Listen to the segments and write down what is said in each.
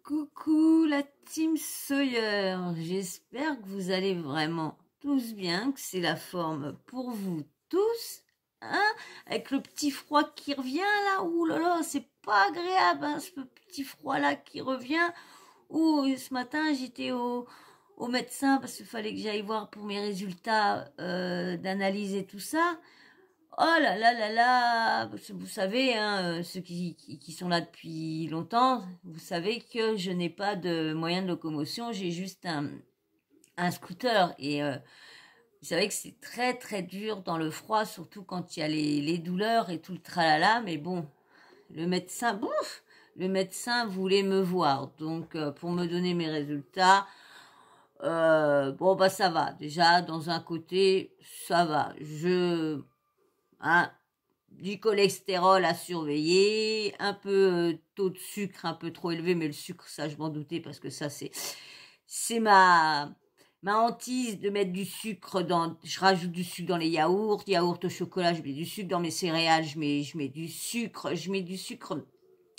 Coucou la team Sawyer, j'espère que vous allez vraiment tous bien, que c'est la forme pour vous tous, hein, avec le petit froid qui revient là, ouh là là, c'est pas agréable, hein, ce petit froid là qui revient. Ouh, ce matin j'étais au médecin parce qu'il fallait que j'aille voir pour mes résultats d'analyse et tout ça. Oh là là là là, vous savez, hein, ceux qui sont là depuis longtemps, vous savez que je n'ai pas de moyen de locomotion, j'ai juste un scooter. Et vous savez que c'est très très dur dans le froid, surtout quand il y a les douleurs et tout le tralala. Mais bon, le médecin voulait me voir, donc pour me donner mes résultats. Bon bah ça va, déjà dans un côté ça va, hein, du cholestérol à surveiller, un peu taux de sucre un peu trop élevé, mais le sucre, ça je m'en doutais parce que ça c'est ma hantise de mettre du sucre je rajoute du sucre dans les yaourts au chocolat, je mets du sucre dans mes céréales, je mets du sucre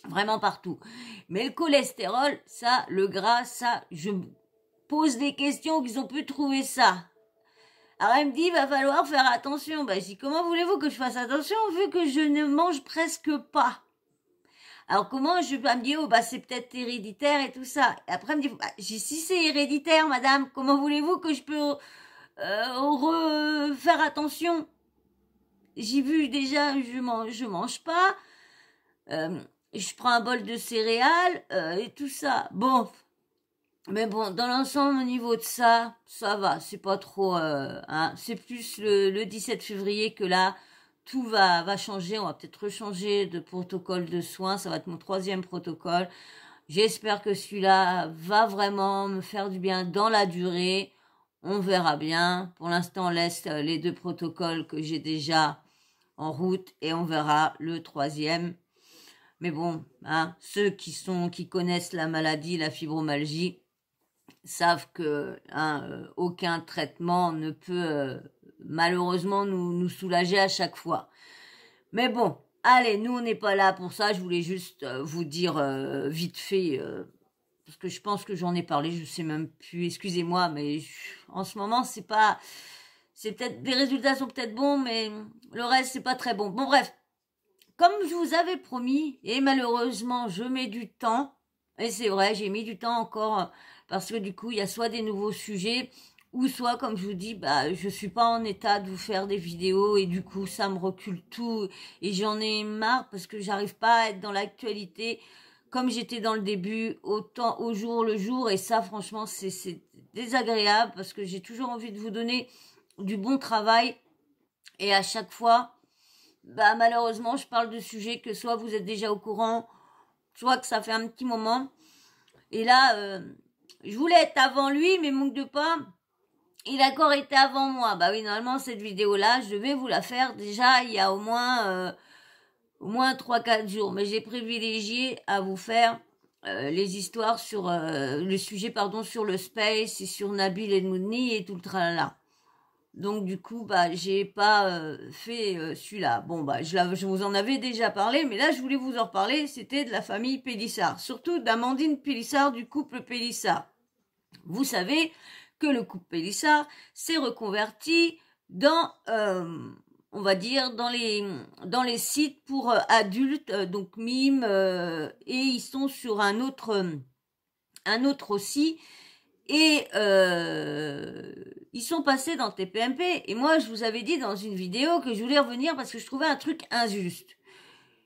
vraiment partout. Mais le cholestérol, ça, le gras, ça, je me pose des questions qu'ils ont pu trouver ça. Alors elle me dit, il va falloir faire attention. Bah, je dis, comment voulez-vous que je fasse attention vu que je ne mange presque pas? Alors comment je peux me dire, oh bah c'est peut-être héréditaire et tout ça. Et après elle me dit, bah, si c'est héréditaire, madame, comment voulez-vous que je peux faire attention? J'ai vu déjà, je mange pas. Je prends un bol de céréales et tout ça. Bon. Mais bon, dans l'ensemble, au niveau de ça va, c'est pas trop... hein, c'est plus le 17 février que là, tout va changer. On va peut-être rechanger de protocole de soins. Ça va être mon 3e protocole. J'espère que celui-là va vraiment me faire du bien dans la durée. On verra bien. Pour l'instant, on laisse les 2 protocoles que j'ai déjà en route et on verra le 3e. Mais bon, hein, ceux qui connaissent la maladie, la fibromyalgie, savent que aucun traitement ne peut malheureusement nous soulager à chaque fois. Mais bon, allez, nous on n'est pas là pour ça. Je voulais juste vous dire vite fait, parce que je pense que j'en ai parlé, je sais même plus, excusez-moi, mais en ce moment c'est peut-être, les résultats sont peut-être bons, mais le reste c'est pas très bon. Bon bref, comme je vous avais promis, et malheureusement je mets du temps, et c'est vrai, j'ai mis du temps encore, parce que du coup, il y a soit des nouveaux sujets, ou soit, comme je vous dis, bah, je suis pas en état de vous faire des vidéos, et du coup, ça me recule tout, et j'en ai marre, parce que j'arrive pas à être dans l'actualité, comme j'étais dans le début, autant au jour le jour, et ça, franchement, c'est désagréable, parce que j'ai toujours envie de vous donner du bon travail, et à chaque fois, bah, malheureusement, je parle de sujets que soit vous êtes déjà au courant, soit que ça fait un petit moment. Et là, je voulais être avant lui, mais manque de pas, il a encore été avant moi. Bah oui, normalement, cette vidéo-là, je vais vous la faire déjà il y a au moins 3-4 jours. Mais j'ai privilégié à vous faire les histoires sur le sujet, pardon, sur le space et sur Nabil Edmoudni et tout le tralala. Donc du coup, bah j'ai pas fait celui-là. Bon bah je vous en avais déjà parlé, mais là je voulais vous en reparler. C'était de la famille Pélissard, surtout d'Amandine Pélissard du couple Pélissard. Vous savez que le couple Pélissard s'est reconverti dans, on va dire, dans les sites pour adultes, donc Mime, et ils sont sur un autre aussi. Et ils sont passés dans TPMP. Et moi, je vous avais dit dans une vidéo que je voulais revenir parce que je trouvais un truc injuste.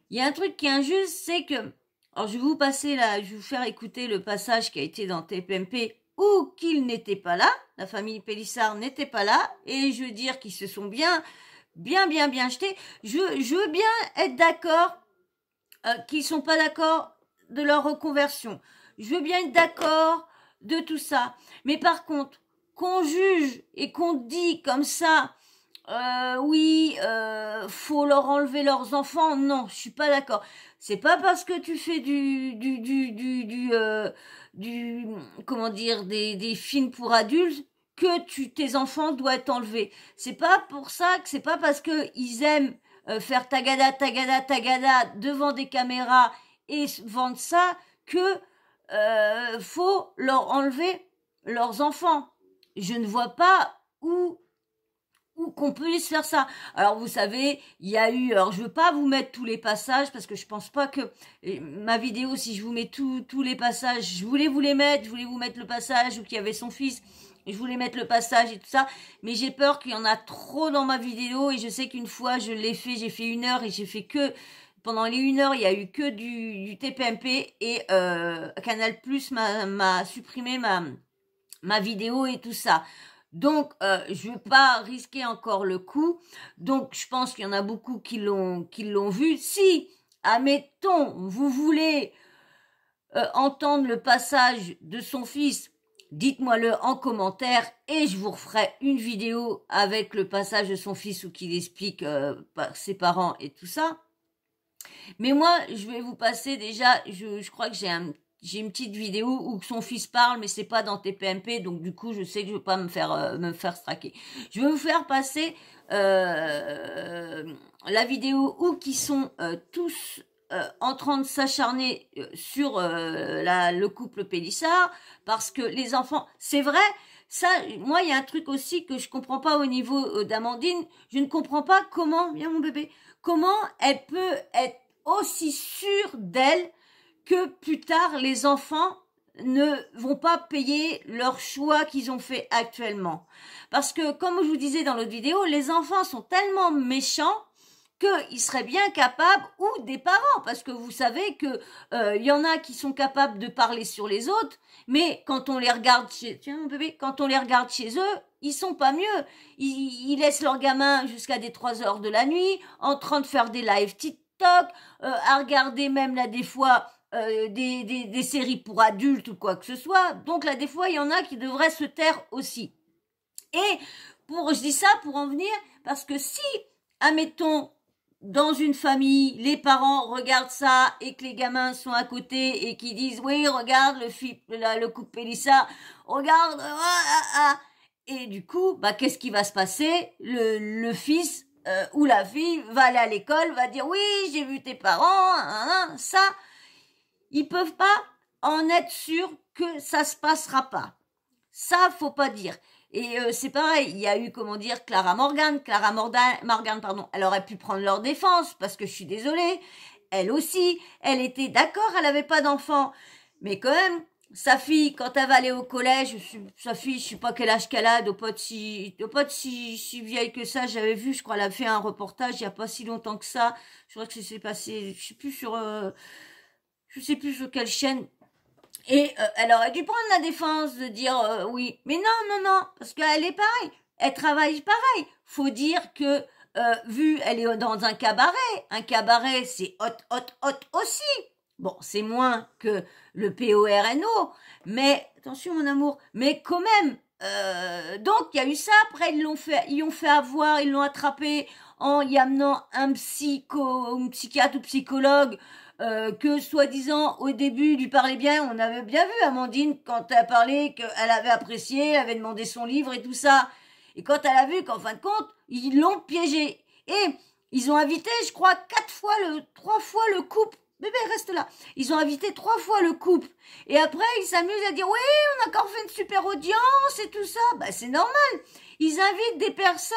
Il y a un truc qui est injuste, c'est que... Alors, je vais vous passer là, je vais vous faire écouter le passage qui a été dans TPMP où qu'ils n'étaient pas là. La famille Pélissard n'était pas là. Et je veux dire qu'ils se sont bien jetés. Je veux bien être d'accord qu'ils sont pas d'accord de leur reconversion. Je veux bien être d'accord de tout ça. Mais par contre, qu'on juge et qu'on dit comme ça, oui, faut leur enlever leurs enfants, non, je suis pas d'accord. C'est pas parce que tu fais comment dire, des films pour adultes que tes enfants doivent être enlevés. C'est pas pour ça que c'est pas parce que ils aiment faire tagada devant des caméras et vendre ça que faut leur enlever leurs enfants. Je ne vois pas où qu'on puisse faire ça. Alors vous savez, il y a eu, alors je veux pas vous mettre tous les passages parce que je pense pas que ma vidéo, si je vous mets tous les passages, je voulais vous les mettre, je voulais vous mettre le passage où il y avait son fils, et je voulais mettre le passage et tout ça, mais j'ai peur qu'il y en a trop dans ma vidéo et je sais qu'une fois je l'ai fait, j'ai fait 1 heure et j'ai fait que pendant les 1 heure, il y a eu que du TPMP et Canal Plus m'a supprimé ma vidéo et tout ça. Donc, je veux pas risquer encore le coup. Donc, je pense qu'il y en a beaucoup qui l'ont vu. Si, admettons, vous voulez entendre le passage de son fils, dites-moi-le en commentaire et je vous referai une vidéo avec le passage de son fils où qu'il explique ses parents et tout ça. Mais moi, je vais vous passer déjà, je crois que j'ai une petite vidéo où son fils parle, mais c'est pas dans TPMP, donc du coup, je sais que je vais pas me faire straquer. Je vais vous faire passer la vidéo où qui sont tous en train de s'acharner sur le couple Pélissard, parce que les enfants, c'est vrai. Ça, moi, il y a un truc aussi que je comprends pas au niveau d'Amandine. Je ne comprends pas comment, bien mon bébé, comment elle peut être aussi sûre d'elle que plus tard, les enfants ne vont pas payer leur choix qu'ils ont fait actuellement. Parce que, comme je vous disais dans l'autre vidéo, les enfants sont tellement méchants qu'ils seraient bien capables, ou des parents, parce que vous savez que y en a qui sont capables de parler sur les autres, mais quand on les regarde quand on les regarde chez eux, ils sont pas mieux. Ils laissent leurs gamins jusqu'à des 3 heures de la nuit, en train de faire des lives TikTok, à regarder même là des fois des séries pour adultes ou quoi que ce soit. Donc là, des fois, il y en a qui devraient se taire aussi. Et je dis ça pour en venir, parce que si, admettons, dans une famille, les parents regardent ça et que les gamins sont à côté et qui disent oui, regarde le couple Pélissard, regarde, et du coup, bah qu'est-ce qui va se passer? Le fils ou la fille va aller à l'école, va dire oui, j'ai vu tes parents, ça, ils peuvent pas en être sûrs que ça se passera pas. Ça, faut pas dire. Et c'est pareil, il y a eu, comment dire, Clara Morgan, pardon, elle aurait pu prendre leur défense, parce que je suis désolée, elle aussi, elle était d'accord, elle avait pas d'enfant, mais quand même, sa fille, quand elle va aller au collège, sa fille, je sais pas quel âge qu'elle a, doit pas être si vieille que ça, j'avais vu, je crois, elle a fait un reportage il y a pas si longtemps que ça, je crois que ça s'est passé, je sais plus sur quelle chaîne. Et elle aurait dû prendre la défense de dire oui. Mais non, parce qu'elle est pareille. Elle travaille pareil. Faut dire que, vu, elle est dans un cabaret, c'est hot aussi. Bon, c'est moins que le PORNO, mais, attention mon amour, mais quand même, donc il y a eu ça, après ils l'ont fait avoir, ils l'ont attrapé en y amenant un psychiatre ou psychologue, que soi-disant au début lui parlait bien. On avait bien vu Amandine quand elle parlait qu'elle avait apprécié, elle avait demandé son livre et tout ça. Et quand elle a vu qu'en fin de compte, ils l'ont piégé. Et ils ont invité, je crois, 3 fois le couple. Bébé, reste là. Ils ont invité 3 fois le couple. Et après, ils s'amusent à dire, oui, on a encore fait une super audience et tout ça. Bah, c'est normal. Ils invitent des personnes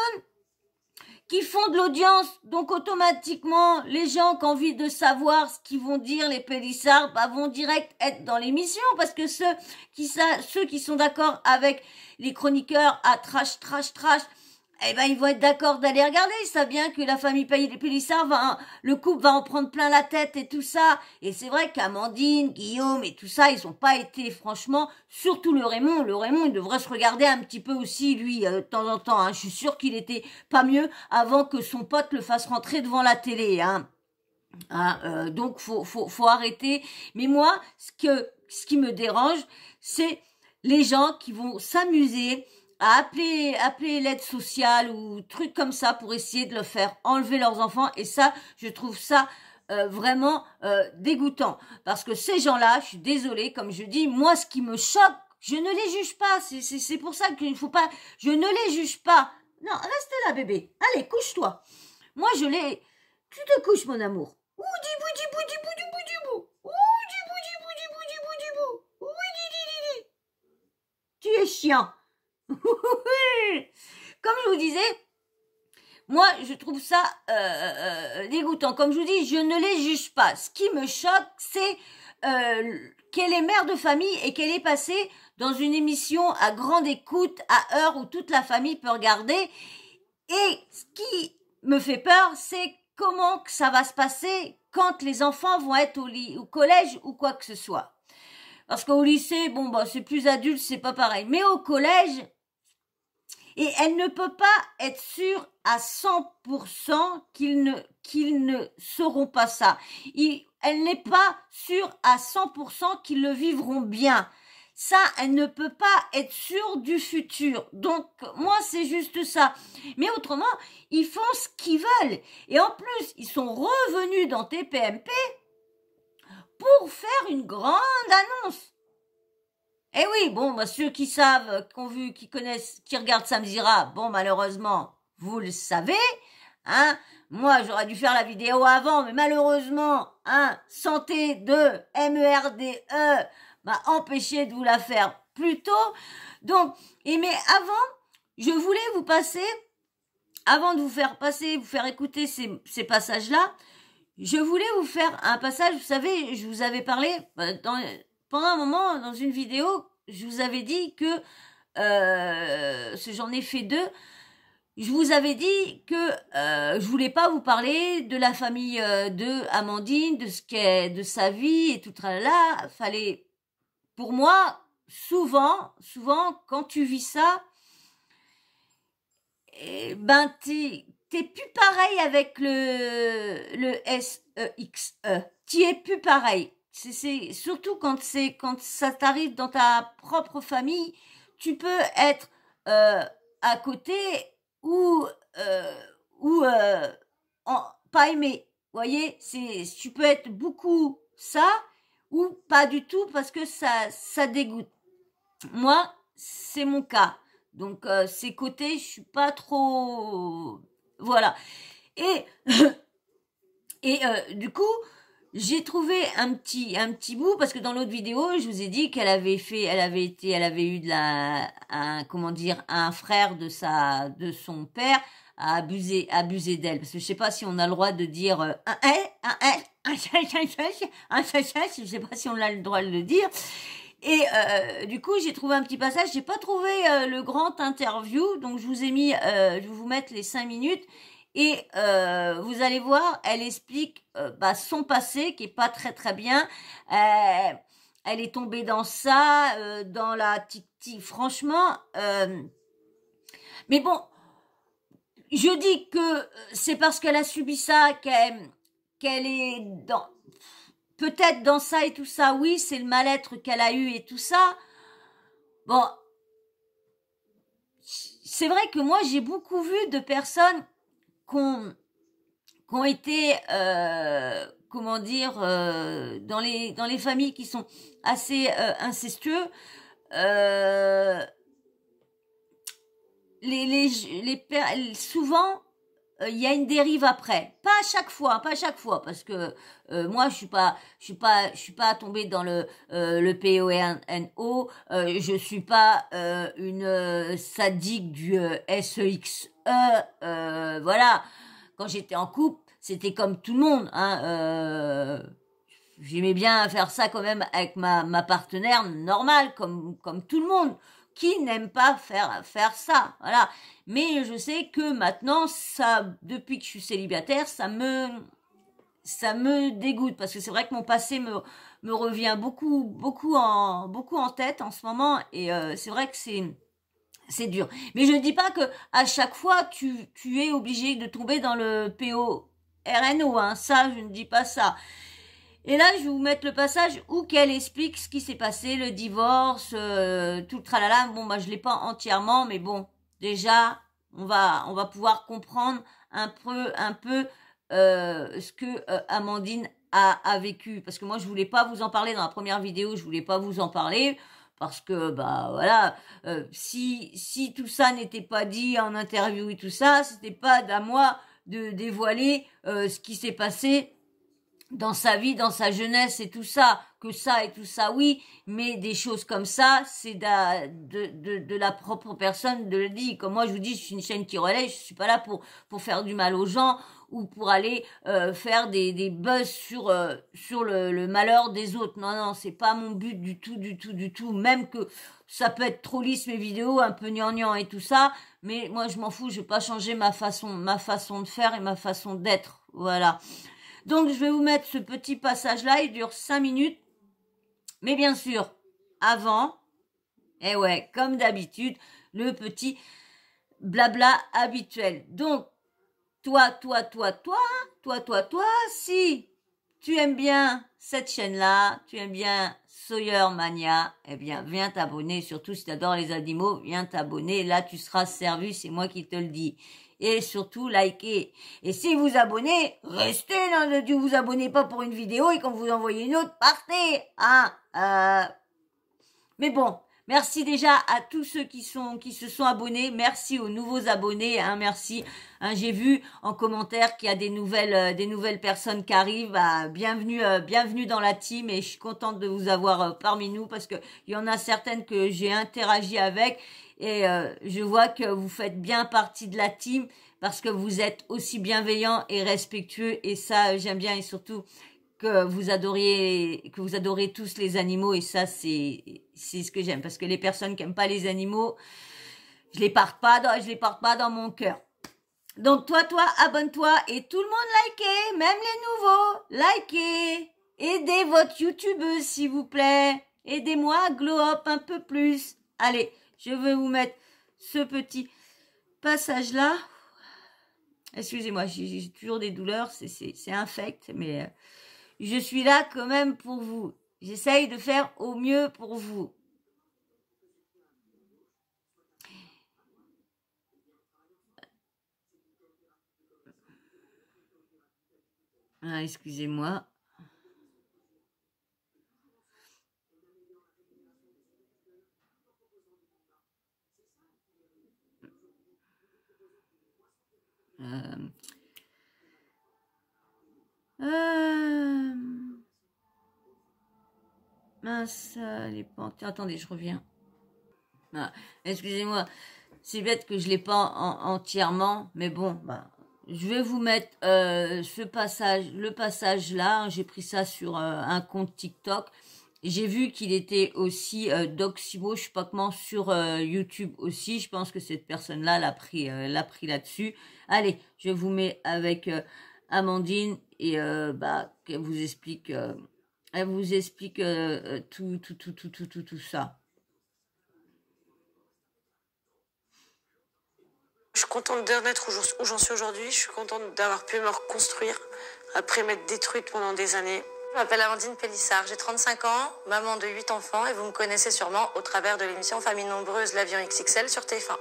qui font de l'audience, donc automatiquement, les gens qui ont envie de savoir ce qu'ils vont dire, les Pélissards, bah, vont direct être dans l'émission, parce que ceux qui sont d'accord avec les chroniqueurs à trash, eh ben, ils vont être d'accord d'aller regarder. Ils savent bien que la famille Pélissard le couple va en prendre plein la tête et tout ça. Et c'est vrai qu'Amandine, Guillaume et tout ça, ils ont pas été, franchement, surtout le Raymond, il devrait se regarder un petit peu aussi, lui, de temps en temps, hein. Je suis sûre qu'il était pas mieux avant que son pote le fasse rentrer devant la télé, hein. Donc, faut arrêter. Mais moi, ce qui me dérange, c'est les gens qui vont s'amuser à appeler l'aide sociale ou trucs comme ça pour essayer de leur faire enlever leurs enfants. Et ça, je trouve ça vraiment dégoûtant. Parce que ces gens-là, je suis désolée, comme je dis, moi, ce qui me choque, je ne les juge pas. C'est pour ça qu'il ne faut pas... Je ne les juge pas. Non, reste là, bébé. Allez, couche-toi. Moi, tu te couches, mon amour. Oudi, boudi, boudi, boudi, boudi, boudi. Oudi, boudi, boudi, boudi, boudi, boudi. chiant. Comme je vous disais, moi, je trouve ça dégoûtant. Comme je vous dis, je ne les juge pas. Ce qui me choque, c'est qu'elle est mère de famille et qu'elle est passée dans une émission à grande écoute, à heure où toute la famille peut regarder. Et ce qui me fait peur, c'est comment que ça va se passer quand les enfants vont être au collège ou quoi que ce soit. Parce qu'au lycée, bon, bah, c'est plus adulte, c'est pas pareil. Mais au collège, et elle ne peut pas être sûre à 100% qu'ils ne sauront pas ça. Elle n'est pas sûre à 100% qu'ils le vivront bien. Ça, elle ne peut pas être sûre du futur. Donc, moi, c'est juste ça. Mais autrement, ils font ce qu'ils veulent. Et en plus, ils sont revenus dans TPMP pour faire une grande annonce. Eh oui, bon, bah, ceux qui savent, qui ont vu, qui connaissent, qui regardent Samzira, bon, malheureusement, vous le savez, hein. Moi, j'aurais dû faire la vidéo avant, mais malheureusement, hein, santé de MERDE m'a empêché de vous la faire plus tôt. Donc, mais avant, je voulais vous passer, avant de vous faire passer, vous faire écouter ces passages-là, je voulais vous faire un passage, vous savez, je vous avais parlé, pendant un moment, dans une vidéo, je vous avais dit que, j'en ai fait 2, je vous avais dit que je voulais pas vous parler de la famille de Amandine, de ce qu'est, de sa vie et tout là. Fallait, pour moi, souvent, quand tu vis ça, ben t'es plus pareil avec le SEXE. T'y es plus pareil. C'est surtout quand ça t'arrive dans ta propre famille, tu peux être à côté ou pas aimé. Vous voyez, tu peux être beaucoup ça ou pas du tout parce que ça dégoûte. Moi, c'est mon cas. Donc ces côtés, je suis pas trop, voilà. Et du coup, j'ai trouvé un petit bout parce que dans l'autre vidéo, je vous ai dit qu'elle avait eu un frère de son père a abusé d'elle. Parce que je sais pas si on a le droit de dire je sais pas si on a le droit de le dire. Et du coup, j'ai trouvé un petit passage. J'ai pas trouvé le grand interview, donc je vous ai mis, je vais vous mettre les 5 minutes. Et vous allez voir, elle explique son passé qui est pas très très bien. Elle est tombée dans ça, dans la titi. Franchement, mais bon, je dis que c'est parce qu'elle a subi ça qu'elle est dans. Peut-être dans ça et tout ça, oui, c'est le mal-être qu'elle a eu et tout ça. Bon, c'est vrai que moi, j'ai beaucoup vu de personnes qui ont été, dans les familles qui sont assez incestueux. Souvent, il y a une dérive après. Pas à chaque fois, parce que moi je suis pas tombée dans le PORNO, je suis pas une sadique du SEXE, voilà. Quand j'étais en couple, c'était comme tout le monde, hein. J'aimais bien faire ça quand même avec ma partenaire normale, comme tout le monde. Qui n'aime pas faire ça, voilà. Mais je sais que maintenant, depuis que je suis célibataire, ça me dégoûte parce que c'est vrai que mon passé me revient beaucoup en tête en ce moment et c'est vrai que c'est dur. Mais je ne dis pas que à chaque fois tu es obligé de tomber dans le PORNO, hein. Ça, je ne dis pas ça. Et là, je vais vous mettre le passage où qu'elle explique ce qui s'est passé, le divorce, tout le tralala. Bon, moi, je l'ai pas entièrement, mais bon, déjà, on va pouvoir comprendre un peu ce que Amandine a vécu. Parce que moi, je voulais pas vous en parler dans la première vidéo, je voulais pas vous en parler. Parce que, voilà, si tout ça n'était pas dit en interview et tout ça, c'était pas à moi de dévoiler ce qui s'est passé dans sa vie, dans sa jeunesse et tout ça. que ça et tout ça, oui, mais des choses comme ça, c'est de la propre personne de le dire. Comme moi, je vous dis, je suis une chaîne qui relaie, je suis pas là pour faire du mal aux gens ou pour aller faire des buzz sur le malheur des autres. Non, non, c'est pas mon but du tout, du tout, du tout. Même que ça peut être trop lisse mes vidéos, un peu gnangnan et tout ça, mais moi je m'en fous, je vais pas changer ma façon de faire et ma façon d'être. Voilà. Donc je vais vous mettre ce petit passage-là, il dure 5 minutes. Mais bien sûr, avant, eh ouais, comme d'habitude, le petit blabla habituel. Donc, toi, si tu aimes bien cette chaîne-là, tu aimes bien Sawyer Mania, eh bien, viens t'abonner. Surtout si tu adores les animaux, viens t'abonner. Là, tu seras servi, c'est moi qui te le dis. Et surtout, likez. Et si vous abonnez, restez, non, ne vous abonnez pas pour une vidéo et quand vous envoyez une autre, partez. Mais bon, merci déjà à tous ceux qui se sont abonnés. Merci aux nouveaux abonnés. Merci. J'ai vu en commentaire qu'il y a des nouvelles personnes qui arrivent. Bienvenue dans la team et je suis contente de vous avoir parmi nous parce que il y en a certaines que j'ai interagi avec et je vois que vous faites bien partie de la team parce que vous êtes aussi bienveillants et respectueux et ça j'aime bien et surtout que vous adorez tous les animaux et ça c'est ce que j'aime parce que les personnes qui aiment pas les animaux, je les porte pas dans mon cœur. Donc toi abonne-toi et tout le monde likez, même les nouveaux, likez. Aidez votre youtubeuse s'il vous plaît. Aidez-moi à glow up un peu plus. Allez, je vais vous mettre ce petit passage là. Excusez-moi, j'ai toujours des douleurs, c'est infect mais je suis là quand même pour vous. J'essaye de faire au mieux pour vous. Excusez-moi. Mince, les pentes. Attendez, je reviens. Excusez-moi, c'est bête que je l'ai pas entièrement, mais bon, je vais vous mettre le passage là. J'ai pris ça sur un compte TikTok. J'ai vu qu'il était aussi Doximo, je sais pas comment, sur YouTube aussi. Je pense que cette personne-là l'a pris là-dessus. Allez, je vous mets avec Amandine et qu'elle vous explique, tout ça. Je suis contente d'en être où j'en suis aujourd'hui. Je suis contente d'avoir pu me reconstruire après m'être détruite pendant des années. Je m'appelle Amandine Pélissard, j'ai 35 ans, maman de 8 enfants et vous me connaissez sûrement au travers de l'émission Famille Nombreuse, l'avion XXL sur TF1.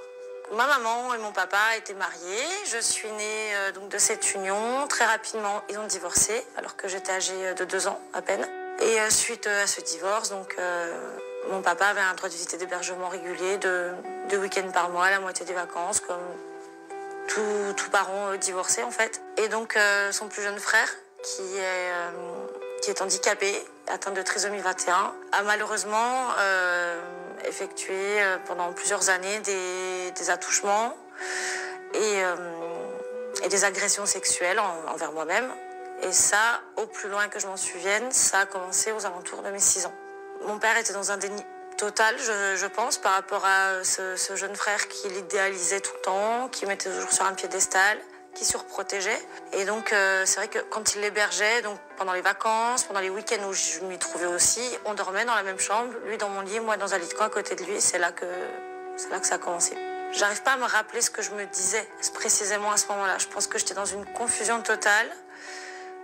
Ma maman et mon papa étaient mariés. Je suis née donc de cette union. Très rapidement, ils ont divorcé alors que j'étais âgée de 2 ans à peine. Et suite à ce divorce, donc mon papa avait un droit de visite et d'hébergement régulier de 2 week-ends par mois, la moitié des vacances, comme tout parent divorcé en fait. Et donc son plus jeune frère, qui est handicapé, atteint de trisomie 21, a malheureusement effectué pendant plusieurs années des attouchements et des agressions sexuelles envers moi-même. Et ça, au plus loin que je m'en souvienne, ça a commencé aux alentours de mes 6 ans. Mon père était dans un déni total, je pense, par rapport à ce jeune frère qui l'idéalisait tout le temps, qui mettait toujours sur un piédestal, qui surprotégeait. Et donc, c'est vrai que quand il l'hébergeait, donc pendant les vacances, pendant les week-ends où je m'y trouvais aussi, on dormait dans la même chambre, lui dans mon lit, moi dans un lit de coin à côté de lui. C'est là que ça a commencé. J'arrive pas à me rappeler ce que je me disais précisément à ce moment-là. Je pense que j'étais dans une confusion totale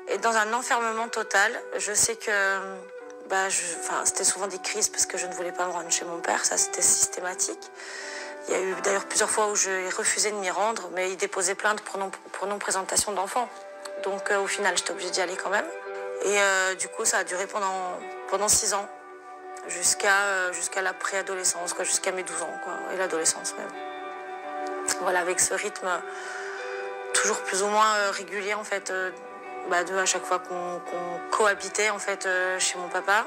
et dans un enfermement total. Je sais que c'était souvent des crises parce que je ne voulais pas me rendre chez mon père, ça c'était systématique. Il y a eu d'ailleurs plusieurs fois où j'ai refusé de m'y rendre, mais il déposait plainte pour non-présentation d'enfant. Donc au final, j'étais obligée d'y aller quand même. Et du coup, ça a duré pendant 6 ans, jusqu'à la préadolescence, jusqu'à mes 12 ans, et l'adolescence même. Voilà, avec ce rythme toujours plus ou moins régulier en fait, à chaque fois qu'on cohabitait en fait chez mon papa.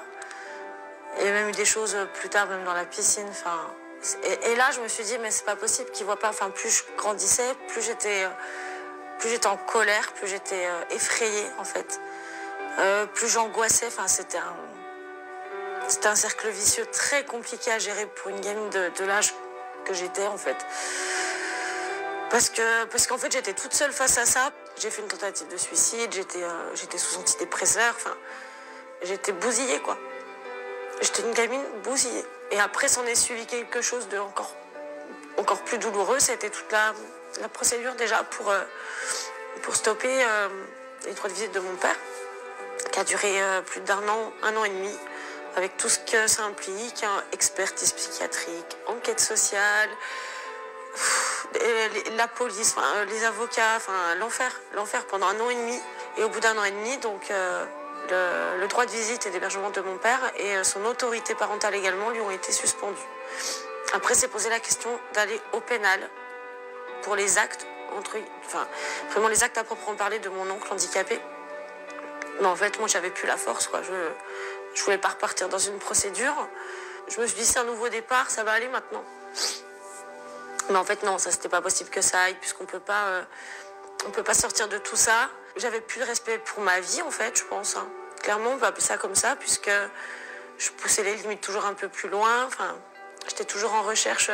Il y a même eu des choses plus tard, même dans la piscine. Enfin, et là, je me suis dit, mais c'est pas possible qu'il voit pas. Enfin, plus je grandissais, plus j'étais en colère, plus j'étais effrayée, en fait. Plus j'angoissais. Enfin, c'était un cercle vicieux très compliqué à gérer pour une gamine de l'âge que j'étais, en fait. Parce qu'en fait, j'étais toute seule face à ça. J'ai fait une tentative de suicide, j'étais sous antidépresseur. Enfin, j'étais bousillée, quoi. J'étais une gamine bousillée. Et après, s'en est suivi quelque chose de encore plus douloureux. C'était toute la procédure déjà pour stopper les droits de visite de mon père, qui a duré plus d'1 an, 1 an et demi, avec tout ce que ça implique, hein, expertise psychiatrique, enquête sociale, la police, enfin, les avocats, enfin, l'enfer pendant 1 an et demi. Et au bout d'1 an et demi, donc... le droit de visite et d'hébergement de mon père et son autorité parentale également lui ont été suspendus. Après, s'est posé la question d'aller au pénal pour les actes, vraiment les actes à proprement parler de mon oncle handicapé. Mais en fait, moi, j'avais plus la force, quoi. Je voulais pas repartir dans une procédure. Je me suis dit, c'est un nouveau départ, ça va aller maintenant. Mais en fait, non, ça, c'était pas possible que ça aille, puisqu'on peut pas sortir de tout ça. J'avais plus de respect pour ma vie, en fait, je pense. Hein. Clairement, on peut appeler ça comme ça, puisque je poussais les limites toujours un peu plus loin. Enfin, j'étais toujours en recherche.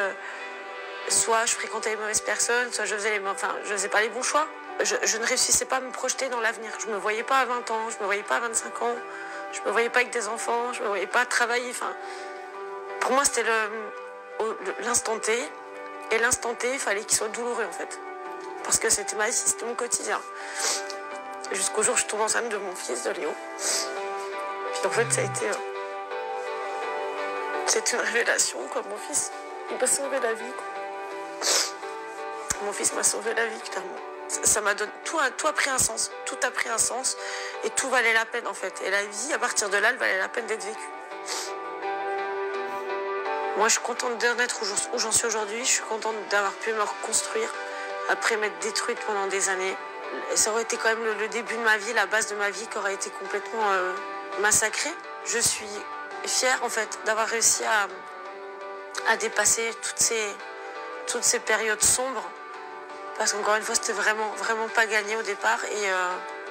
Soit je fréquentais les mauvaises personnes, soit je faisais pas les bons choix. Je ne réussissais pas à me projeter dans l'avenir. Je me voyais pas à 20 ans, je me voyais pas à 25 ans, je me voyais pas avec des enfants, je me voyais pas travailler. Enfin, pour moi, c'était l'instant T. Et l'instant T, il fallait qu'il soit douloureux, en fait. Parce que c'était ma vie, c'était mon quotidien. Jusqu'au jour où je tombe enceinte de mon fils, de Léo. Puis en fait, ça a été... c'était une révélation, quoi. Mon fils, il m'a sauvé la vie, quoi. Mon fils m'a sauvé la vie, clairement. Ça m'a donné... Tout a pris un sens. Tout a pris un sens. Et tout valait la peine, en fait. Et la vie, à partir de là, elle valait la peine d'être vécue. Moi, je suis contente d'en être où j'en suis aujourd'hui. Je suis contente d'avoir pu me reconstruire après m'être détruite pendant des années. Ça aurait été quand même le début de ma vie, la base de ma vie qui aurait été complètement massacrée. Je suis fière, en fait, d'avoir réussi à dépasser toutes ces périodes sombres. Parce qu'encore une fois, c'était vraiment, vraiment pas gagné au départ. Et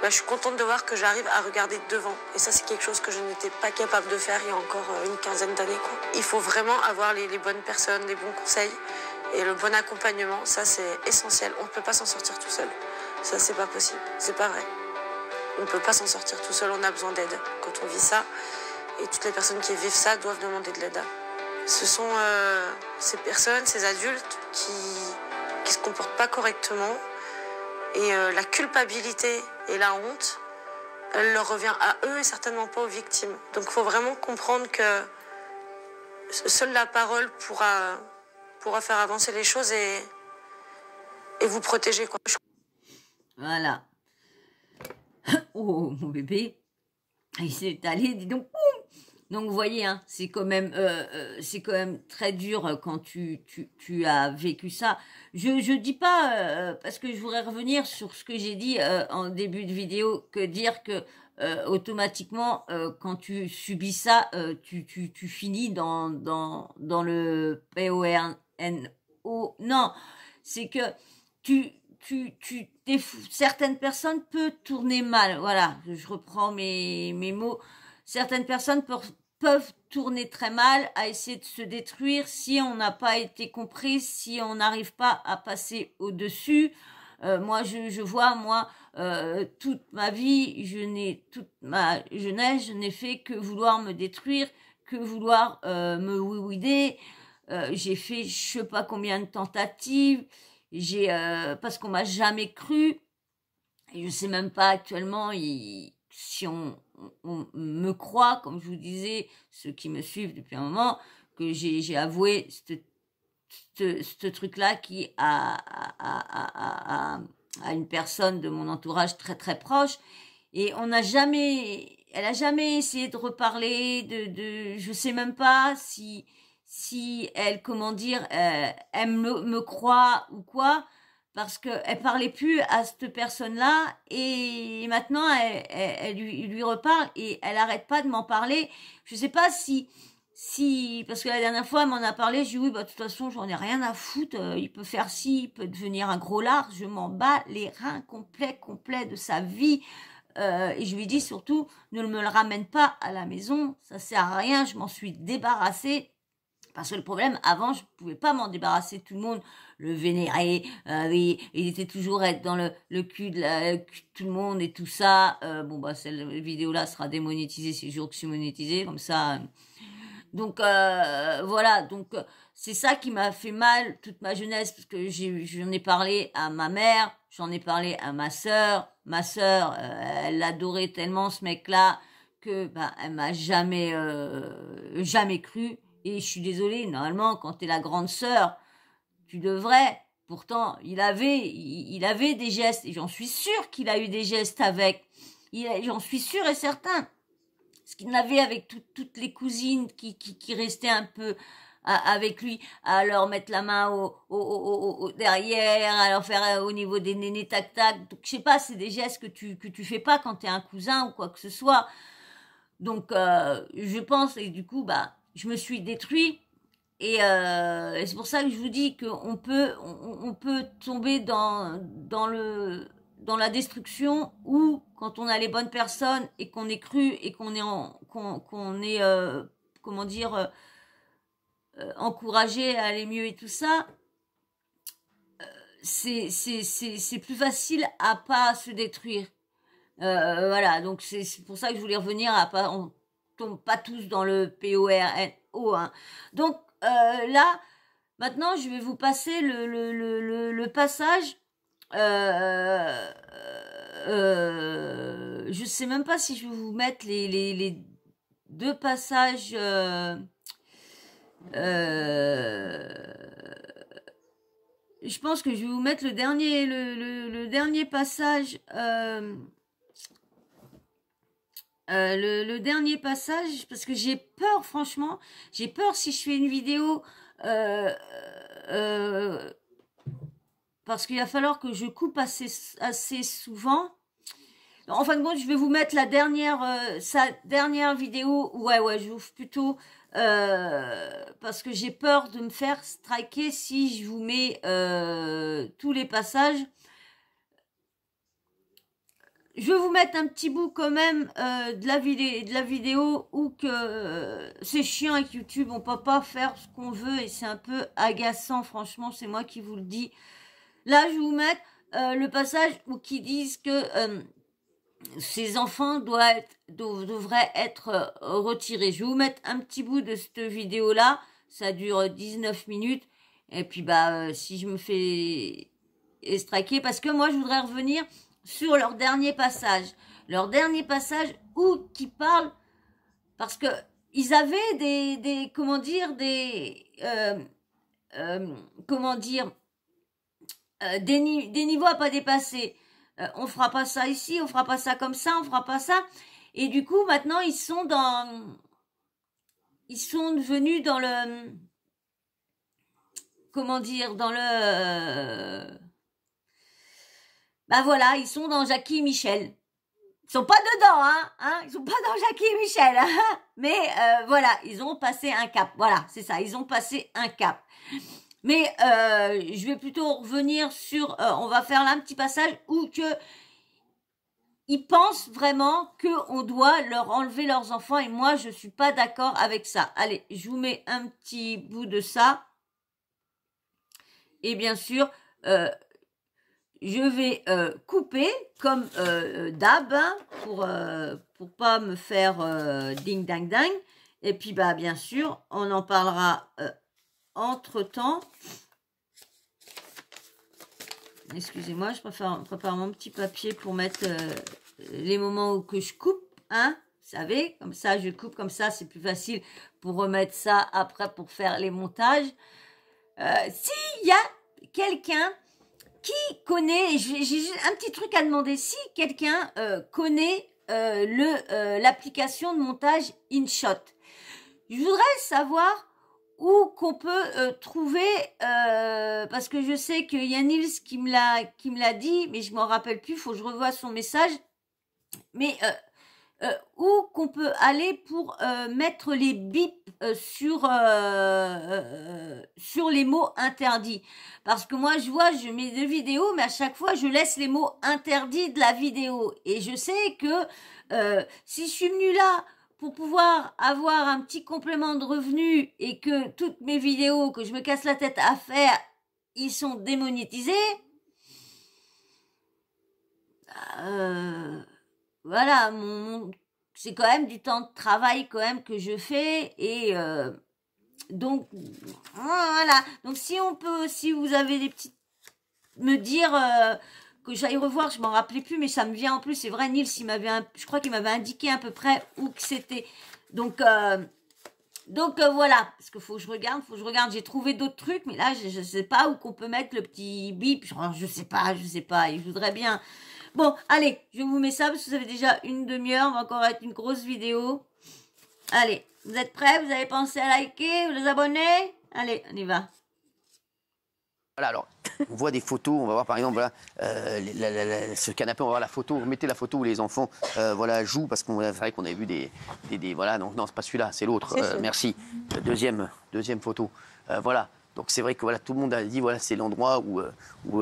je suis contente de voir que j'arrive à regarder devant. Et ça, c'est quelque chose que je n'étais pas capable de faire il y a encore une quinzaine d'années, quoi. Il faut vraiment avoir les bonnes personnes, les bons conseils et le bon accompagnement. Ça, c'est essentiel. On ne peut pas s'en sortir tout seul. Ça, c'est pas possible. C'est pas vrai. On ne peut pas s'en sortir tout seul. On a besoin d'aide quand on vit ça. Et toutes les personnes qui vivent ça doivent demander de l'aide. Ce sont ces personnes, ces adultes qui se comportent pas correctement. Et la culpabilité et la honte, elle leur revient à eux et certainement pas aux victimes. Donc il faut vraiment comprendre que seule la parole pourra faire avancer les choses et vous protéger, quoi. Voilà. Oh, mon bébé, il s'est allé, dis donc. Donc, vous voyez, hein, c'est quand même très dur quand tu as vécu ça. Je dis pas, parce que je voudrais revenir sur ce que j'ai dit en début de vidéo, que dire que automatiquement, quand tu subis ça, tu finis dans le PORNO. Non, c'est que certaines personnes peuvent tourner mal. Voilà, je reprends mes mots. Certaines personnes peuvent tourner très mal, à essayer de se détruire si on n'a pas été compris, si on n'arrive pas à passer au-dessus. Moi, je vois, toute ma vie, toute ma jeunesse, je n'ai fait que vouloir me détruire, que vouloir me ouider. J'ai fait je sais pas combien de tentatives, parce qu'on m'a jamais cru. Et je sais même pas actuellement si on me croit, comme je vous disais, ceux qui me suivent depuis un moment, que j'ai avoué ce truc-là qui à une personne de mon entourage très très proche. Et elle a jamais essayé de reparler, je sais même pas si elle, comment dire, elle me croit ou quoi. Parce qu'elle parlait plus à cette personne-là et maintenant elle lui reparle et elle arrête pas de m'en parler. Je sais pas si si, parce que la dernière fois, elle m'en a parlé, j'ai dit oui, bah, de toute façon, j'en ai rien à foutre, il peut faire ci, il peut devenir un gros lard, je m'en bats les reins complets de sa vie. Et je lui dis surtout, ne me le ramène pas à la maison, ça sert à rien, je m'en suis débarrassée. Parce que le problème, avant, je pouvais pas m'en débarrasser. Tout le monde le vénérait. Oui, il était toujours être dans le cul de tout le monde et tout ça. Bon, bah, cette vidéo-là sera démonétisée si je jure que je suis monétisée. Comme ça. Donc, voilà. Donc, c'est ça qui m'a fait mal toute ma jeunesse. Parce que j'en ai parlé à ma mère. J'en ai parlé à ma sœur. Ma sœur, elle adorait tellement ce mec-là que, bah, elle m'a jamais cru. Et je suis désolée, normalement, quand t'es la grande sœur, tu devrais. Pourtant, il avait des gestes, et j'en suis sûre qu'il a eu des gestes avec. J'en suis sûre et certain. Ce qu'il avait avec toutes les cousines qui restaient un peu avec lui, à leur mettre la main derrière, à leur faire au niveau des nénés tac-tac. Donc, je sais pas, c'est des gestes que tu fais pas quand t'es un cousin ou quoi que ce soit. Donc, je pense, et du coup, bah, je me suis détruit. Et c'est pour ça que je vous dis qu'on peut tomber dans la destruction ou quand on a les bonnes personnes et qu'on est cru et qu'on est comment dire encouragé à aller mieux et tout ça, c'est plus facile à pas se détruire. Voilà, donc c'est pour ça que je voulais revenir à pas, on tombe pas tous dans le PORNO, hein. Donc là, maintenant, je vais vous passer le passage. Je sais même pas si je vais vous mettre les deux passages. Je pense que je vais vous mettre le dernier passage. Le dernier passage, parce que j'ai peur, franchement, j'ai peur si je fais une vidéo, parce qu'il va falloir que je coupe assez souvent. En fin de compte, je vais vous mettre sa dernière vidéo. Ouais, je vous plutôt, parce que j'ai peur de me faire striker si je vous mets tous les passages. Je vais vous mettre un petit bout quand même de la vidéo où que c'est chiant avec YouTube, on peut pas faire ce qu'on veut et c'est un peu agaçant, franchement, c'est moi qui vous le dis. Là, je vais vous mettre le passage où qui disent que ces enfants devraient être retirés. Je vais vous mettre un petit bout de cette vidéo-là, ça dure 19 minutes et puis bah si je me fais striker, parce que moi je voudrais revenir sur leur dernier passage où qui parle, parce que ils avaient des comment dire des niveaux à pas dépasser. On fera pas ça ici, on fera pas ça comme ça, on fera pas ça. Et du coup maintenant ils sont devenus dans le dans le bah voilà, ils sont dans Jackie et Michel. Ils sont pas dedans, hein, ils sont pas dans Jackie et Michel, hein, mais voilà, ils ont passé un cap. Voilà, c'est ça, ils ont passé un cap. Mais je vais plutôt revenir sur, on va faire là un petit passage où que ils pensent vraiment qu'on doit leur enlever leurs enfants et moi je suis pas d'accord avec ça. Allez, je vous mets un petit bout de ça. Et bien sûr, je vais couper comme d'hab, hein, pour pas me faire ding dang dang. Et puis bah bien sûr, on en parlera entre temps. Excusez-moi, je prépare mon petit papier pour mettre les moments où que je coupe, hein. Vous savez, comme ça je coupe, comme ça c'est plus facile pour remettre ça après pour faire les montages. S'il y a quelqu'un qui connaît, j'ai un petit truc à demander, si quelqu'un connaît l'application de montage InShot, je voudrais savoir où qu'on peut trouver, parce que je sais qu'il y a Nils qui me l'a dit, mais je m'en rappelle plus, faut que je revoie son message. Mais où qu'on peut aller pour mettre les bips sur les mots interdits. Parce que moi, je vois, je mets des vidéos, mais à chaque fois, je laisse les mots interdits de la vidéo. Et je sais que si je suis venue là pour pouvoir avoir un petit complément de revenu et que toutes mes vidéos que je me casse la tête à faire, ils sont démonétisés, voilà, c'est quand même du temps de travail quand même que je fais et donc voilà. Donc si on peut, si vous avez des petites, me dire que j'aille revoir, je m'en rappelais plus, mais ça me vient en plus. C'est vrai, Nils, je crois qu'il m'avait indiqué à peu près où que c'était. Donc voilà, parce que faut que je regarde. J'ai trouvé d'autres trucs, mais là je sais pas où qu'on peut mettre le petit bip. Je sais pas. Et je voudrais bien. Bon, allez, je vous mets ça parce que ça fait déjà une demi-heure. On va encore être une grosse vidéo. Allez, vous êtes prêts? Vous avez pensé à liker, vous abonner? Allez, on y va. Voilà, alors, on voit des photos, on va voir par exemple, voilà, ce canapé, on va voir la photo, mettez la photo où les enfants voilà, jouent, parce qu'on c'est vrai qu'on avait vu des voilà, donc non, c'est pas celui-là, c'est l'autre, merci. Deuxième photo, voilà. Donc c'est vrai que voilà, tout le monde a dit voilà, c'est l'endroit où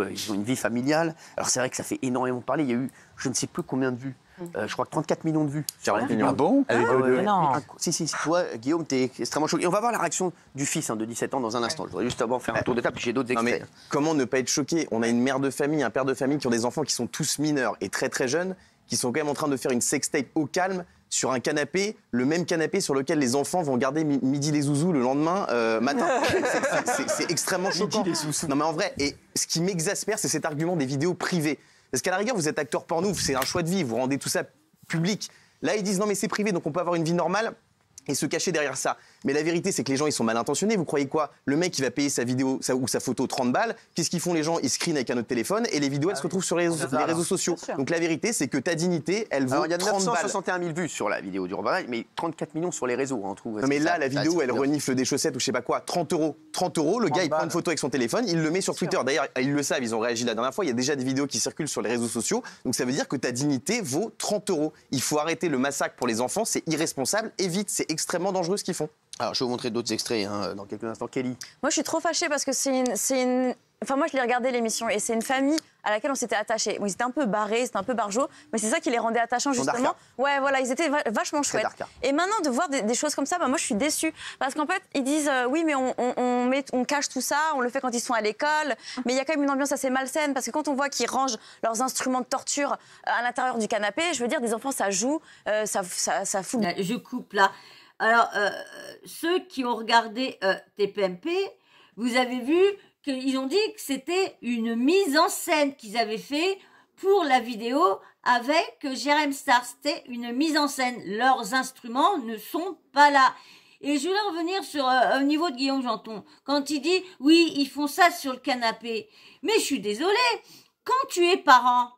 ils ont une vie familiale. Alors c'est vrai que ça fait énormément parler. Il y a eu je ne sais plus combien de vues. Je crois que 34 millions de vues. Ah bon? Non. Si, toi, Guillaume, t'es extrêmement choqué. On va voir la réaction du fils de 17 ans dans un instant. Je voudrais juste avoir faire un tour de table, puis j'ai d'autres extraits. Mais comment ne pas être choqué? On a une mère de famille, un père de famille qui ont des enfants qui sont tous mineurs et très très jeunes, qui sont quand même en train de faire une sextape au calme sur un canapé, le même canapé sur lequel les enfants vont regarder Midi les Zouzous le lendemain matin. C'est extrêmement choquant. Non mais en vrai, et ce qui m'exaspère, c'est cet argument des vidéos privées. Parce qu'à la rigueur, vous êtes acteur porno, c'est un choix de vie, vous rendez tout ça public. Là, ils disent non mais c'est privé, donc on peut avoir une vie normale et se cacher derrière ça. Mais la vérité, c'est que les gens, ils sont mal intentionnés. Vous croyez quoi? Le mec, il va payer sa vidéo ou sa photo 30 balles. Qu'est-ce qu'ils font les gens? Ils screenent avec un autre téléphone et les vidéos, elles se retrouvent sur les réseaux sociaux. Donc la vérité, c'est que ta dignité, elle vaut 30 balles. Il y a 961 000 vues sur la vidéo du reportage, mais 34 millions sur les réseaux, on trouve. Non mais là, la vidéo, elle renifle des chaussettes ou je sais pas quoi. 30 euros. 30 euros, le gars, il prend une photo avec son téléphone, il le met sur Twitter. D'ailleurs, ils le savent, ils ont réagi la dernière fois. Il y a déjà des vidéos qui circulent sur les réseaux sociaux. Donc ça veut dire que ta dignité vaut 30 euros. Il faut arrêter le massacre pour les enfants, c'est irresponsable et vite, c'est extrêmement dangereux ce qu'ils font. Alors, je vais vous montrer d'autres extraits dans quelques instants. Kelly. Moi, je suis trop fâchée parce que Enfin, moi, je l'ai regardé l'émission et c'est une famille à laquelle on s'était attaché. Bon, ils étaient un peu barrés, c'était un peu barjots, mais c'est ça qui les rendait attachants, justement. Ouais, voilà, ils étaient vachement chouettes. Et maintenant, de voir des choses comme ça, bah, moi, je suis déçue. Parce qu'en fait, ils disent, oui, mais on cache tout ça, on le fait quand ils sont à l'école, mais il y a quand même une ambiance assez malsaine, parce que quand on voit qu'ils rangent leurs instruments de torture à l'intérieur du canapé, je veux dire, des enfants, ça joue, ça fout... Je coupe là. Alors, ceux qui ont regardé TPMP, vous avez vu qu'ils ont dit que c'était une mise en scène qu'ils avaient fait pour la vidéo avec Jérém Star. C'était une mise en scène. Leurs instruments ne sont pas là. Et je voulais revenir sur au niveau de Guillaume Janton. Quand il dit, oui, ils font ça sur le canapé. Mais je suis désolée. Quand tu es parent,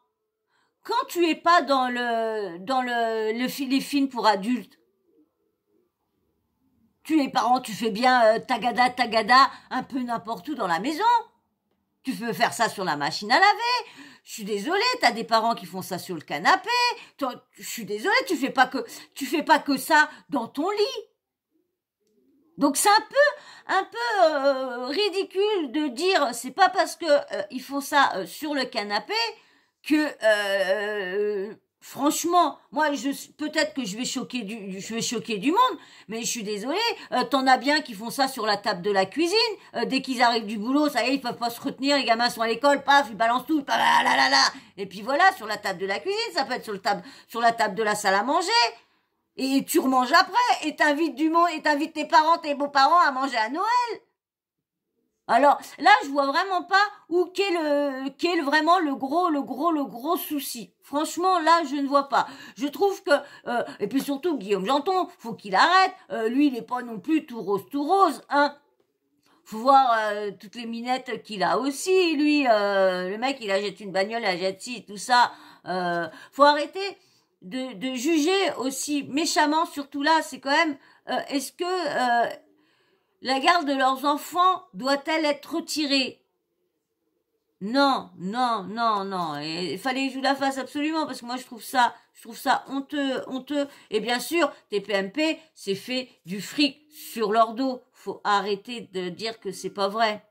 quand tu es pas dans les films pour adultes, tu es parent, tu fais bien tagada, un peu n'importe où dans la maison. Tu peux faire ça sur la machine à laver. Je suis désolée, t'as des parents qui font ça sur le canapé. Toi, je suis désolée, tu fais pas que ça dans ton lit. Donc c'est un peu ridicule de dire c'est pas parce que ils font ça sur le canapé que franchement, moi, peut-être que je vais choquer du monde, mais je suis désolée. T'en as bien qui font ça sur la table de la cuisine. Dès qu'ils arrivent du boulot, ça y est, ils peuvent pas se retenir. Les gamins sont à l'école, paf, ils balancent tout, et puis voilà, sur la table de la cuisine, ça peut être sur la table de la salle à manger. Et tu remanges après, et t'invites du monde, et t'invites tes parents, tes beaux-parents à manger à Noël. Alors là, je vois vraiment pas où qu'est vraiment le gros souci. Franchement, là, je ne vois pas. Je trouve que et puis surtout Guillaume Janton, faut qu'il arrête. Lui, il est pas non plus tout rose, hein. Faut voir toutes les minettes qu'il a aussi. Lui, le mec, il achète une bagnole, il achète ci, tout ça. Faut arrêter de juger aussi méchamment. Surtout là, c'est quand même. Est-ce que la garde de leurs enfants doit-elle être retirée? Non, non, non, non. Il fallait que je vous la fasse absolument parce que moi je trouve ça honteux, honteux. Et bien sûr, TPMP, c'est fait du fric sur leur dos. Faut arrêter de dire que c'est pas vrai.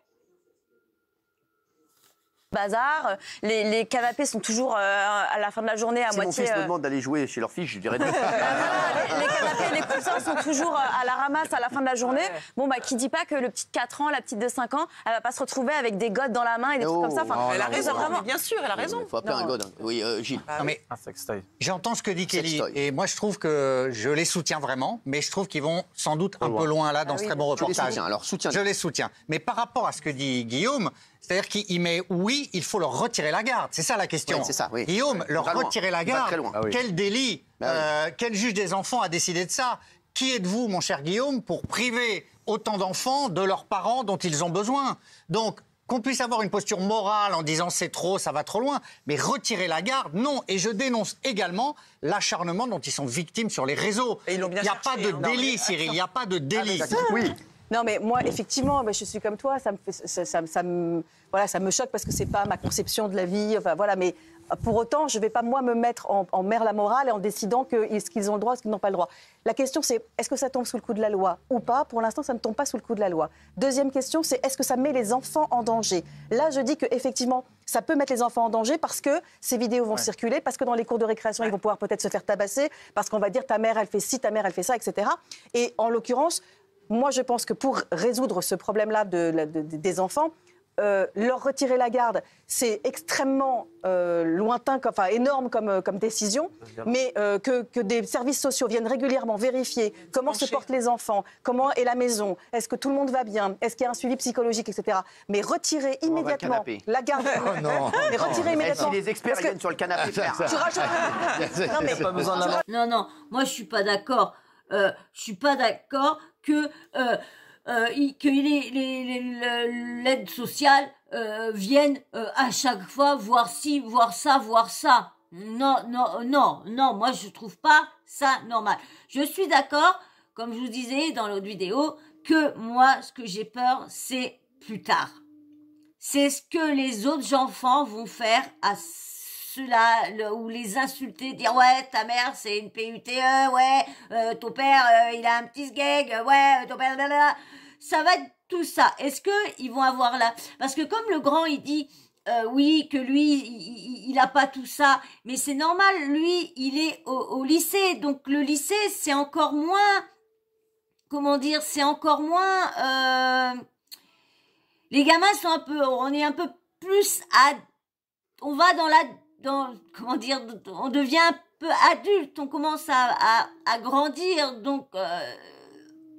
Bazar, les canapés sont toujours à la fin de la journée à si moitié. Si mon fils me demande d'aller jouer chez leur fille, je dirais non. Les canapés et les coussins sont toujours à la ramasse à la fin de la journée. Bon, bah, qui dit pas que le petit de 4 ans, la petite de 5 ans, elle va pas se retrouver avec des godes dans la main et des trucs comme ça. Enfin, elle a raison, vraiment. bien sûr, elle a raison. Il faut appeler un god. Oui, Gilles. Non, mais Un sextoy. j'entends ce que dit Kelly Sextoy. et moi je trouve que je les soutiens vraiment, mais je trouve qu'ils vont sans doute un peu loin là dans ce très bon Je les reportage. soutiens, alors soutiens. Je les soutiens. Mais par rapport à ce que dit Guillaume, c'est-à-dire qu'il met oui, il faut leur retirer la garde. C'est ça la question. Oui, c'est ça, oui. Guillaume, leur Va loin. retirer la Il va garde. très loin. Ah oui. Quel délit Bah quel juge des enfants a décidé de ça? Qui êtes-vous, mon cher Guillaume, pour priver autant d'enfants de leurs parents dont ils ont besoin? Donc, qu'on puisse avoir une posture morale en disant c'est trop, ça va trop loin, mais retirer la garde, non. Et je dénonce également l'acharnement dont ils sont victimes sur les réseaux. Et ils l'ont bien Il n'y a cherché, pas de hein. délit, Cyril, il n'y a pas de délit. Oui. Non, mais moi, effectivement, je suis comme toi, voilà, ça me choque parce que c'est pas ma conception de la vie. Enfin, voilà, mais pour autant, je vais pas, moi, me mettre en mère la morale et en décidant ce qu'ils ont le droit, ce qu'ils n'ont pas le droit. La question, c'est est-ce que ça tombe sous le coup de la loi ou pas? Pour l'instant, ça ne tombe pas sous le coup de la loi. Deuxième question, c'est est-ce que ça met les enfants en danger? Là, je dis qu'effectivement, ça peut mettre les enfants en danger parce que ces vidéos vont circuler, parce que dans les cours de récréation, ils vont pouvoir peut-être se faire tabasser, parce qu'on va dire ta mère, elle fait ci, ta mère, elle fait ça, etc. Et en l'occurrence, moi, je pense que pour résoudre ce problème-là des enfants, leur retirer la garde, c'est extrêmement lointain, enfin énorme comme décision, mais que des services sociaux viennent régulièrement vérifier comment se portent les enfants, comment est la maison, est-ce que tout le monde va bien, est-ce qu'il y a un suivi psychologique, etc. Mais retirer immédiatement la garde. Mais retirer immédiatement. Si les experts viennent sur le canapé, faire. Tu rajoutes. Non, mais Pas besoin d'un. Non, non, moi je suis pas d'accord. Je suis pas d'accord que l'aide sociale vienne à chaque fois voir ci, voir ça, voir ça. Non, non, non, non, moi je trouve pas ça normal. Je suis d'accord, comme je vous disais dans l'autre vidéo, que moi ce que j'ai peur, c'est plus tard. C'est ce que les autres enfants vont faire à ceux-là, ou les insulter, dire ouais, ta mère c'est une PUTE, ouais, ton père il a un petit sgeg, ouais, ton père, là. Ça va être tout ça. Est-ce que ils vont avoir là? Parce que comme le grand il dit oui que lui il a pas tout ça, mais c'est normal, lui il est au lycée, donc le lycée c'est encore moins, comment dire, c'est encore moins. Les gamins sont on est un peu plus on va comment dire, on devient un peu adulte, on commence à grandir, donc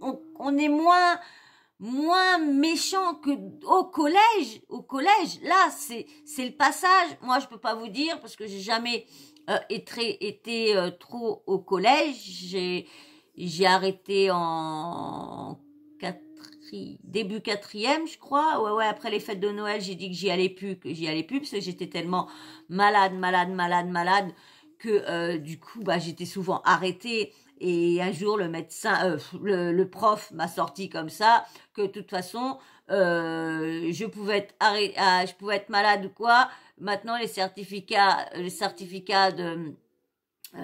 on est moins méchant que au collège. Là c'est le passage. Moi je peux pas vous dire parce que j'ai jamais été trop au collège. J'ai arrêté en début 4e, je crois. Ouais, après les fêtes de Noël, j'ai dit que j'y allais plus parce que j'étais tellement malade que du coup, j'étais souvent arrêtée. Et un jour, le médecin, le prof m'a sorti comme ça, que de toute façon, je pouvais être malade ou quoi. Maintenant, les certificats de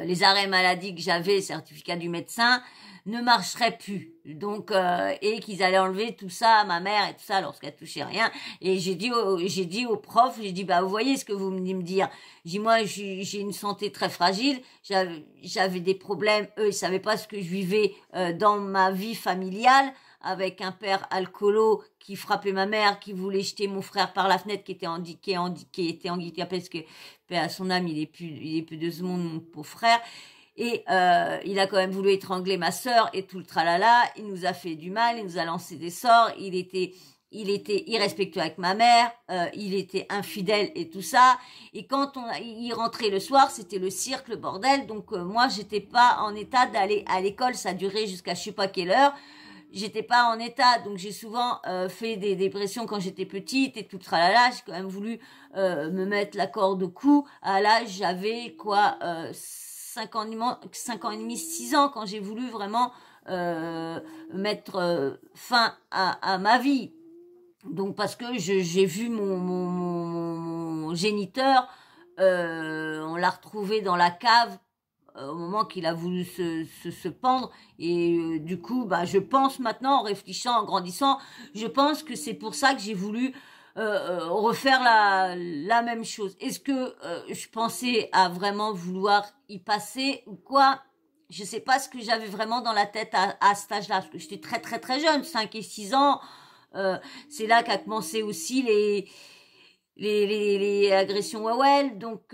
les arrêts maladie que j'avais, les certificats du médecin, ne marcheraient plus. Donc, et qu'ils allaient enlever tout ça à ma mère et tout ça lorsqu'elle touchait rien. Et j'ai dit au prof, vous voyez ce que vous venez me dire. J'ai dit, moi, j'ai une santé très fragile. J'avais des problèmes. Eux, ils savaient pas ce que je vivais dans ma vie familiale, avec un père alcoolo qui frappait ma mère, qui voulait jeter mon frère par la fenêtre, qui était handicapé, parce que, paix à son âme, il est plus de ce monde, mon pauvre frère. Et il a quand même voulu étrangler ma sœur et tout le tralala. Il nous a fait du mal, il nous a lancé des sorts. Il était irrespectueux avec ma mère. Il était infidèle et tout ça. Et quand il rentrait le soir, c'était le cirque, le bordel. Donc moi, j'étais pas en état d'aller à l'école. Ça durait jusqu'à je sais pas quelle heure. J'étais pas en état, donc j'ai souvent fait des dépressions quand j'étais petite et tout le tralala. J'ai quand même voulu me mettre la corde au cou. À l'âge, j'avais 5 ans et demi, 6 ans, quand j'ai voulu vraiment mettre fin à ma vie. Donc parce que j'ai vu mon mon géniteur, on l'a retrouvé dans la cave au moment qu'il a voulu se pendre. Et du coup, je pense maintenant, en réfléchissant, en grandissant, je pense que c'est pour ça que j'ai voulu refaire la même chose. Est-ce que je pensais à vraiment vouloir y passer ou quoi? Je sais pas ce que j'avais vraiment dans la tête à cet âge-là, parce que j'étais très très très jeune, 5 et 6 ans. C'est là qu'a commencé aussi les agressions Wawel. Donc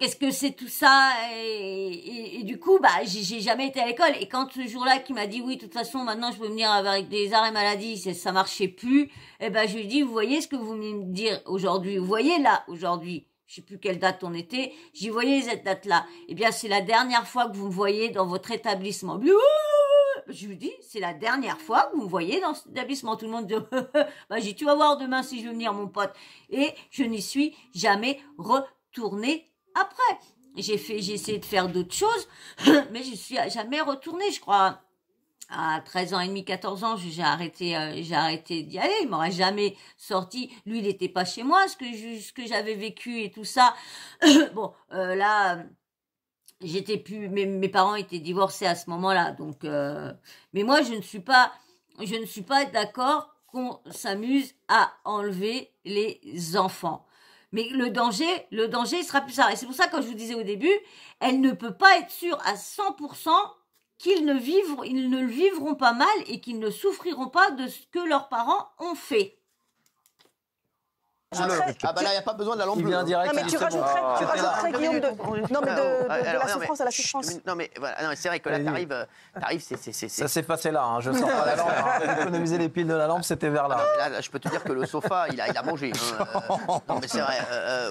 est-ce que c'est tout ça et du coup j'ai jamais été à l'école, et quand ce jour-là qui m'a dit oui, de toute façon maintenant je peux venir avec des arrêts maladie, ça marchait plus, je lui ai dit, vous voyez ce que vous venez me dire aujourd'hui, vous voyez là aujourd'hui, je sais plus quelle date on était, j'y voyais cette date-là, c'est la dernière fois que vous me voyez dans votre établissement. Je lui dis, c'est la dernière fois que vous me voyez dans cet établissement. Tout le monde dit, j'ai dit, tu vas voir demain si je veux venir, mon pote. Et je n'y suis jamais retournée après. J'ai essayé de faire d'autres choses, mais je suis jamais retournée, je crois. À 13 ans et demi, 14 ans, j'ai arrêté d'y aller. Il m'aurait jamais sorti. Lui, il était pas chez moi, ce que j'avais vécu et tout ça. Là, j'étais plus, mes parents étaient divorcés à ce moment-là, donc. Mais moi, je ne suis pas d'accord qu'on s'amuse à enlever les enfants. Mais le danger, il sera plus ça. Et c'est pour ça, quand je vous disais au début, elle ne peut pas être sûre à 100% ils ne le vivront pas mal et qu'ils ne souffriront pas de ce que leurs parents ont fait. Là, il n'y a pas besoin de la lampe bleue. Non, mais tu rajouterais, Guillaume, de la souffrance à la souffrance. Non, mais voilà, c'est vrai que là, t'arrives, c'est... Ça s'est passé là, je sors pas la lampe. Économiser les piles de la lampe, c'était vers là. Là, je peux te dire que le sofa, il a mangé. Non, mais c'est vrai,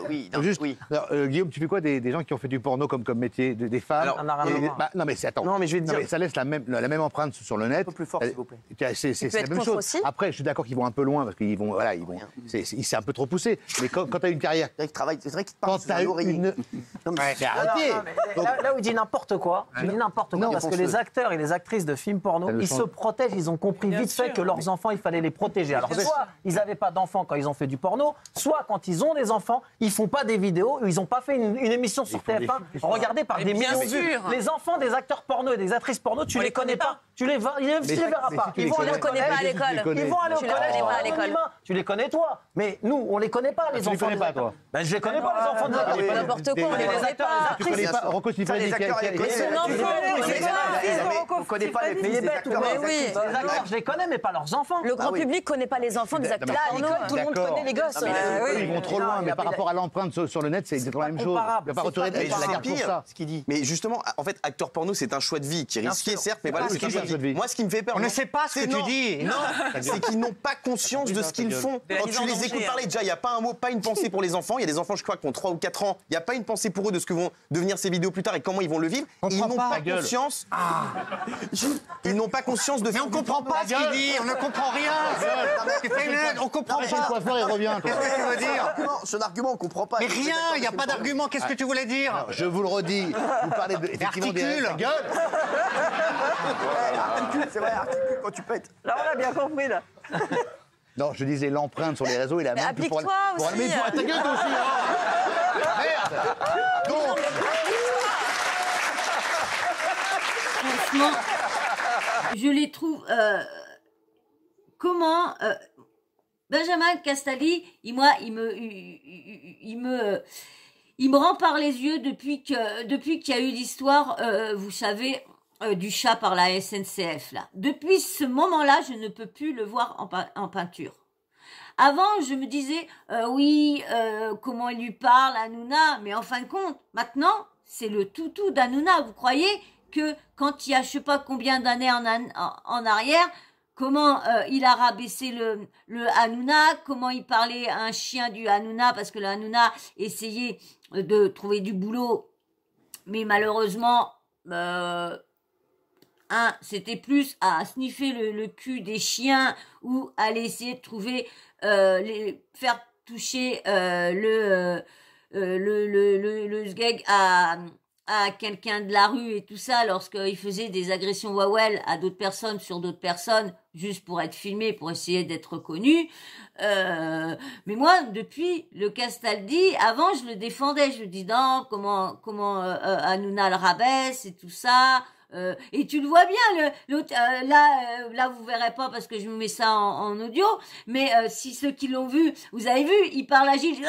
oui. Non, juste, oui. Alors, Guillaume, tu fais quoi des gens qui ont fait du porno comme métier, des femmes? Non, mais attends. Non, mais je vais te dire. Ça laisse la même empreinte sur le net. Un peu plus fort, s'il vous plaît. C'est la même chose. Après, je suis d'accord qu'ils vont un peu loin parce qu'ils vont, c'est un peu trop poussé. Mais quand tu as une carrière. C'est vrai qu'il te parle sur un oreiller. Non, mais arrêtez. Là où il dit n'importe quoi, parce que les acteurs et les actrices de films porno, ils se protègent, ils ont compris vite fait que leurs enfants, il fallait les protéger. Alors soit ils n'avaient pas d'enfants quand ils ont fait du porno, soit quand ils ont des enfants, ils font pas des vidéos, ils n'ont pas fait une émission sur TF1 regardée par des millions de vues. Les enfants des acteurs porno et des actrices porno, tu les connais pas. Tu les verras pas. Ils vont aller au collège. Ils vont aller au collège. Tu les connais toi, mais nous on les connaît pas les enfants. Tu les connais pas toi. Ben je les connais pas les enfants de acteurs. N'importe quoi, on les connaît pas. Tu connais pas Rocco Siffredi. On connaît pas les fils des acteurs. Les acteurs, je les connais, mais pas leurs enfants. Le grand public connaît pas les enfants des acteurs. Là, à l'école, tout le monde connaît les gosses. Ils vont trop loin, mais par rapport à l'empreinte sur le net, c'est exactement la même chose. Il ne va pas retourner de la garde pour ça. Ce qu'il dit. Mais justement, en fait, acteur porno, c'est un choix de vie qui est risqué, certes, mais voilà, c'est un choix de vie. Moi, ce qui me fait peur. On ne sait pas ce que tu dis. Non, c'est qu'ils n'ont pas conscience de ce qu'ils font. Quand tu les écoutes parler, déjà, il n'y a pas un mot, pas une pensée pour les enfants. Il y a des enfants, je crois, qui ont 3 ou 4 ans. Il n'y a pas une pensée pour eux de ce que vont devenir ces vidéos plus tard et comment ils vont le vivre. Ils n'ont pas conscience. Ils n'ont pas conscience de. Mais on ne comprend pas ce qu'il dit. On ne comprend rien. On ne comprend pas. Le coiffeur, il revient. Qu'est-ce que tu veux dire? Son argument, on ne comprend pas. Mais rien, il n'y a pas d'argument. Qu'est-ce que tu voulais dire? Je vous le redis. Vous parlez effectivement des règles. C'est vrai, articule quand tu pètes. Là, on a bien compris, là. Non, je disais l'empreinte sur les réseaux et la même que pour... Applique-toi aussi. Mais ta gueule, toi aussi, hein. Merde. Donc... Franchement, je les trouve... comment... Benjamin Castaldi, il me rend par les yeux depuis qu'il y a eu l'histoire, vous savez... du chat par la SNCF là. Depuis ce moment-là, je ne peux plus le voir en peinture. Avant, je me disais comment il lui parle Hanouna, mais en fin de compte, maintenant, c'est le toutou d'Hanouna. Vous croyez que quand il y a je sais pas combien d'années en arrière, comment il a rabaissé le Hanouna, comment il parlait à un chien du Hanouna parce que le Hanouna essayait de trouver du boulot, mais malheureusement c'était plus à sniffer le cul des chiens ou à aller essayer de trouver, faire toucher le sgeg à à quelqu'un de la rue et tout ça lorsqu'il faisait des agressions wawel à d'autres personnes sur d'autres personnes juste pour être filmé, pour essayer d'être reconnu. Mais moi, depuis le Castaldi, avant je le défendais, je dis non, comment Hanouna le rabaisse et tout ça. Et tu le vois bien, l'autre, là vous verrez pas parce que je vous mets ça en audio, mais si ceux qui l'ont vu, vous avez vu, il parle à Gilles,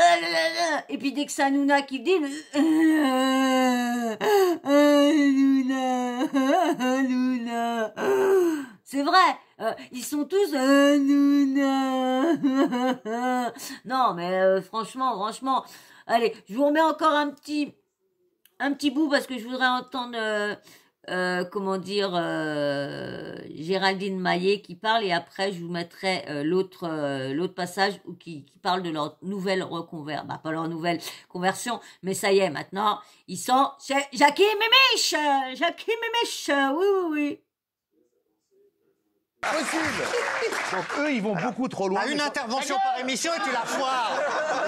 et puis dès que c'est Hanouna qui le dit, Hanouna, c'est vrai, ils sont tous Hanouna. Non, mais franchement, allez, je vous remets encore un petit bout parce que je voudrais entendre Géraldine Maillet qui parle, et après je vous mettrai l'autre passage qui parle de leur nouvelle pas leur nouvelle conversion, mais ça y est, maintenant ils sont chez Jackie Mémiche, oui. Possible. Donc eux, ils vont beaucoup trop loin. Une intervention par émission et tu la foires.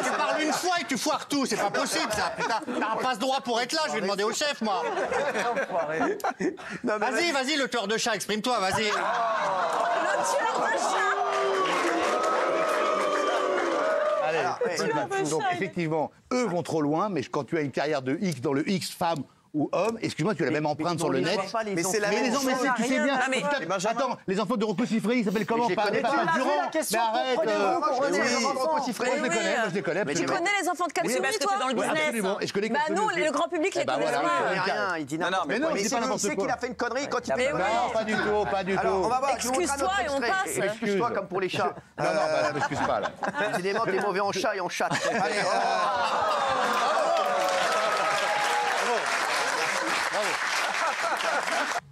Tu parles une fois et tu foires tout. C'est pas possible, ça. Putain, t'as un passe-droit pour être là. Je vais demander au chef, moi. Vas-y, le tueur de chat, exprime-toi, vas-y. Le tueur de chat. Allez, donc effectivement, eux vont trop loin, mais quand tu as une carrière de X dans le X femme ou homme, excuse-moi, tu as la même empreinte sur le net. Mais c'est la même chose. Tu sais bien. Attends, les enfants de Rocco Siffredi, ils s'appellent comment? Pas Durand. Mais arrête. Moi, je les connais. Tu connais les enfants de Katsumi, toi? Dans le business. Absolument. Et je connais nous, le grand public, les connaît rien. Il dit n'importe quoi. Mais il sait qu'il a fait une connerie quand il fait. Non, pas du tout. Alors, on va voir. Excuse-toi et on passe. Excuse-toi comme pour les chats. Non, je m'excuse pas, là. Décidément, t'es mauvais en chat et en chatte. Allez,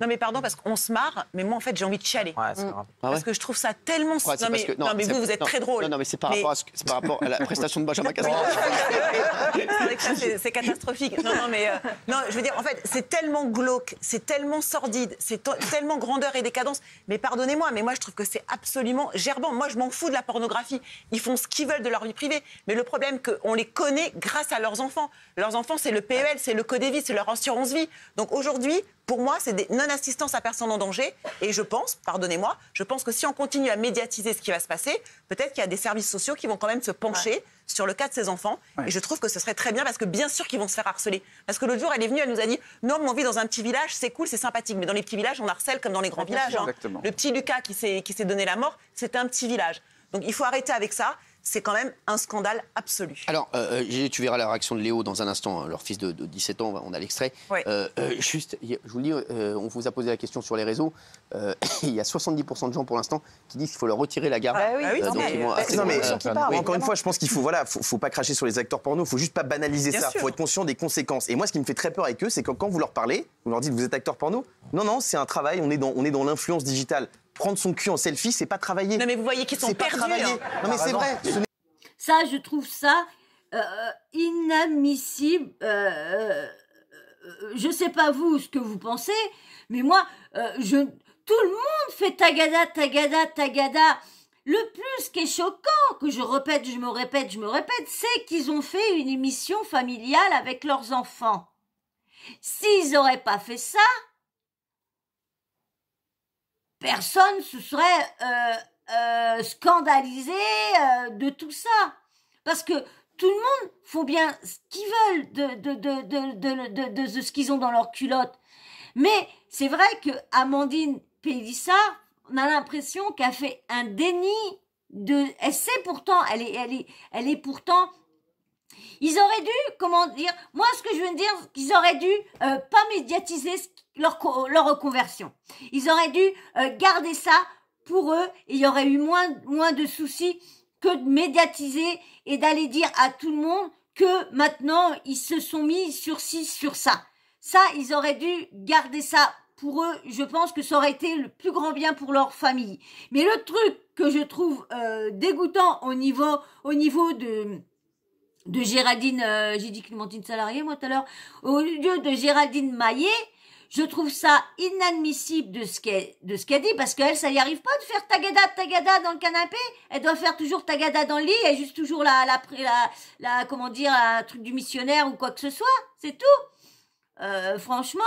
Non mais pardon, parce qu'on se marre, mais moi en fait j'ai envie de chialer. Ouais, c'est grave. Parce que je trouve ça tellement... Non mais vous êtes très drôle. Non mais c'est par rapport à la prestation de Benjamin Castaldi. C'est vrai que ça c'est catastrophique. Non, je veux dire, en fait, c'est tellement glauque, c'est tellement sordide, c'est tellement grandeur et décadence. Mais pardonnez-moi, mais moi je trouve que c'est absolument gerbant. Moi je m'en fous de la pornographie. Ils font ce qu'ils veulent de leur vie privée. Mais le problème, qu'on les connaît grâce à leurs enfants. Leurs enfants, c'est le PEL, c'est le Codévis, c'est leur assurance vie. Donc aujourd'hui, pour moi, c'est des non-assistance à personne en danger. Et je pense, pardonnez-moi, que si on continue à médiatiser ce qui va se passer, peut-être qu'il y a des services sociaux qui vont quand même se pencher sur le cas de ces enfants. Et je trouve que ce serait très bien, parce que bien sûr qu'ils vont se faire harceler. Parce que l'autre jour, elle est venue, elle nous a dit « Non, mais on vit dans un petit village, c'est cool, c'est sympathique. Mais dans les petits villages, on harcèle comme dans les grands villages. Hein. » Le petit Lucas qui s'est donné la mort, c'était un petit village. Donc il faut arrêter avec ça. C'est quand même un scandale absolu. Alors, tu verras la réaction de Léo dans un instant, leur fils de 17 ans, on a l'extrait. Ouais. Juste, je vous le dis, on vous a posé la question sur les réseaux. Il y a 70% de gens pour l'instant qui disent qu'il faut leur retirer la garde. Encore une fois, je pense qu'il faut pas cracher sur les acteurs porno, il faut juste pas banaliser ça, il faut être conscient des conséquences. Et moi, ce qui me fait très peur avec eux, c'est que quand vous leur parlez, vous leur dites vous êtes acteur porno. Non, c'est un travail, on est dans l'influence digitale. Prendre son cul en selfie, c'est pas travailler. Non mais vous voyez qu'ils sont perdus. Non mais c'est vrai. Ça, je trouve ça inadmissible. Je sais pas vous ce que vous pensez, mais moi, tout le monde fait tagada. Le plus qui est choquant, que je me répète, c'est qu'ils ont fait une émission familiale avec leurs enfants. S'ils auraient pas fait ça, personne se serait scandalisé de tout ça. Parce que tout le monde font bien ce qu'ils veulent de ce qu'ils ont dans leur culotte. Mais c'est vrai que Amandine Pélissard, on a l'impression qu'elle fait un déni elle sait pourtant, elle est pourtant... Ils auraient dû, moi ce que je veux dire, qu'ils auraient dû pas médiatiser leur reconversion. Ils auraient dû garder ça pour eux, et il y aurait eu moins de soucis que de médiatiser et d'aller dire à tout le monde que maintenant ils se sont mis sur ci, sur ça. Ça, ils auraient dû garder ça pour eux. Je pense que ça aurait été le plus grand bien pour leur famille. Mais le truc que je trouve dégoûtant au niveau de Géraldine, j'ai dit Clémentine Salarié moi tout à l'heure, au lieu de Géraldine Maillet, je trouve ça inadmissible de ce qu'elle dit, parce qu'elle, ça y arrive pas de faire tagada dans le canapé. Elle doit faire toujours tagada dans le lit, et juste toujours un truc du missionnaire ou quoi que ce soit. C'est tout. Franchement,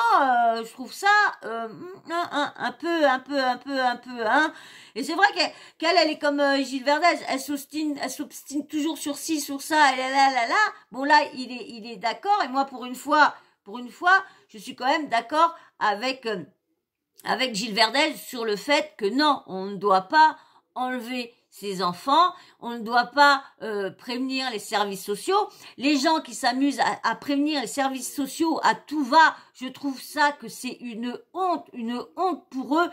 je trouve ça un peu, hein. Et c'est vrai qu'elle est comme Gilles Verdez, elle s'obstine toujours sur ci, sur ça, et là. Bon là, il est d'accord, et moi pour une fois, je suis quand même d'accord avec Gilles Verdez sur le fait que non, on ne doit pas enlever ces enfants, on ne doit pas prévenir les services sociaux. Les gens qui s'amusent à prévenir les services sociaux à tout va, je trouve ça que c'est une honte pour eux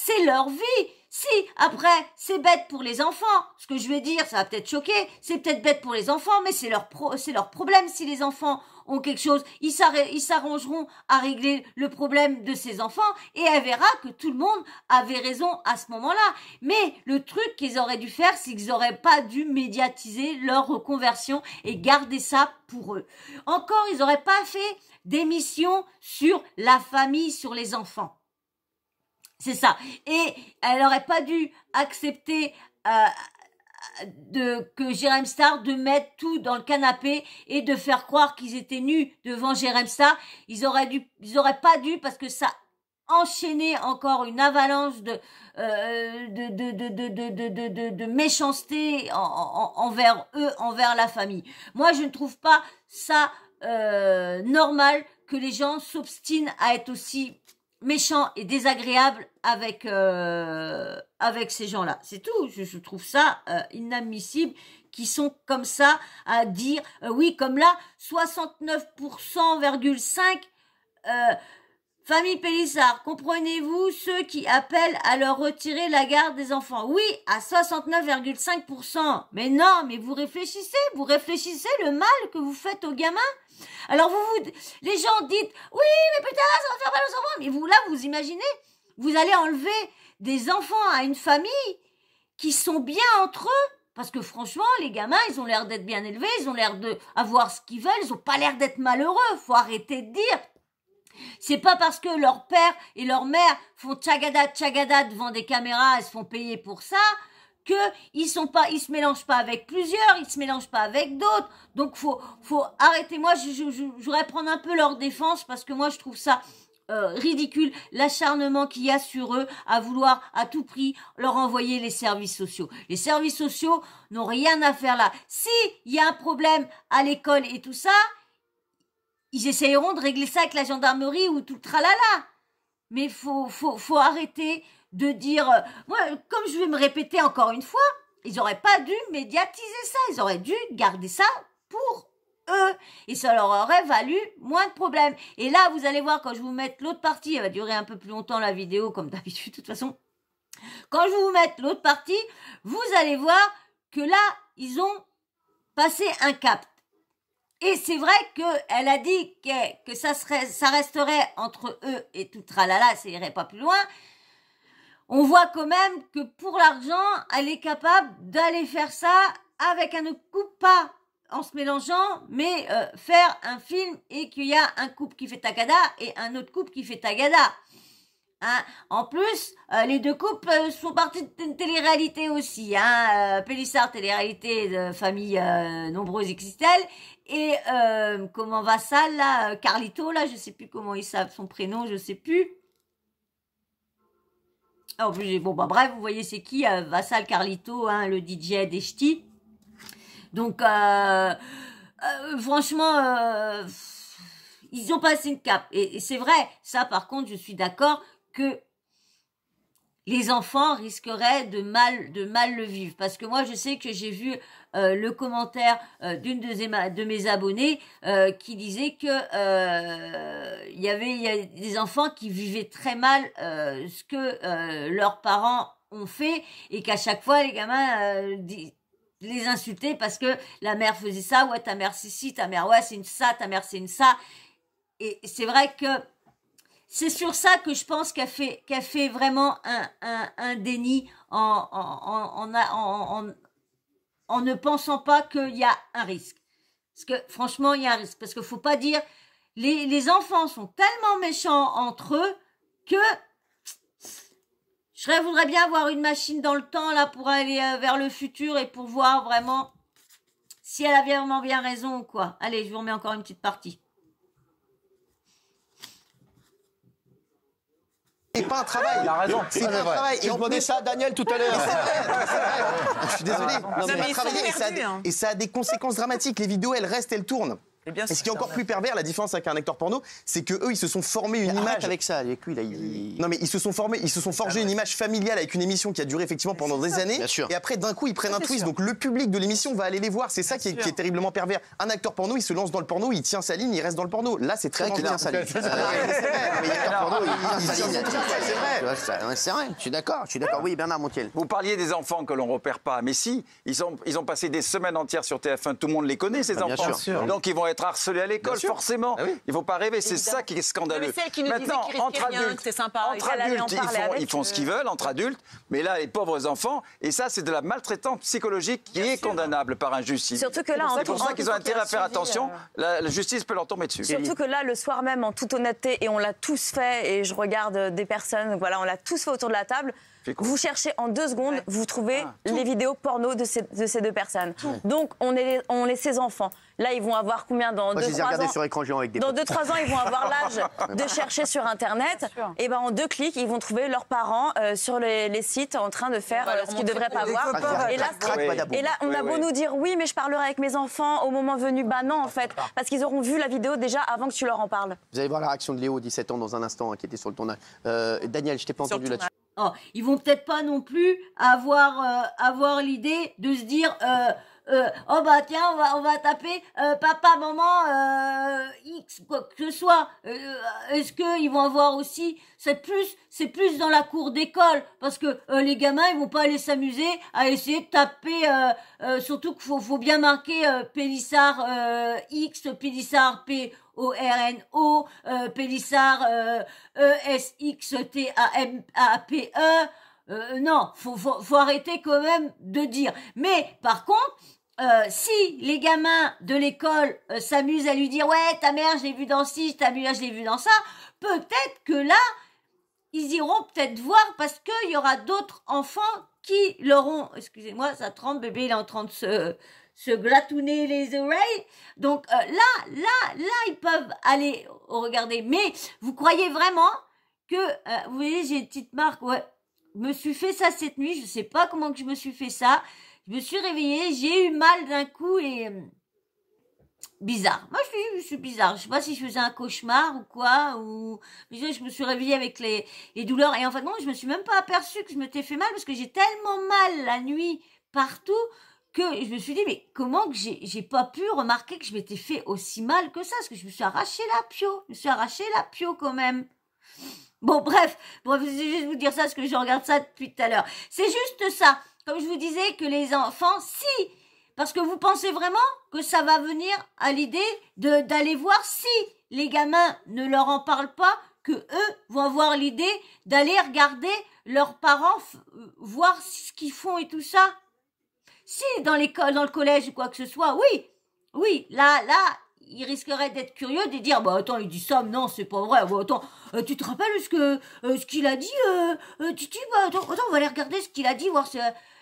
c'est leur vie. Si, après, c'est bête pour les enfants. Ce que je vais dire, ça va peut-être choquer, c'est peut-être bête pour les enfants, mais c'est leur problème si les enfants ont quelque chose. Ils s'arrangeront à régler le problème de ces enfants et elle verra que tout le monde avait raison à ce moment-là. Mais le truc qu'ils auraient dû faire, c'est qu'ils n'auraient pas dû médiatiser leur reconversion et garder ça pour eux. Encore, ils n'auraient pas fait d'émission sur la famille, sur les enfants. C'est ça. Et elle n'aurait pas dû accepter que Jérém Star de mettre tout dans le canapé et de faire croire qu'ils étaient nus devant Jérém Star. Ils auraient pas dû parce que ça enchaînait encore une avalanche de méchanceté envers eux, envers la famille. Moi, je ne trouve pas ça normal que les gens s'obstinent à être aussi méchant et désagréable avec ces gens-là. C'est tout. Je trouve ça inadmissible qui sont comme ça à dire oui, comme là 69,5% famille Pélissard, comprenez-vous ceux qui appellent à leur retirer la garde des enfants? Oui, à 69,5%. Mais non, mais vous réfléchissez le mal que vous faites aux gamins. Alors les gens disent oui, mais putain, ça va faire mal aux enfants. Mais vous, là, vous imaginez, vous allez enlever des enfants à une famille qui sont bien entre eux. Parce que franchement, les gamins, ils ont l'air d'être bien élevés, ils ont l'air d'avoir ce qu'ils veulent, ils ont pas l'air d'être malheureux. Faut arrêter de dire. C'est pas parce que leur père et leur mère font tchagada devant des caméras et se font payer pour ça que ils se mélangent pas avec plusieurs, ils se mélangent pas avec d'autres. Donc faut arrêter. Moi, je voudrais prendre un peu leur défense parce que moi je trouve ça ridicule, l'acharnement qu'il y a sur eux à vouloir à tout prix leur envoyer les services sociaux. Les services sociaux n'ont rien à faire là. Si il y a un problème à l'école et tout ça, ils essayeront de régler ça avec la gendarmerie ou tout le tralala. Mais faut arrêter de dire... moi, comme je vais me répéter encore une fois, ils auraient pas dû médiatiser ça. Ils auraient dû garder ça pour eux. Et ça leur aurait valu moins de problèmes. Et là, vous allez voir, quand je vous mette l'autre partie, elle va durer un peu plus longtemps la vidéo, comme d'habitude, de toute façon. Quand je vous mette l'autre partie, vous allez voir que là, ils ont passé un cap. Et c'est vrai qu'elle a dit que ça resterait entre eux et tout tralala, ça irait pas plus loin. On voit quand même que pour l'argent, elle est capable d'aller faire ça avec un autre couple, pas en se mélangeant, mais faire un film et qu'il y a un couple qui fait tagada et un autre couple qui fait tagada. Hein. En plus, les deux couples font partie d'une télé-réalité aussi. Pélissard, télé-réalité de famille nombreuse XXL. Et comment Vassal, là, Carlito, là, je sais plus comment il s'appelle, son prénom, je sais plus. En plus, bon, bah bref, vous voyez c'est qui, Vassal Carlito, le DJ des ch'tis. Donc, franchement, ils ont passé une cape. Et c'est vrai, ça par contre, je suis d'accord que les enfants risqueraient de mal le vivre. Parce que moi, je sais que j'ai vu le commentaire d'une de mes abonnés qui disait que il y a des enfants qui vivaient très mal ce que leurs parents ont fait et qu'à chaque fois, les gamins les insultaient parce que la mère faisait ça, ouais, ta mère c'est ci, ta mère, ouais, c'est une ça, ta mère c'est une ça. Et c'est vrai que c'est sur ça que je pense qu'elle fait vraiment un déni en ne pensant pas qu'il y a un risque. Parce que franchement, il y a un risque. Parce qu'il faut pas dire... Les enfants sont tellement méchants entre eux que... Je voudrais bien avoir une machine dans le temps là pour aller vers le futur et pour voir vraiment si elle a vraiment bien raison ou quoi. Allez, je vous remets encore une petite partie. C'est pas un travail. Il a raison. C'est pas un travail. Et on demandait ça à Daniel tout à l'heure. Je suis désolé. mais ils sont perdus, Et ça a des conséquences dramatiques. Les vidéos, elles restent, elles tournent. Et ce qui est encore plus pervers, la différence avec un acteur porno, c'est que eux, ils se sont formés une image avec ça, avec lui là. Non mais ils se sont forgés une image familiale avec une émission qui a duré effectivement pendant des années. Bien sûr. Et après, d'un coup, ils prennent un twist. Donc le public de l'émission va aller les voir. C'est ça qui est terriblement pervers. Un acteur porno, il se lance dans le porno, il tient sa ligne, il reste dans le porno. Là, c'est très qu'il tient sa ligne. C'est vrai. Je suis d'accord. Oui, Bernard Montiel. Vous parliez des enfants que l'on repère pas, mais si, ils ont passé des semaines entières sur TF1. Tout le monde les connaît, ces enfants. Donc ils vont être harcelés à l'école, forcément. Il ne faut pas rêver, c'est ça qui est scandaleux. Mais celle qui nous disait qu'il risquait rien, que c'est sympa. Entre adultes, ils font ce qu'ils veulent, entre adultes, mais là, les pauvres enfants, et ça, c'est de la maltraitance psychologique qui est condamnable par injustice. Surtout que là, c'est pour ça qu'ils ont intérêt à faire attention, la justice peut leur tomber dessus. Surtout que là, le soir même, en toute honnêteté, et on l'a tous fait, et je regarde des personnes, voilà, on l'a tous fait autour de la table. Vous cherchez en 2 secondes, vous trouvez les vidéos porno de ces 2 personnes. Donc, on est ces enfants. Là, ils vont avoir combien dans 2-3 ans sur écran géant avec des Dans 2-3 ans, ils vont avoir l'âge de chercher sur Internet. Et ben, en 2 clics, ils vont trouver leurs parents sur les sites en train de faire ce qu'ils ne devraient pas voir. Et là, on a beau nous dire oui, mais je parlerai avec mes enfants au moment venu. Bah non, en fait, parce qu'ils auront vu la vidéo déjà avant que tu leur en parles. Vous allez voir la réaction de Léo, 17 ans, dans un instant, qui était sur le tournage. Daniel, je t'ai pas entendu là-dessus. Oh, ils vont peut-être pas non plus avoir l'idée de se dire oh bah tiens on va taper papa maman X quoi que ce soit. Est-ce que ils vont avoir aussi c'est plus dans la cour d'école parce que les gamins ils vont pas aller s'amuser à essayer de taper surtout qu'il faut bien marquer Pélissard X Pélissard P-O-R-N-O, Pélissard E-S-X-T-A-M-A-P-E. Non, faut arrêter quand même de dire. Mais par contre, si les gamins de l'école s'amusent à lui dire ouais ta mère je l'ai vue dans ci, ta mère je l'ai vue dans ça, peut-être que là ils iront peut-être voir parce qu'il y aura d'autres enfants qui l'auront. Excusez-moi, ça tremble, bébé il est en train de se glatouner les oreilles. Donc là, ils peuvent aller regarder. Mais vous croyez vraiment que, vous voyez, j'ai une petite marque, ouais, je me suis fait ça cette nuit, je sais pas comment que je me suis fait ça. Je me suis réveillée, j'ai eu mal d'un coup et bizarre. Moi, je suis bizarre. Je sais pas si je faisais un cauchemar ou quoi, ou je me suis réveillée avec les douleurs et en fait, non, je me suis même pas aperçue que je m'étais fait mal parce que j'ai tellement mal la nuit partout que je me suis dit, mais comment que j'ai pas pu remarquer que je m'étais fait aussi mal que ça? Parce que je me suis arraché la pio. Je me suis arraché la pio quand même. Bon, bref, je vais juste vous dire ça parce que je regarde ça depuis tout à l'heure. C'est juste ça. Comme je vous disais que les enfants, si, parce que vous pensez vraiment que ça va venir à l'idée d'aller voir si les gamins ne leur en parlent pas, que eux vont avoir l'idée d'aller regarder leurs parents, voir ce qu'ils font et tout ça. Si dans l'école, dans le collège ou quoi que ce soit, oui, là, il risquerait d'être curieux de dire, bah attends, il dit ça, mais non, c'est pas vrai. Bah, attends, tu te rappelles ce qu'il a dit, Titi, bah attends, on va aller regarder ce qu'il a dit, voir ce.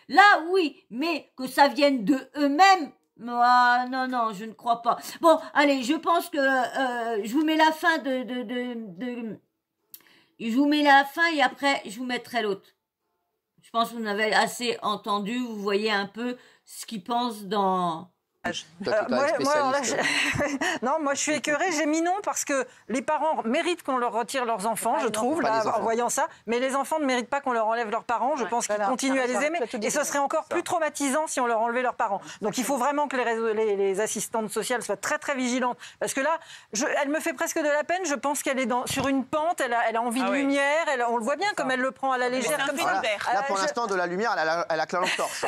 Là, oui, mais que ça vienne de eux-mêmes. Ah, non, je ne crois pas. Bon, allez, je pense que je vous mets la fin je vous mets la fin et après je vous mettrai l'autre. Je pense que vous en avez assez entendu, vous voyez un peu ce qu'ils pensent dans... Moi, je suis écœurée. J'ai mis non parce que les parents méritent qu'on leur retire leurs enfants, je trouve, là, en voyant ça. Mais les enfants ne méritent pas qu'on leur enlève leurs parents. Je pense qu'ils continuent à les aimer. Et ce serait encore plus traumatisant si on leur enlevait leurs parents. Donc il faut vraiment que les assistantes sociales soient très, très vigilantes. Parce que là, elle me fait presque de la peine. Je pense qu'elle est sur une pente. Elle a envie de lumière. On le voit bien comme elle le prend à la légère. Comme ça. Là, pour l'instant, de la lumière, elle a que la lampe torche.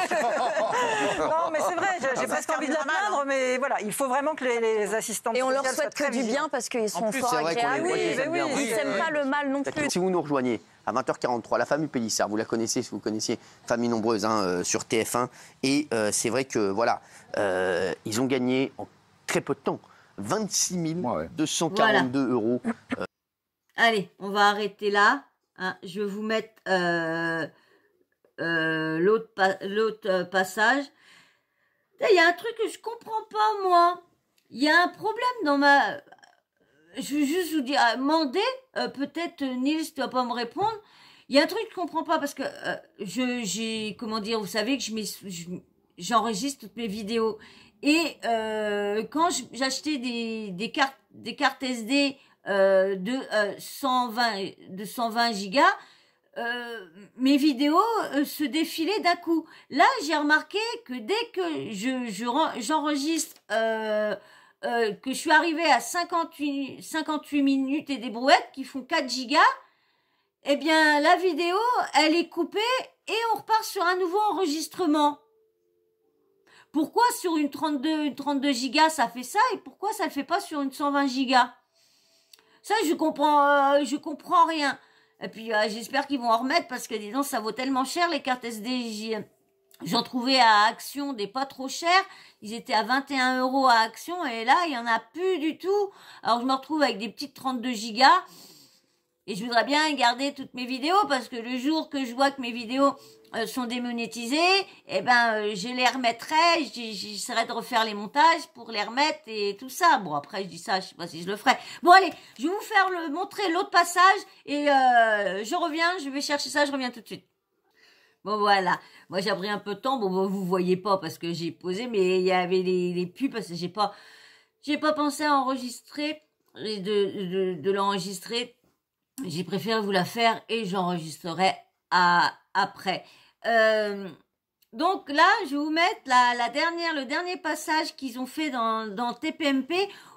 Non, mais c'est vrai. J'ai presque envie de la plaindre, mais voilà, il faut vraiment que les assistantes et on leur souhaite que du vigilantes. bien parce qu'ils sont fort agréables. Ils n'aiment pas le mal non plus. Si vous nous rejoignez à 20h43, la famille Pélissard, vous la connaissez, si vous connaissiez, famille nombreuse sur TF1, et c'est vrai que voilà, ils ont gagné en très peu de temps 26 242 euros. Allez, on va arrêter là. Hein, je vais vous mettre l'autre passage. Il y a un truc que je comprends pas, moi. Il y a un problème dans ma... je veux juste vous dire, demander, peut-être Nils ne doit pas me répondre. Il y a un truc que je comprends pas parce que comment dire, vous savez que j'enregistre toutes mes vidéos et quand j'achetais des cartes SD de 120 gigas, mes vidéos se défilaient d'un coup. Là, j'ai remarqué que dès que j'enregistre, que je suis arrivée à 58 minutes et des brouettes qui font 4 gigas, eh bien, la vidéo, elle est coupée et on repart sur un nouveau enregistrement. Pourquoi sur une 32 gigas ça fait ça et pourquoi ça le fait pas sur une 120 gigas? Ça, je comprends rien. Et puis, j'espère qu'ils vont en remettre parce que, disons, ça vaut tellement cher, les cartes SD. J'en trouvais à Action des pas trop chers. Ils étaient à 21 € à Action et là, il y en a plus du tout. Alors, je me retrouve avec des petites 32 gigas. Et je voudrais bien garder toutes mes vidéos parce que le jour que je vois que mes vidéos sont démonétisées, eh ben je les remettrai, j'essaierai de refaire les montages pour les remettre et tout ça. Bon, après je dis ça, je sais pas si je le ferai. Bon allez, je vais vous faire montrer l'autre passage et je reviens, je vais chercher ça, je reviens tout de suite. Bon voilà, moi j'ai pris un peu de temps, bon vous voyez pas parce que j'ai posé, mais il y avait les pubs parce que j'ai pas pensé à enregistrer, de l'enregistrer. J'ai préféré vous la faire et j'enregistrerai après. Donc là, je vais vous mettre le dernier passage qu'ils ont fait dans TPMP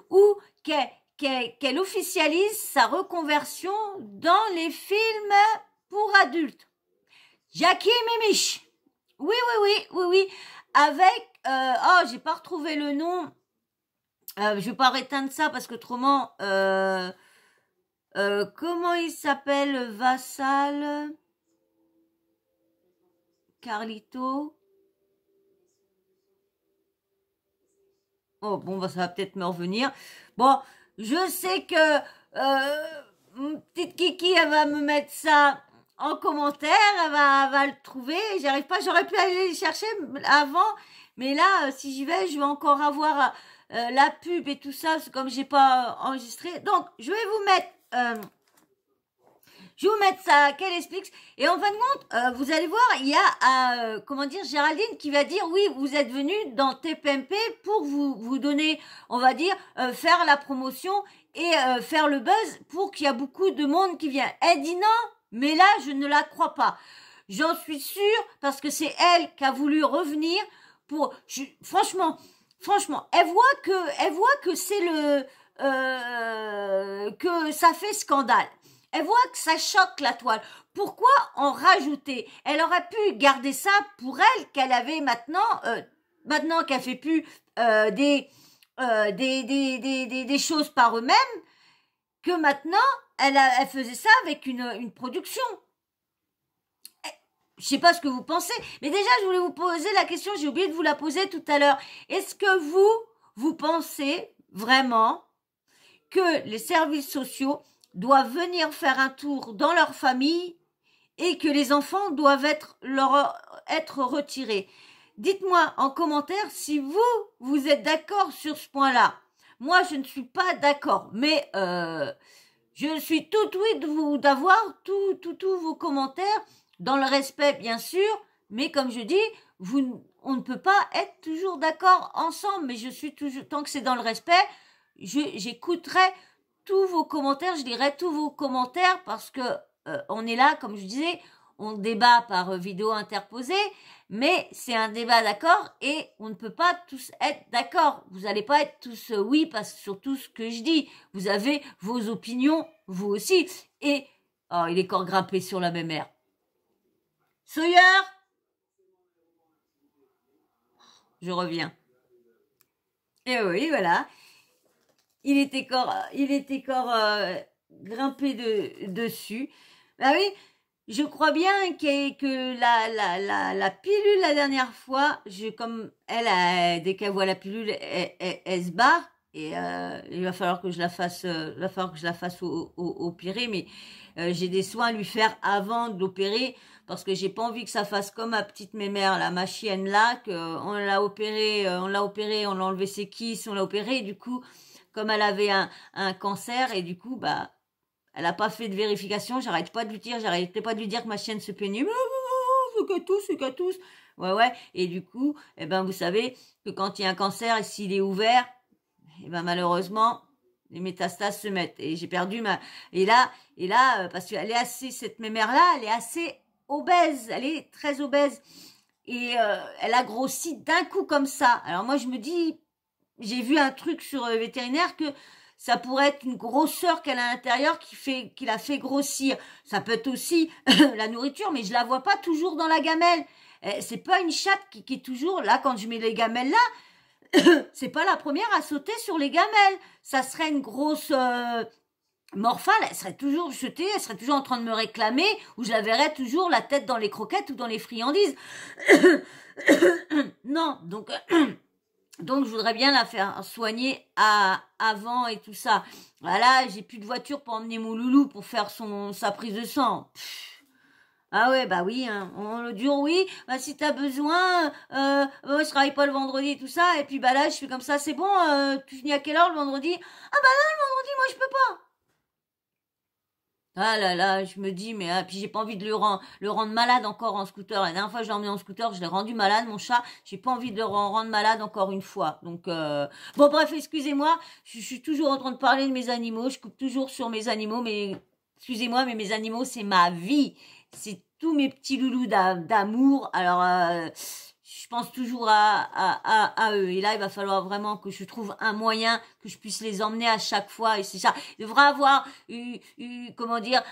où qu'elle officialise sa reconversion dans les films pour adultes. Jackie et Mimiche. Oui. Avec, j'ai pas retrouvé le nom. Je vais pas réteindre ça parce qu'autrement, comment il s'appelle, Vassal, Carlito. Oh bon, bah, ça va peut-être me revenir. Bon, je sais que petite Kiki, elle va me mettre ça en commentaire, elle va le trouver. J'arrive pas, j'aurais pu aller le chercher avant, mais là, si j'y vais, je vais encore avoir la pub et tout ça, comme j'ai pas enregistré. Donc, je vais vous mettre ça, qu'elle explique. Et en fin de compte, vous allez voir, il y a, Géraldine qui va dire, oui, vous êtes venu dans TPMP pour vous donner, on va dire, faire la promotion et faire le buzz pour qu'il y a beaucoup de monde qui vient. Elle dit non, mais là, je ne la crois pas. J'en suis sûre parce que c'est elle qui a voulu revenir pour, franchement, elle voit que c'est que ça fait scandale. Elle voit que ça choque la toile. Pourquoi en rajouter? Elle aurait pu garder ça pour elle, qu'elle avait maintenant qu'elle fait plus des choses par eux-mêmes, que maintenant elle faisait ça avec une production. Je sais pas ce que vous pensez, mais déjà je voulais vous poser la question, j'ai oublié de vous la poser tout à l'heure. Est-ce que vous pensez vraiment que les services sociaux doivent venir faire un tour dans leur famille et que les enfants doivent être retirés? Dites-moi en commentaire si vous êtes d'accord sur ce point-là. Moi, je ne suis pas d'accord, mais je suis tout oui d'avoir tous vos commentaires dans le respect, bien sûr, mais comme je dis, on ne peut pas être toujours d'accord ensemble, mais je suis toujours, tant que c'est dans le respect, j'écouterai tous vos commentaires, je lirai tous vos commentaires parce que on est là, comme je disais, on débat par vidéo interposée, mais c'est un débat d'accord et on ne peut pas tous être d'accord. Vous n'allez pas être tous oui sur tout ce que je dis. Vous avez vos opinions, vous aussi. Et il est encore grimpé sur la même aire. Sawyer, je reviens. Et oui, voilà. Il était encore grimpé dessus. Bah oui, je crois bien que la pilule la dernière fois, comme elle, dès qu'elle voit la pilule, elle se barre. Et il va falloir que je la fasse, opérer, mais j'ai des soins à lui faire avant de l'opérer parce que j'ai pas envie que ça fasse comme ma petite mémère, ma chienne là, on l'a opéré, on l'a enlevé ses kisses, on l'a opéré, et du coup comme elle avait un cancer, et du coup, bah, elle n'a pas fait de vérification, j'arrêtais pas de lui dire que ma chienne se plaignait, c'est qu'à tous. Ouais, et du coup, eh ben, vous savez que quand il y a un cancer et s'il est ouvert, eh ben, malheureusement, les métastases se mettent. Et j'ai perdu et là, parce qu'elle est cette mère-là, elle est assez obèse, elle est très obèse. Et elle a grossi d'un coup comme ça. Alors moi, je me dis, j'ai vu un truc sur le vétérinaire que ça pourrait être une grosseur qu'elle a à l'intérieur qui la fait grossir. Ça peut être aussi la nourriture, mais je la vois pas toujours dans la gamelle. C'est pas une chatte qui est toujours là quand je mets les gamelles là. C'est pas la première à sauter sur les gamelles. Ça serait une grosse morphale, elle serait toujours jetée, elle serait toujours en train de me réclamer, ou je la verrais toujours la tête dans les croquettes ou dans les friandises. Non, donc je voudrais bien la faire soigner avant et tout ça. Voilà, j'ai plus de voiture pour emmener mon loulou pour faire sa prise de sang. Ah ouais, bah oui, hein. On le dit, oui, bah si t'as besoin, je travaille pas le vendredi et tout ça, et puis bah là, je fais comme ça, c'est bon, tu finis à quelle heure le vendredi? Ah bah là, le vendredi, moi je peux pas. Ah là là, je me dis, mais puis j'ai pas envie de le rendre malade encore en scooter. La dernière fois, je l'ai emmené en scooter, je l'ai rendu malade, mon chat. J'ai pas envie de le rendre malade encore une fois. Donc, bon, bref, excusez-moi, je suis toujours en train de parler de mes animaux. Je coupe toujours sur mes animaux, mais excusez-moi, mais mes animaux, c'est ma vie. C'est tous mes petits loulous d'amour. Alors, je pense toujours à eux. Et là, il va falloir vraiment que je trouve un moyen que je puisse les emmener à chaque fois. Et c'est ça. Il devrait avoir comment dire,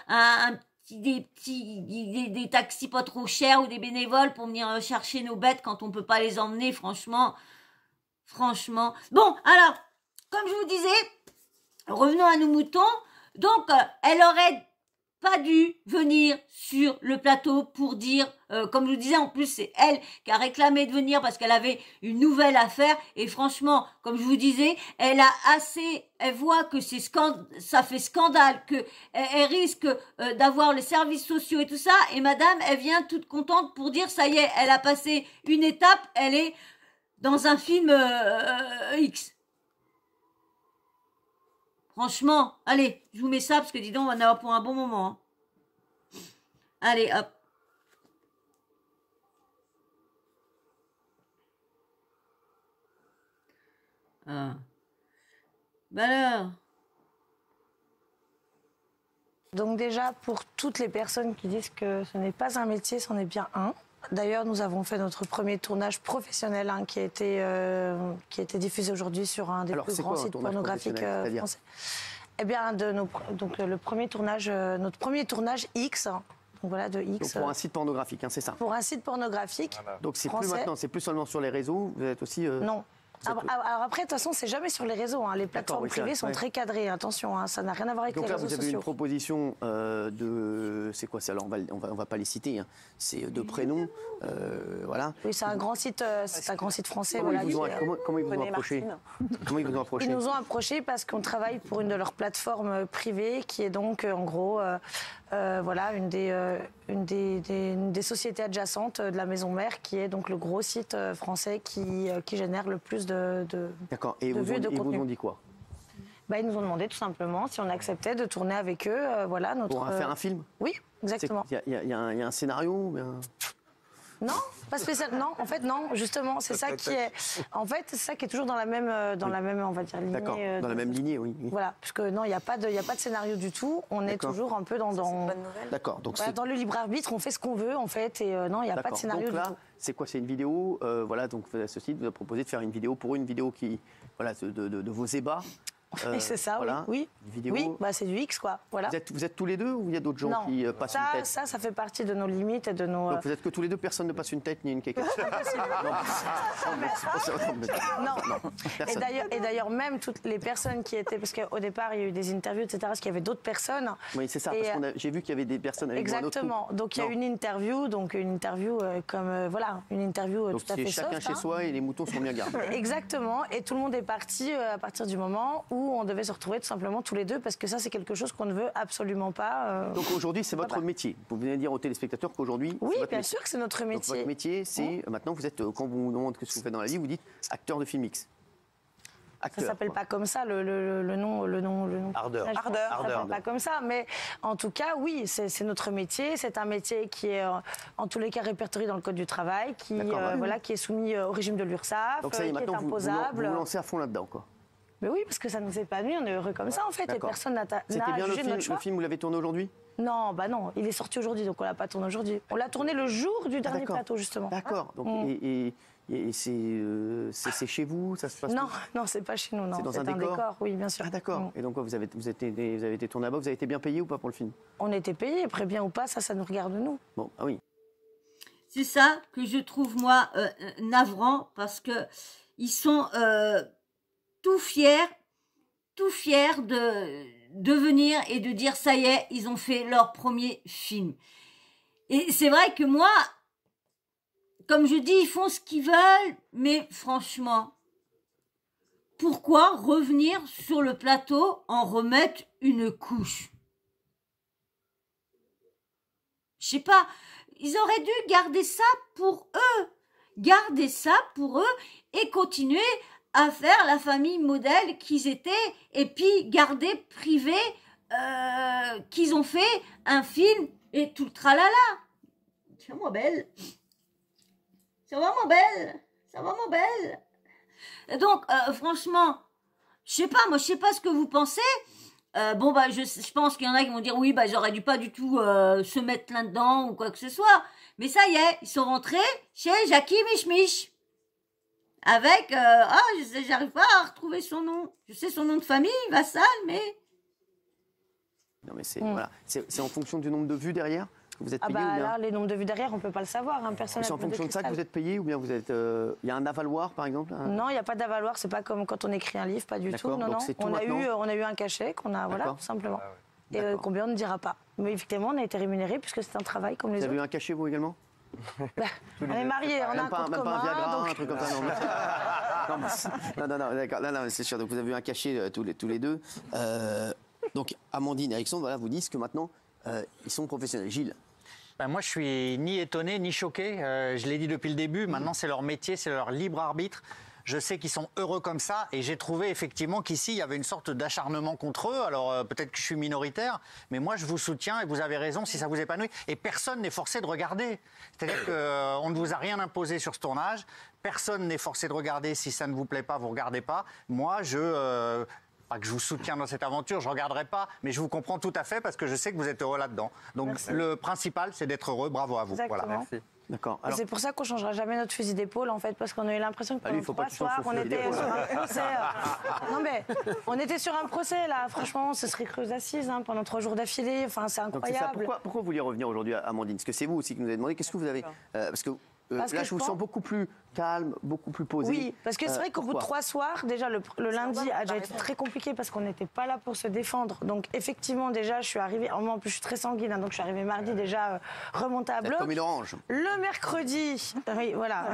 des taxis pas trop chers ou des bénévoles pour venir chercher nos bêtes quand on peut pas les emmener. Franchement. Bon, alors, comme je vous disais, revenons à nos moutons. Donc, elle aurait pas dû venir sur le plateau pour dire, comme je vous disais, en plus c'est elle qui a réclamé de venir parce qu'elle avait une nouvelle affaire, et franchement, comme je vous disais, elle voit que ça fait scandale, que elle risque d'avoir les services sociaux et tout ça, et madame, elle vient toute contente pour dire, ça y est, elle a passé une étape, elle est dans un film X. Franchement, allez, je vous mets ça parce que dis donc, on va en avoir pour un bon moment. Hein. Allez, hop. Ah. Bah alors. Donc déjà, pour toutes les personnes qui disent que ce n'est pas un métier, c'en est bien un. D'ailleurs, nous avons fait notre premier tournage professionnel qui a été diffusé aujourd'hui sur un des plus grands sites pornographiques français. Eh bien, le premier tournage, notre premier tournage X. Donc voilà, de X. Donc pour un site pornographique, hein, c'est ça. Pour un site pornographique. Voilà. Donc c'est plus maintenant, c'est plus seulement sur les réseaux. Vous êtes aussi. Non. Alors après, de toute façon, c'est jamais sur les réseaux. Hein. Les plateformes privées sont très cadrées. Attention, hein, ça n'a rien à voir avec les réseaux sociaux. Donc là, vous avez une proposition de... C'est quoi? Alors, on va pas les citer. Hein. C'est de prénoms. Voilà. Oui, c'est un grand site français. Comment ils vous ont approché? Ils nous ont approchés parce qu'on travaille pour une de leurs plateformes privées qui est donc, en gros... voilà, une des sociétés adjacentes de la maison mère, qui est donc le gros site français qui génère le plus de D'accord. Et ils vous ont dit quoi? Ils nous ont demandé tout simplement si on acceptait de tourner avec eux. Voilà, pour faire un film? Oui, exactement. Il y a un scénario? Non, pas spécialement. Non, en fait, non. Justement, c'est ça qui est. En fait, c'est ça qui est toujours dans la même, on va dire, lignée. D'accord. Dans la même lignée, oui. Voilà, parce que non, il n'y a pas de scénario du tout. On est toujours un peu dans. D'accord. Donc dans le libre arbitre, on fait ce qu'on veut, en fait, et non, il n'y a pas de scénario donc là, du tout. C'est quoi? C'est une vidéo. Voilà, donc ce site vous a proposé de faire une vidéo pour une vidéo qui, voilà, de vos ébats. C'est ça, voilà, oui. Vidéo. Oui, c'est du X, quoi. Voilà. Vous êtes tous les deux ou il y a d'autres gens qui passent une tête? Ça fait partie de nos limites et de nos... Donc vous êtes que tous les deux, personne ne passe une tête ni une quéquette? Non. Et d'ailleurs, même toutes les personnes qui étaient... Parce qu'au départ, il y a eu des interviews, etc., parce qu'il y avait d'autres personnes. Oui, c'est ça, parce que j'ai vu qu'il y avait des personnes avec exactement. Donc il y a une interview, comme... voilà, une interview donc tout à fait soft. Donc chacun chez soi et les moutons sont bien gardés. Exactement. Et tout le monde est parti à partir du moment où on devait se retrouver tout simplement tous les deux, parce que ça, c'est quelque chose qu'on ne veut absolument pas. Donc aujourd'hui, c'est votre métier. Vous venez dire aux téléspectateurs qu'aujourd'hui, oui, bien sûr que c'est notre métier. Donc, votre métier, c'est maintenant vous êtes, quand on vous demande ce que vous faites dans la vie, vous dites acteur de film X. Ça s'appelle pas comme ça, le nom. Ardeur. Ça s'appelle pas comme ça, mais en tout cas, oui, c'est notre métier. C'est un métier qui est, en tous les cas, répertorié dans le Code du travail, qui est soumis au régime de l'URSSAF, donc ça y est, qui est maintenant, imposable. vous lancez à fond là-dedans, quoi. Mais oui, parce que ça nous épanouit, on est heureux comme ça, en fait, et personne n'a C'était bien jugé notre choix. le film, vous l'avez tourné aujourd'hui? Non, bah non, il est sorti aujourd'hui, donc on l'a pas tourné aujourd'hui. On l'a tourné le jour du dernier plateau, justement. D'accord. Donc, et c'est chez vous, ça se passe? Non, c'est pas chez nous, non. C'est dans un décor? Oui, bien sûr. Ah d'accord. Et donc vous avez été tourné là-bas, vous avez été bien payé ou pas pour le film? On a été payé, après bien ou pas, ça nous regarde nous. Bon, ah oui. C'est ça que je trouve moi navrant, parce que ils sont tout fiers de venir et de dire ça y est, ils ont fait leur premier film. Et c'est vrai que moi, comme je dis, ils font ce qu'ils veulent, mais franchement, pourquoi revenir sur le plateau en remettre une couche? Je sais pas, ils auraient dû garder ça pour eux, et continuer à faire la famille modèle qu'ils étaient, et puis garder privé qu'ils ont fait un film et tout le tralala. C'est vraiment belle. C'est vraiment belle. C'est vraiment belle. Et donc, franchement, je sais pas ce que vous pensez. Je pense qu'il y en a qui vont dire oui, j'aurais dû pas du tout se mettre là-dedans ou quoi que ce soit. Mais ça y est, ils sont rentrés chez Jackie Mich. Avec, j'arrive pas à retrouver son nom. Je sais son nom de famille, Vassal, mais... Non, mais c'est en fonction du nombre de vues derrière que vous êtes payé ou bien... Là, les nombres de vues derrière, on peut pas le savoir. Personne. C'est en fonction de ça que vous êtes payé ou bien vous êtes... Il y a un avaloir, par exemple? Non, il n'y a pas d'avaloir. C'est pas comme quand on écrit un livre, pas du tout. Non. On a eu un cachet qu'on a, voilà, tout simplement. Et combien on ne dira pas. Mais effectivement, on a été rémunérés puisque c'est un travail comme les autres. Vous avez eu un cachet, vous également? On est mariés, on a un compte commun. Pas un Viagra, donc... un truc comme ça, non, d'accord. Non, c'est sûr. Donc vous avez eu un cachet tous les deux. Donc Amandine et Alexandre, voilà, vous disent que maintenant ils sont professionnels. Gilles? Moi, je suis ni étonné ni choqué. Je l'ai dit depuis le début. Maintenant, c'est leur métier, c'est leur libre arbitre. Je sais qu'ils sont heureux comme ça et j'ai trouvé effectivement qu'ici, il y avait une sorte d'acharnement contre eux. Alors peut-être que je suis minoritaire, mais moi je vous soutiens et vous avez raison si ça vous épanouit. Et personne n'est forcé de regarder. C'est-à-dire qu'on ne vous a rien imposé sur ce tournage. Personne n'est forcé de regarder. Si ça ne vous plaît pas, vous ne regardez pas. Moi, pas que je vous soutiens dans cette aventure, je ne regarderai pas, mais je vous comprends tout à fait parce que je sais que vous êtes heureux là-dedans. Donc merci. Le principal, c'est d'être heureux. Bravo à vous. Exactement. Voilà, merci. D'accord. C'est pour ça qu'on ne changera jamais notre fusil d'épaule, en fait, parce qu'on a eu l'impression que pendant 3 soirs, on était sur un procès. Non, mais on était sur un procès, là. Franchement, ce serait cru aux assises pendant 3 jours d'affilée. Enfin, c'est incroyable. Donc pourquoi vous vouliez revenir aujourd'hui, Amandine? Parce que c'est vous aussi qui nous avez demandé. Qu'est-ce que vous avez... Parce que là, je vous sens beaucoup plus calme, beaucoup plus posé. Oui, parce que c'est vrai qu'au bout de 3 soirs, déjà le lundi a déjà été très compliqué parce qu'on n'était pas là pour se défendre. Donc effectivement, déjà, je suis arrivée, en plus je suis très sanguine, donc je suis arrivée mardi déjà remontée à bloc. Comme une orange. Le mercredi, oui, voilà.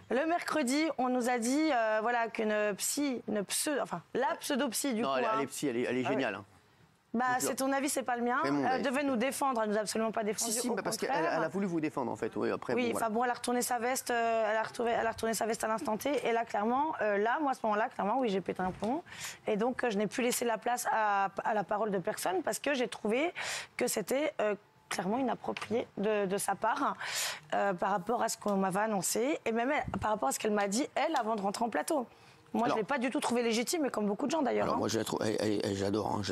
Le mercredi, on nous a dit qu'une la pseudo-psy du coup. Non, elle est psy, elle est géniale. Hein. C'est ton avis, c'est pas le mien. Elle devait nous défendre, elle nous a absolument pas défendu. Si, parce qu'elle a voulu vous défendre en fait. Oui, après. Oui, enfin bon, elle a retourné sa veste, elle a retourné sa veste à l'instant T. Et là, clairement, moi à ce moment-là, clairement, oui, j'ai pété un plomb. Et donc, je n'ai plus laissé la place à la parole de personne parce que j'ai trouvé que c'était clairement inapproprié de sa part par rapport à ce qu'on m'avait annoncé et même par rapport à ce qu'elle m'a dit elle avant de rentrer en plateau. Moi, je ne l'ai pas du tout trouvé légitime, mais comme beaucoup de gens d'ailleurs. Alors, moi, je la trouve, j'adore.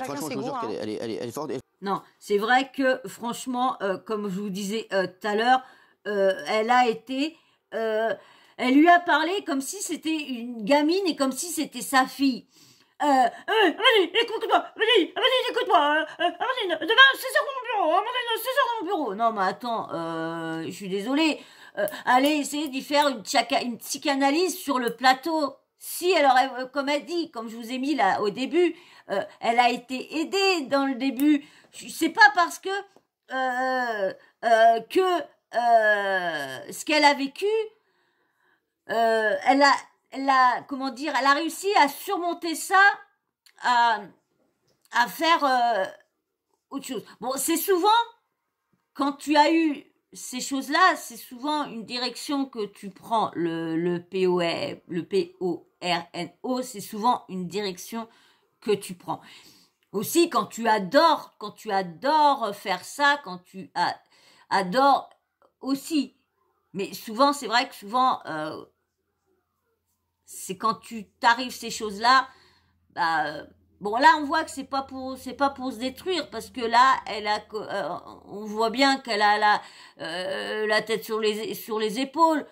Franchement, je vous jure qu'elle est forte. Non, c'est vrai que, franchement, comme je vous disais tout à l'heure, elle a été... elle lui a parlé comme si c'était une gamine et comme si c'était sa fille. Vas-y, écoute-moi, Amandine, demain, c'est sur mon bureau, Amandine, c'est sur mon bureau. Non, mais attends, je suis désolée. Allez essayer d'y faire une psychanalyse sur le plateau. Si elle aurait, comme elle dit, comme je vous ai mis là au début, elle a été aidée dans le début. C'est pas parce que ce qu'elle a vécu, elle a réussi à surmonter ça, à faire autre chose. Bon, c'est souvent quand tu as eu ces choses-là, c'est souvent une direction que tu prends. Le PORNO, c'est souvent une direction que tu prends. Aussi, quand tu adores faire ça, quand tu adores aussi. Mais souvent, c'est vrai que souvent, c'est quand tu t'arrives ces choses-là, bon, là, on voit que c'est pas pour se détruire, parce que là, on voit bien qu'elle a la tête sur les épaules.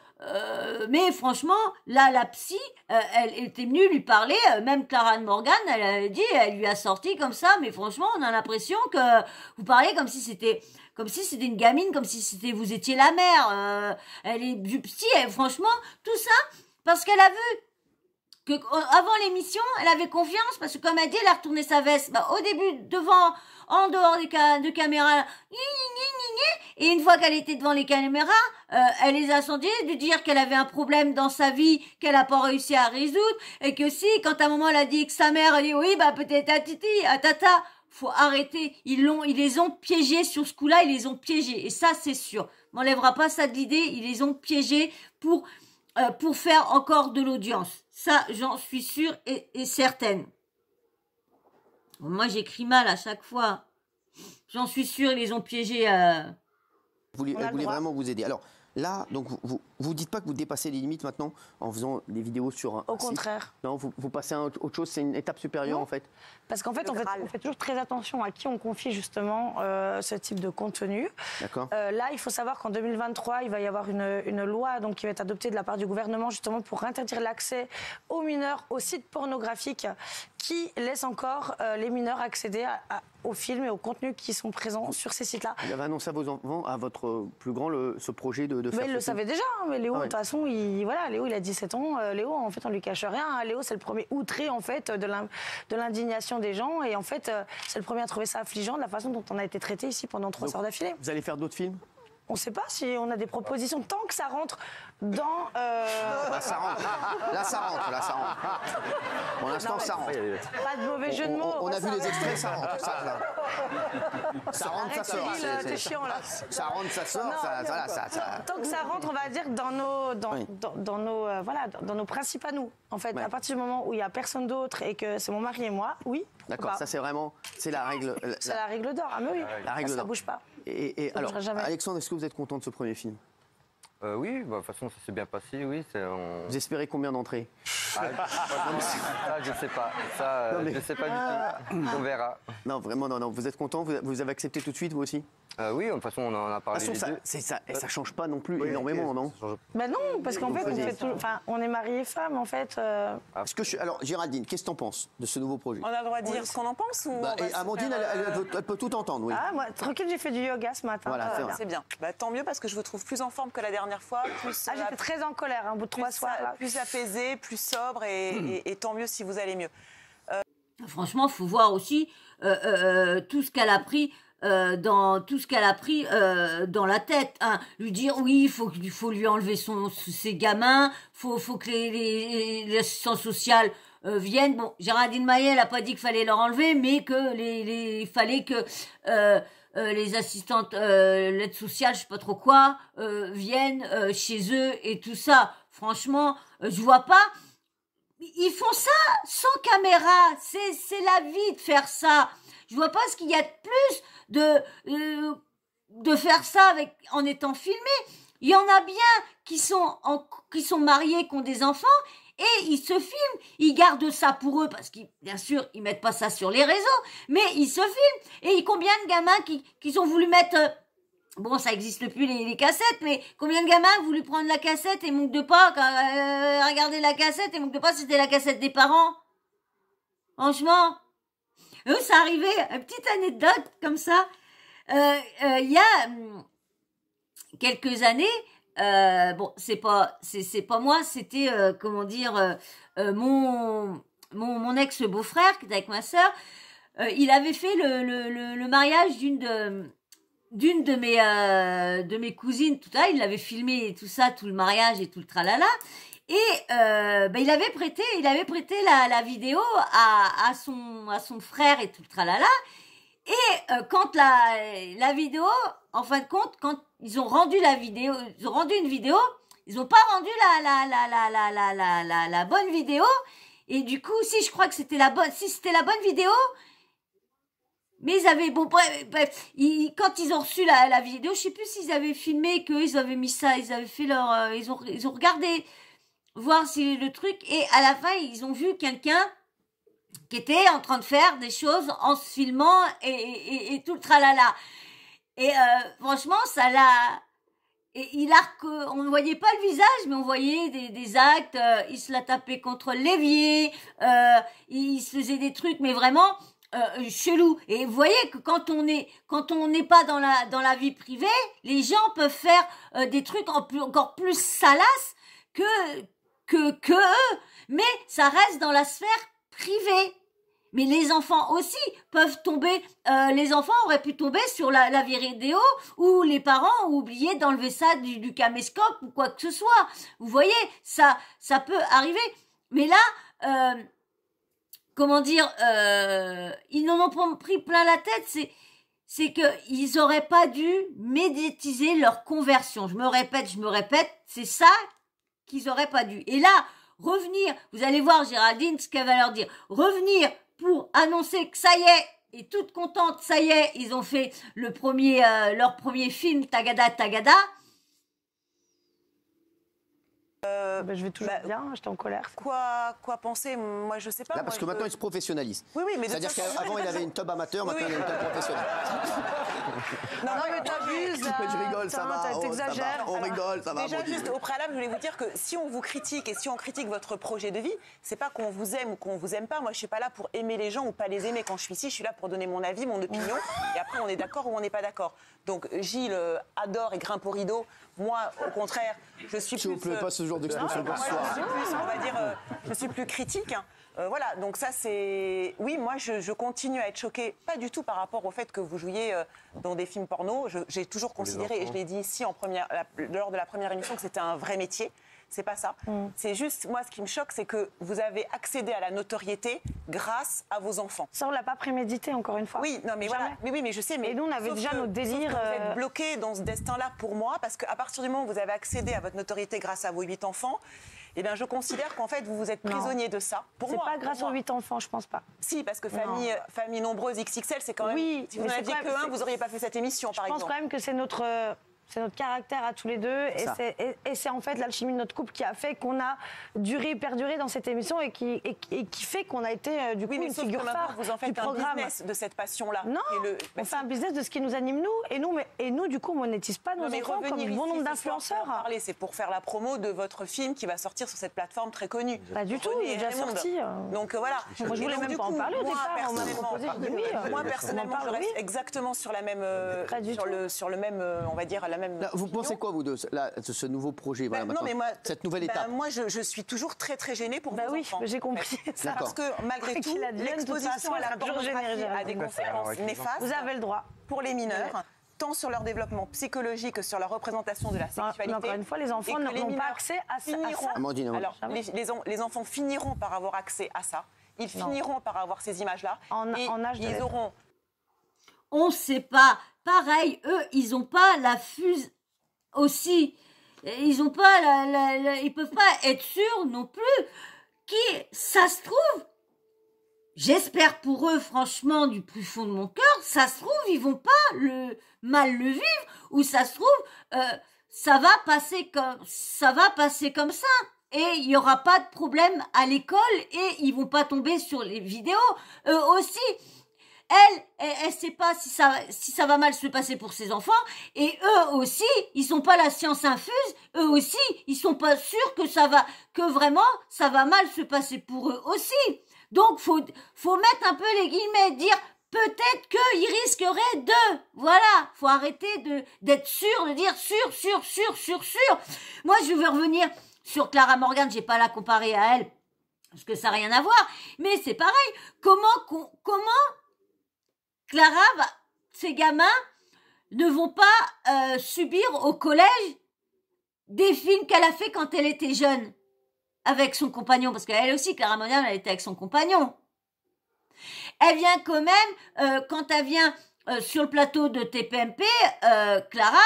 Mais franchement, là, la psy, elle était venue lui parler, même Clara Morgan, elle lui a sorti comme ça, mais franchement, on a l'impression que vous parlez comme si c'était une gamine, comme si vous étiez la mère. Elle est du psy, franchement, tout ça, parce qu'elle a vu que avant l'émission, elle avait confiance, parce que comme elle dit, elle a retourné sa veste. Au début, en dehors de caméras, et une fois qu'elle était devant les caméras, elle les a sentis de dire qu'elle avait un problème dans sa vie qu'elle n'a pas réussi à résoudre, et que si, quand à un moment elle a dit que sa mère, elle dit oui, peut-être à Titi, à Tata, faut arrêter. Ils les ont piégés sur ce coup-là, ils les ont piégés, et ça c'est sûr. M'enlèvera pas ça de l'idée, ils les ont piégés pour faire encore de l'audience. Ça, j'en suis sûre et certaine. Moi, j'écris mal à chaque fois. J'en suis sûre, ils les ont piégés. Elle voulait vraiment vous aider. Alors là, donc vous dites pas que vous dépassez les limites maintenant en faisant des vidéos sur un Au contraire. Non, vous passez à autre chose, c'est une étape supérieure en fait. Parce qu'en fait, on fait toujours très attention à qui on confie justement ce type de contenu. D'accord. Là, il faut savoir qu'en 2023, il va y avoir une loi donc, qui va être adoptée de la part du gouvernement justement pour interdire l'accès aux mineurs aux sites pornographiques qui laissent encore les mineurs accéder aux films et aux contenus qui sont présents sur ces sites-là. Vous avez annoncé à vos enfants, à votre plus grand, ce projet de faire il le savait déjà, hein, mais Léo, de toute façon, Léo, il a 17 ans. Léo, en fait, on lui cache rien. Léo, c'est le premier outré, en fait, de l'indignation des gens. Et en fait, c'est le premier à trouver ça affligeant de la façon dont on a été traité ici pendant 3 heures d'affilée. Vous allez faire d'autres films ? On ne sait pas si on a des propositions tant que ça rentre dans... Là, ça rentre. Pour l'instant, ça rentre. Pas de mauvais jeu de mots. On a vu les extraits, ça rentre. Ça rentre, ça sort. T'es chiant, là. Ça rentre, ça sort. Tant que ça rentre, on va dire, dans nos principes à nous. En fait, à partir du moment où il n'y a personne d'autre et que c'est mon mari et moi, oui. D'accord, ça c'est vraiment... C'est la règle... C'est la règle d'or. Ah mais oui, la règle ça ne bouge pas. Et alors, Alexandre, est-ce que vous êtes content de ce premier film ? Oui, de toute façon, ça s'est bien passé, oui. Vous espérez combien d'entrées ? Ça, je ne sais pas. Ça, je ne sais pas du tout. On verra. Non, vraiment, non. Vous êtes content ? Vous avez accepté tout de suite, vous aussi ? Oui, de toute façon, on en a parlé. De toute façon, ça ne change pas non plus énormément, non ? Ben non, parce qu'en fait, on est mariés et femmes, en fait. Alors, Géraldine, qu'est-ce que tu en penses de ce nouveau projet ? On a le droit de dire ce qu'on en pense ou Amandine, elle peut tout entendre, oui. Ah, moi, tranquille, j'ai fait du yoga ce matin. Voilà, c'est bien. Tant mieux, parce que je vous trouve plus en forme que la dernière fois. J'étais très en colère, au bout de 3 soirs. Plus apaisée, plus sobre, et tant mieux si vous allez mieux. Franchement, il faut voir aussi tout ce qu'elle a pris. Dans la tête, hein. Lui dire oui, il faut lui enlever ses gamins, faut que les assistants sociaux viennent. Bon, Géraldine Maillet, elle a pas dit qu'il fallait leur enlever, mais que il fallait que les assistantes, l'aide sociale, je sais pas trop quoi, viennent chez eux et tout ça. Franchement, je vois pas. Ils font ça sans caméra. C'est la vie de faire ça. Je vois pas ce qu'il y a de plus de faire ça en étant filmé. Il y en a bien qui sont mariés, qui ont des enfants, et ils se filment. Ils gardent ça pour eux parce qu'ils, bien sûr, ils mettent pas ça sur les réseaux, mais ils se filment. Et combien de gamins qui ont voulu mettre... Bon, ça existe plus les cassettes, mais combien de gamins ont voulu prendre la cassette et manque de pas regarder la cassette et manque de pas, c'était la cassette des parents. Franchement... ça arrivait, une petite anecdote comme ça. Il y a quelques années, bon, c'est pas moi, c'était mon ex-beau-frère qui était avec ma sœur. Il avait fait le mariage d'une de mes cousines, tout ça. Il l'avait filmé tout ça, tout le mariage et tout le tralala. Et il avait prêté la vidéo à son frère et tout le tralala. Et quand la vidéo, en fin de compte, quand ils ont rendu une vidéo, ils n'ont pas rendu la bonne vidéo. Et du coup, si c'était la bonne vidéo, mais ils avaient, bon, bref, quand ils ont reçu la vidéo, je sais plus s'ils avaient filmé, qu'ils avaient mis ça, ils avaient fait ils ont regardé, voir si le truc, et à la fin, ils ont vu quelqu'un qui était en train de faire des choses en se filmant et tout le tralala. Et franchement, ça l'a... Et on ne voyait pas le visage, mais on voyait des actes. Il se la tapait contre l'évier, il se faisait des trucs, mais vraiment chelou. Et vous voyez que quand on n'est pas dans la vie privée, les gens peuvent faire des trucs encore plus salaces que eux, mais ça reste dans la sphère privée. Mais les enfants aussi peuvent tomber, les enfants auraient pu tomber sur la vidéo où les parents ont oublié d'enlever ça du caméscope ou quoi que ce soit. Vous voyez, ça peut arriver. Mais là, ils n'en ont pas pris plein la tête, c'est qu'ils auraient pas dû médiatiser leur conversion. Je me répète, c'est ça qu'ils auraient pas dû. Et là, revenir, vous allez voir Géraldine ce qu'elle va leur dire, revenir pour annoncer que ça y est, et toute contente, ça y est, ils ont fait leur premier film, Tagada Tagada. Je vais toujours bien, j'étais en colère. Quoi penser? Moi, je sais pas. Là, parce que maintenant, il se professionnalise. Oui, mais c'est-à-dire qu'avant, il avait une tub amateur, maintenant, il a une tub professionnelle. Non, mais t'abuses, là. Je rigole, ça va. T'exagères. On rigole, ça va. Déjà, juste au préalable, je voulais vous dire que si on vous critique et si on critique votre projet de vie, c'est pas qu'on vous aime ou qu'on vous aime pas. Moi, je suis pas là pour aimer les gens ou pas les aimer. Quand je suis ici, je suis là pour donner mon avis, mon opinion. Et après, on est d'accord ou on n'est pas d'accord. Donc, Gilles adore et grimpe au rideau. Moi, au contraire, je suis plus... S'il vous plaît, pas ce genre d'expression pour ce soir. On va dire, je suis plus critique. Voilà, donc ça c'est... Oui, moi je continue à être choquée, pas du tout par rapport au fait que vous jouiez dans des films porno. J'ai toujours considéré, et je l'ai dit ici lors de la première émission, que c'était un vrai métier. C'est pas ça. C'est juste, moi ce qui me choque, c'est que vous avez accédé à la notoriété grâce à vos enfants. Ça, on l'a pas prémédité, encore une fois. Oui, non mais voilà. Mais oui, mais je sais. Mais et nous, on avait déjà nos délires. Vous êtes bloqués dans ce destin-là pour moi, parce qu'à partir du moment où vous avez accédé à votre notoriété grâce à vos 8 enfants, eh bien, je considère qu'en fait, vous êtes prisonnier de ça. C'est pas grâce aux 8 enfants, je pense pas. Si, parce que famille nombreuse XXL, c'est quand même... Oui, si vous n'en aviez que un, vous n'auriez pas fait cette émission, par exemple. Je pense quand même que c'est notre caractère à tous les deux. Et c'est en fait l'alchimie de notre couple qui a fait qu'on a perduré dans cette émission et qui fait qu'on a été du coup une figure phare vous en faites du programme. Un business de cette passion-là. Non, on fait un business de ce qui nous anime nous. Et nous, du coup, on monétise pas nos enfants comme bon nombre d'influenceurs. C'est pour faire la promo de votre film qui va sortir sur cette plateforme très connue. Pas du tout, il est déjà sorti. Donc voilà. Moi, je voulais même pas en parler au départ. On m'a proposé, j'ai dit oui. Moi, personnellement, je reste exactement sur la même... sur le même, on va dire, la même... Vous pensez quoi, vous, de ce nouveau projet, cette nouvelle étape? Moi, je suis toujours très, très gênée pour vos enfants. J'ai compris ça. Parce que, malgré tout, l'exposition à la pornographie, à des conséquences néfastes... Vous avez le droit. Pour les mineurs, tant sur leur développement psychologique que sur leur représentation de la sexualité. Encore une fois, les enfants n'auront pas accès à ça. Alors, les enfants finiront par avoir accès à ça. Ils finiront par avoir ces images-là. En âge de ils auront... On ne sait pas. Pareil, eux, ils n'ont pas la fuse... aussi, ils ont pas ils peuvent pas être sûrs non plus ça se trouve, j'espère pour eux franchement du plus fond de mon cœur, ça se trouve ils vont pas mal le vivre, ou ça se trouve ça va passer comme ça et il y aura pas de problème à l'école et ils vont pas tomber sur les vidéos. Eux aussi, elle sait pas si ça va mal se passer pour ses enfants, et eux aussi, ils sont pas la science infuse, eux aussi, ils sont pas sûrs que vraiment ça va mal se passer pour eux aussi. Donc faut mettre un peu les guillemets, dire peut-être qu'ils risqueraient de, voilà, faut arrêter d'être sûr, de dire sûr. Moi, je veux revenir sur Clara Morgan, j'ai pas la comparer à elle, parce que ça n'a rien à voir, mais c'est pareil, comment Clara, ces gamins ne vont pas subir au collège des films qu'elle a fait quand elle était jeune avec son compagnon, parce qu'elle aussi, Clara Morgan, elle était avec son compagnon. Elle vient quand même, quand elle vient sur le plateau de TPMP, Clara,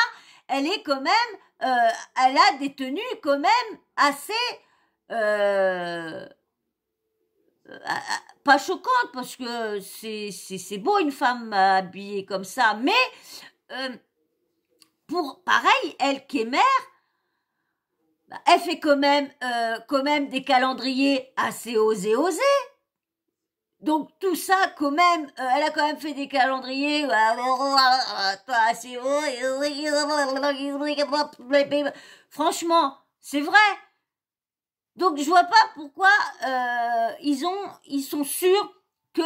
elle est quand même, elle a des tenues quand même assez, pas choquantes, parce que c'est beau une femme habillée comme ça, mais pareil, elle qui est mère, elle fait quand même des calendriers assez osés. Donc tout ça, quand même, elle a quand même fait des calendriers assez franchement, c'est vrai. Donc je vois pas pourquoi ils sont sûrs que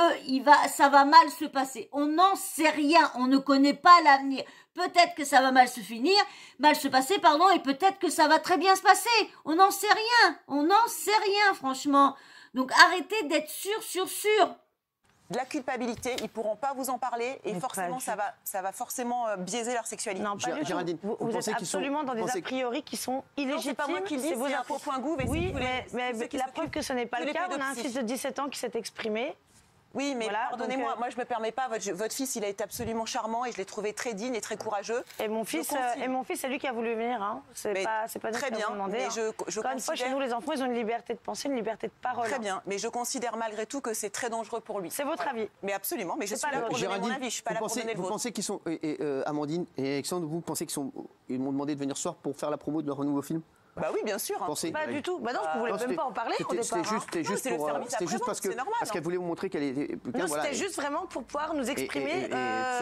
ça va mal se passer. On n'en sait rien, on ne connaît pas l'avenir. Peut-être que ça va mal se passer, et peut-être que ça va très bien se passer. On n'en sait rien, franchement. Donc arrêtez d'être sûr. De la culpabilité, ils pourront pas vous en parler et forcément ça va forcément biaiser leur sexualité. Non, pas du tout. Vous êtes absolument dans des a priori qui sont illégitimes. C'est pas moi qui le dis, c'est un point goût. Oui, mais la preuve que ce n'est pas le cas, on a un fils de 17 ans qui s'est exprimé. Oui, mais voilà, pardonnez-moi, moi je me permets pas. Votre fils, il a été absolument charmant et je l'ai trouvé très digne et très courageux. Et mon fils, c'est lui qui a voulu venir. Hein. C'est pas très bien. Mais encore une fois, chez nous, les enfants, ils ont une liberté de penser, une liberté de parole. Très bien, mais je considère malgré tout que c'est très dangereux pour lui. C'est votre avis. Mais absolument. Mais je suis là pour donner mon avis. Je suis pas là pour donner le vôtre. Vous pensez qu'ils sont, Amandine et Alexandre, vous pensez qu'ils m'ont demandé de venir ce soir pour faire la promo de leur nouveau film? Bah oui, bien sûr. Pas du tout. Bah non, vous voulez même pas en parler au départ. C'était juste parce qu'elle voulait vous montrer qu'elle était. Non, c'était juste vraiment pour pouvoir nous exprimer de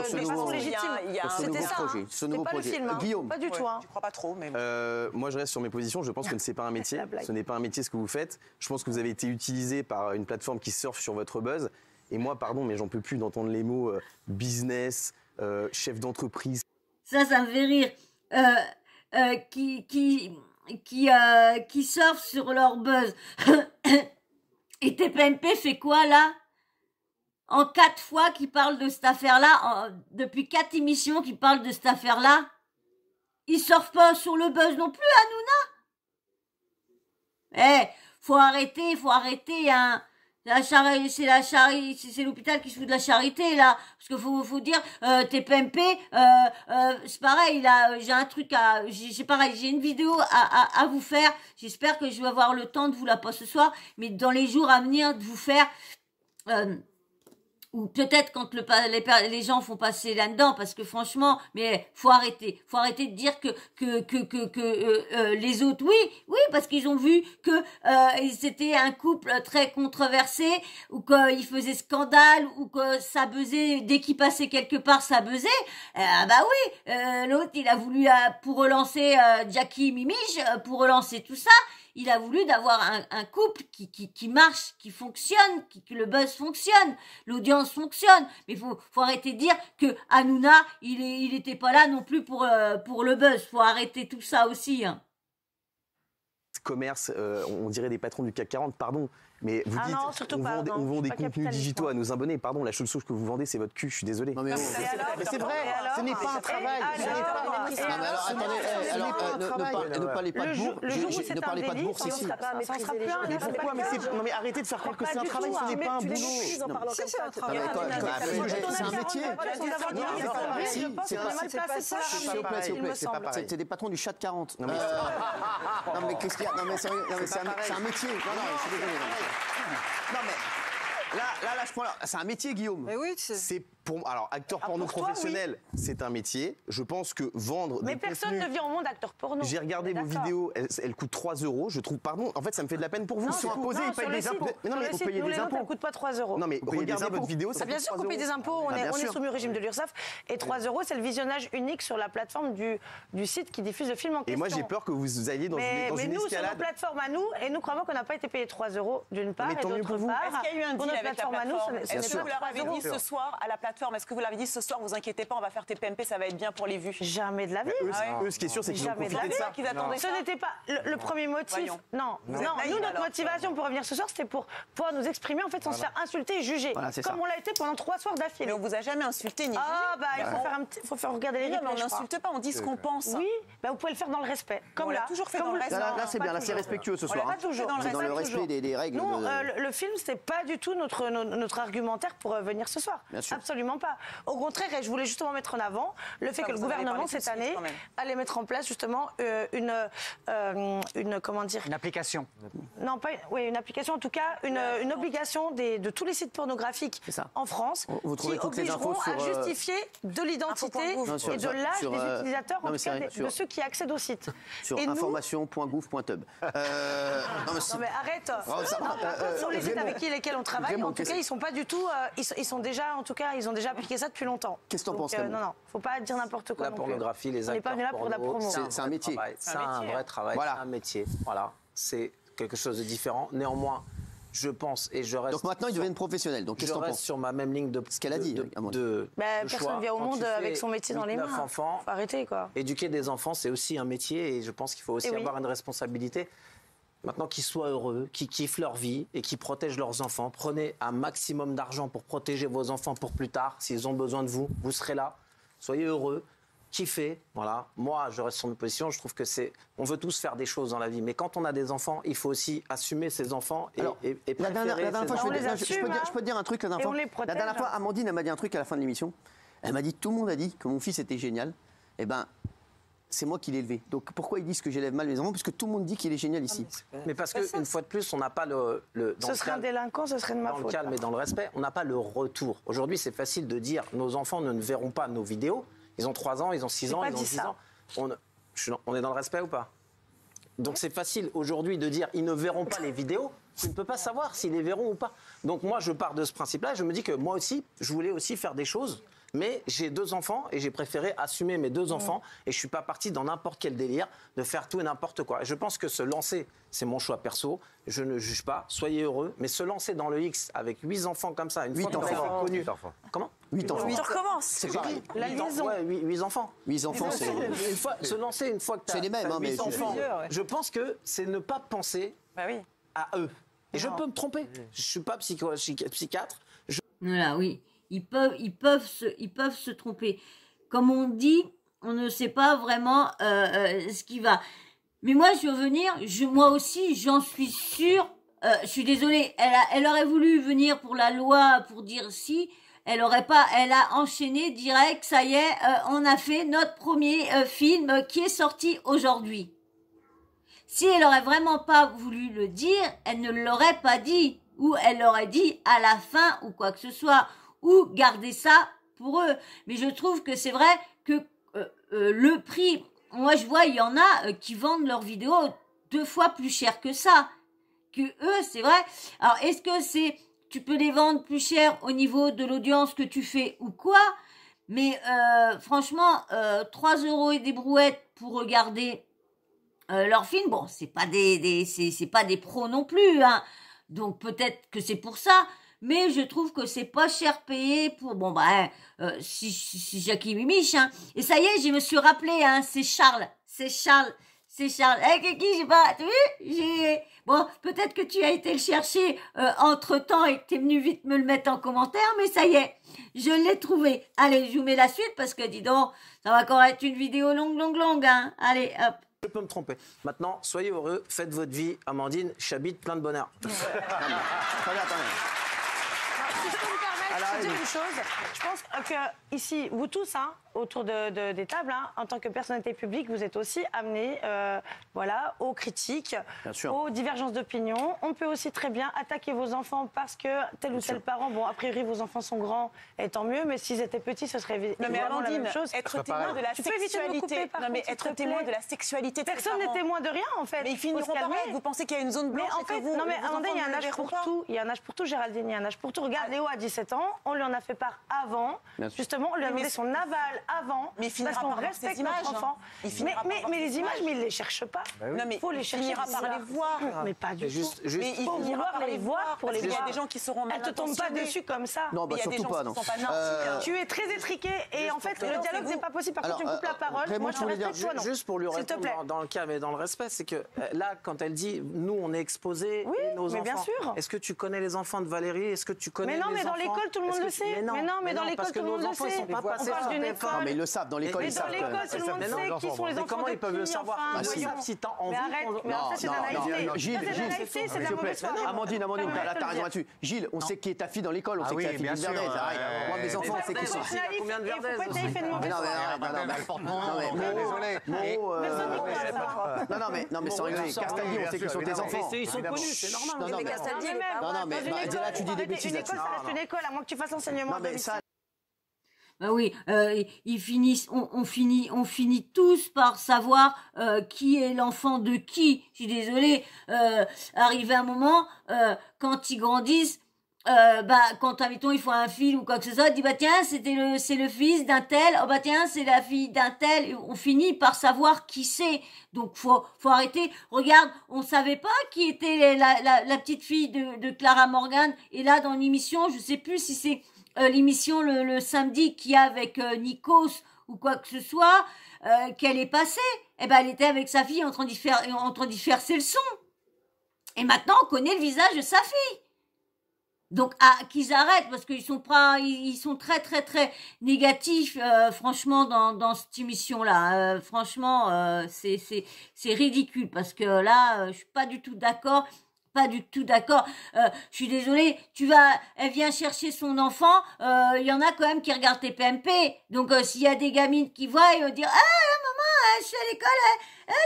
façon légitime. C'était ça. Ce nouveau projet. Guillaume. Pas du tout. Je crois pas trop. Moi, je reste sur mes positions. Je pense que ce n'est pas un métier. Ce n'est pas un métier ce que vous faites. Je pense que vous avez été utilisé par une plateforme qui surfe sur votre buzz. Et moi, pardon, mais j'en peux plus d'entendre les mots business, chef d'entreprise. Ça me fait rire. Qui surfent sur leur buzz. Et TPMP fait quoi là? En 4 fois qu'ils parlent de cette affaire-là, depuis 4 émissions qu'ils parlent de cette affaire-là, ils surfent pas sur le buzz non plus, Hanouna. Faut arrêter, hein. C'est l'hôpital qui se fout de la charité, là. Parce que faut dire, TPMP, c'est pareil, là, j'ai un truc j'ai une vidéo à vous faire. J'espère que je vais avoir le temps de vous la pas ce soir, mais dans les jours à venir, de vous faire, ou peut-être quand les gens font passer là-dedans, parce que franchement, mais faut arrêter de dire que les autres, oui, parce qu'ils ont vu que c'était un couple très controversé, ou qu'ils faisaient scandale, ou que ça buzzait, dès qu'il passait quelque part, ça buzzait. L'autre, il a voulu, pour relancer Jackie et Mimiche, pour relancer tout ça, il a voulu d'avoir un couple qui marche, qui fonctionne, que le buzz fonctionne, l'audience fonctionne. Mais faut arrêter de dire que Hanouna, il était pas là non plus pour le buzz. Faut arrêter tout ça aussi. Hein. Commerce, on dirait des patrons du CAC 40, pardon. Mais vous dites, on vend des contenus digitaux à nos abonnés. Pardon, la seule chose que vous vendez, c'est votre cul. Je suis désolé. Non, mais c'est vrai, ce n'est pas un travail. Ne parlez pas de bourse. Ne parlez pas de bourse ici. Mais pourquoi? Mais arrêtez de faire croire que c'est un travail, ce n'est pas un boulot. C'est un métier. C'est pas pareil. C'est des patrons du chat 40. Non, mais qu'est-ce qu'il y a? Non, mais sérieux, c'est un métier. Non, je suis désolé. Non mais là je prends c'est un métier, Guillaume. Mais oui, alors acteur porno professionnel, c'est un métier. Je pense que vendre mais personne ne vient au monde acteur porno. J'ai regardé vos vidéos, elles coûtent 3 €. Je trouve, pardon, en fait ça me fait de la peine pour vous. Ils sont imposés, ils payent des impôts. Mais non, mais vous payez des impôts. Ça coûte pas 3 €. Non mais regardez votre vidéo, ça bien sûr qu'on paye des impôts. On est soumis au régime de l'URSSAF et 3 €, c'est le visionnage unique sur la plateforme du site qui diffuse le film en question. Et moi j'ai peur que vous alliez dans une escalade. Mais nous sur nos plateformes à nous, et nous croyons qu'on n'a pas été payé 3 € d'une part et d'autre part. Est-ce qu'il y a eu un deal avec la plateforme? Est-ce que vous leur avez dit ce soir à la plateforme? Est-ce que vous l'avez dit ce soir, vous inquiétez pas, on va faire TPMP, ça va être bien pour les vues? Jamais de la vie. Eux, ce qui est sûr, c'est qu'ils ont profité de ça. Ce n'était pas le premier motif. Non, nous, notre motivation pour revenir ce soir, c'était pour pouvoir nous exprimer, en fait, sans se faire insulter et juger. Comme on l'a été pendant 3 soirs d'affilée. Mais on vous a jamais insulté ni jugé. Ah, bah, il faut faire regarder les replays. Mais on n'insulte pas, on dit ce qu'on pense. Oui, bah, vous pouvez le faire dans le respect. Comme là. Toujours fait dans le respect. Là, c'est bien, là, c'est respectueux ce soir. Pas toujours. C'est dans le respect des règles. Non, le film, c'était pas du tout notre argumentaire pour venir ce soir. Bien sûr. Absolument. absolument pas. Au contraire, et je voulais justement mettre en avant le fait que le gouvernement, cette année, allait mettre en place justement une comment dire... Une application. Non, pas une application, en tout cas, une obligation de tous les sites pornographiques en France qui obligeront à justifier de l'identité et de l'âge des utilisateurs, en tout cas de ceux qui accèdent au site. Sur information.gouv.tub. Non mais arrête. Sur les sites avec lesquels on travaille, en tout cas, ils sont pas du tout. Ils sont déjà, en tout cas, ils ont déjà appliqué ça depuis longtemps. Qu'est-ce que t'en penses? Non, faut pas dire n'importe quoi. La pornographie, les acteurs. On n'est pas venu là pour la promo. C'est un métier. C'est un vrai travail. C'est un métier. Voilà. C'est quelque chose de différent. Néanmoins, je pense et je reste. Donc maintenant, ils deviennent professionnels. Donc qu'est-ce que t'en penses? Sur ma même ligne de ce qu'elle a dit. Personne vient au monde avec son métier dans les mains. Enfants, faut arrêter quoi. Éduquer des enfants, c'est aussi un métier et je pense qu'il faut aussi avoir une responsabilité. Maintenant qu'ils soient heureux, qu'ils kiffent leur vie et qu'ils protègent leurs enfants, prenez un maximum d'argent pour protéger vos enfants pour plus tard. S'ils ont besoin de vous, vous serez là. Soyez heureux, kiffez. Voilà. Moi, je reste sur mes positions. Je trouve que on veut tous faire des choses dans la vie, mais quand on a des enfants, il faut aussi assumer ses enfants et la dernière fois, je peux te dire un truc. La dernière fois, Amandine, elle m'a dit un truc à la fin de l'émission. Elle m'a dit, tout le monde a dit que mon fils était génial. Eh ben, c'est moi qui l'ai élevé. Donc pourquoi ils disent que j'élève mal mes enfants? Parce que tout le monde dit qu'il est génial ici. Mais parce qu'une fois de plus, on n'a pas le ce serait un délinquant, ce serait de ma faute. Dans le calme et dans le respect, on n'a pas le retour. Aujourd'hui, c'est facile de dire nos enfants ne verront pas nos vidéos. Ils ont 3 ans, ils ont 6 ans, ils ont 10 ans. On est dans le respect ou pas? Donc c'est facile aujourd'hui de dire ils ne verront pas les vidéos. Tu ne peux pas savoir s'ils les verront ou pas. Donc moi, je pars de ce principe-là et je me dis que moi aussi, je voulais aussi faire des choses. Mais j'ai 2 enfants et j'ai préféré assumer mes 2 enfants et je suis pas parti dans n'importe quel délire de faire tout et n'importe quoi. Et je pense que se lancer, c'est mon choix perso. Je ne juge pas. Soyez heureux, mais se lancer dans le X avec 8 enfants comme ça, une fois qu'on est connu. Comment 8 enfants. Tu recommences. C'est pareil. La liaison. 8 enfants. 8 enfants, c'est se lancer une fois que tu as 8 enfants. Je pense que c'est ne pas penser à eux. Et je peux me tromper. Je suis pas psychiatre. Voilà, oui. Ils peuvent se tromper. Comme on dit, on ne sait pas vraiment ce qui va. Mais moi, je veux venir. Moi aussi, j'en suis sûre. Je suis désolée. Elle aurait voulu venir pour la loi pour dire si. Elle a enchaîné direct. Ça y est, on a fait notre premier film qui est sorti aujourd'hui. Si elle aurait vraiment pas voulu le dire, elle ne l'aurait pas dit. Ou elle l'aurait dit à la fin ou quoi que ce soit. Ou garder ça pour eux. Mais je trouve que c'est vrai que le prix, moi je vois, il y en a qui vendent leurs vidéos 2 fois plus cher que ça. Que eux, c'est vrai. Alors, est-ce que tu peux les vendre plus cher au niveau de l'audience que tu fais ou quoi? Mais franchement, 3 € et des brouettes pour regarder leur film, bon, c'est pas des pros non plus, hein. Donc peut-être que c'est pour ça. Mais je trouve que c'est pas cher payé pour... Bon, si Jackie Mimiche, hein. Et ça y est, je me suis rappelé, hein, c'est Charles. Avec qui j'ai pas... Tu vu? Bon, peut-être que tu as été le chercher entre-temps et que t'es venu vite me le mettre en commentaire, mais ça y est, je l'ai trouvé. Allez, je vous mets la suite parce que, dis donc, ça va encore être une vidéo longue, hein. Allez, hop. Je peux me tromper. Maintenant, soyez heureux, faites votre vie. Amandine, j'habite plein de bonheur. Si je peux me permettre de dire une chose, je pense que ici, vous tous, hein, autour des tables, hein, en tant que personnalité publique, vous êtes aussi amenés aux critiques, aux divergences d'opinion. On peut aussi très bien attaquer vos enfants parce que tel ou tel parent, bon, a priori, vos enfants sont grands, et tant mieux, mais s'ils étaient petits, ce serait évidemment la même chose. Être témoin de la sexualité. Être témoin de la sexualité. Personne n'est témoin de rien, en fait. Mais ils finiront par être. Vous pensez qu'il y a une zone blanche? Mais en fait, non, mais attendez, il y a un âge pour tout. Il y a un âge pour tout, Géraldine, il y a un âge pour tout. Regarde, Léo a 17 ans, on lui en a fait part avant. Justement, on lui a demandé son aval avant. Mais il parce qu'on respecte notre enfant. Mais les images, mais il ne les cherche pas. Il faut les chercher. Il finira par les voir. Mais pas du tout. Mais il faut vouloir les voir pour les voir. Il y a des gens qui seront mal intentionnés. Elle ne te tombe pas dessus comme ça. Non, surtout pas, non. Tu es très étriqué et en fait, le dialogue n'est pas possible. Par contre, tu me coupes la parole. Moi, je respecte toi, non. Juste pour lui répondre dans le calme et dans le respect, c'est que là, quand elle dit nous, on est exposés, nos enfants. Mais bien sûr. Est-ce que tu connais les enfants de Valérie? Est-ce que tu connais les enfants? Mais non, mais dans l'école, tout le monde le sait. Mais non, mais dans l'école, tout le monde le sait. On parle d'une école. Non, mais ils le savent, dans l'école, ils savent. Mais dans l'école, tout le monde sait qui sont les enfants. Comment ils peuvent le savoir? Ils le savent si t'as envie. Mais ça, c'est de la naïveté. Gilles, c'est de la mauvaise foi. Amandine, là, t'as raison là-dessus. Gilles, on sait qui est ta fille dans l'école, on sait qui est ta fille d'une Verdez. Moi, mes enfants, on sait qui sont. Combien de Verdez? Faut pas être naïf et de mauvaise foi. Non, mais sans rigoler. Castaldi, on sait qui sont tes enfants. Ils sont connus, c'est normal. Non, mais là, tu dis des bêtises. Une école, ça reste une école, à moins que tu fasses enseignement. Bah oui, ils finissent, on finit tous par savoir qui est l'enfant de qui. Je suis désolée. Arrivé un moment, quand ils grandissent, quand admettons il faut un film ou quoi que ce soit, dit bah tiens c'est le fils d'un tel, oh bah tiens c'est la fille d'un tel. Et on finit par savoir qui c'est. Donc faut arrêter. Regarde, on savait pas qui était la petite fille de Clara Morgan. Et là dans l'émission, je sais plus si c'est l'émission le samedi qu'il y a avec Nikos ou quoi que ce soit, qu'elle est passée. Eh ben elle était avec sa fille en train d'y faire ses leçons. Et maintenant on connaît le visage de sa fille. Donc qu'ils arrêtent parce qu'ils sont très très très négatifs franchement dans cette émission là. Franchement c'est ridicule parce que là je suis pas du tout d'accord. Pas du tout d'accord. Je suis désolée. Elle vient chercher son enfant. Il y en a quand même qui regardent tes PMP. Donc s'il y a des gamines qui voient, ils vont dire maman, je suis à l'école.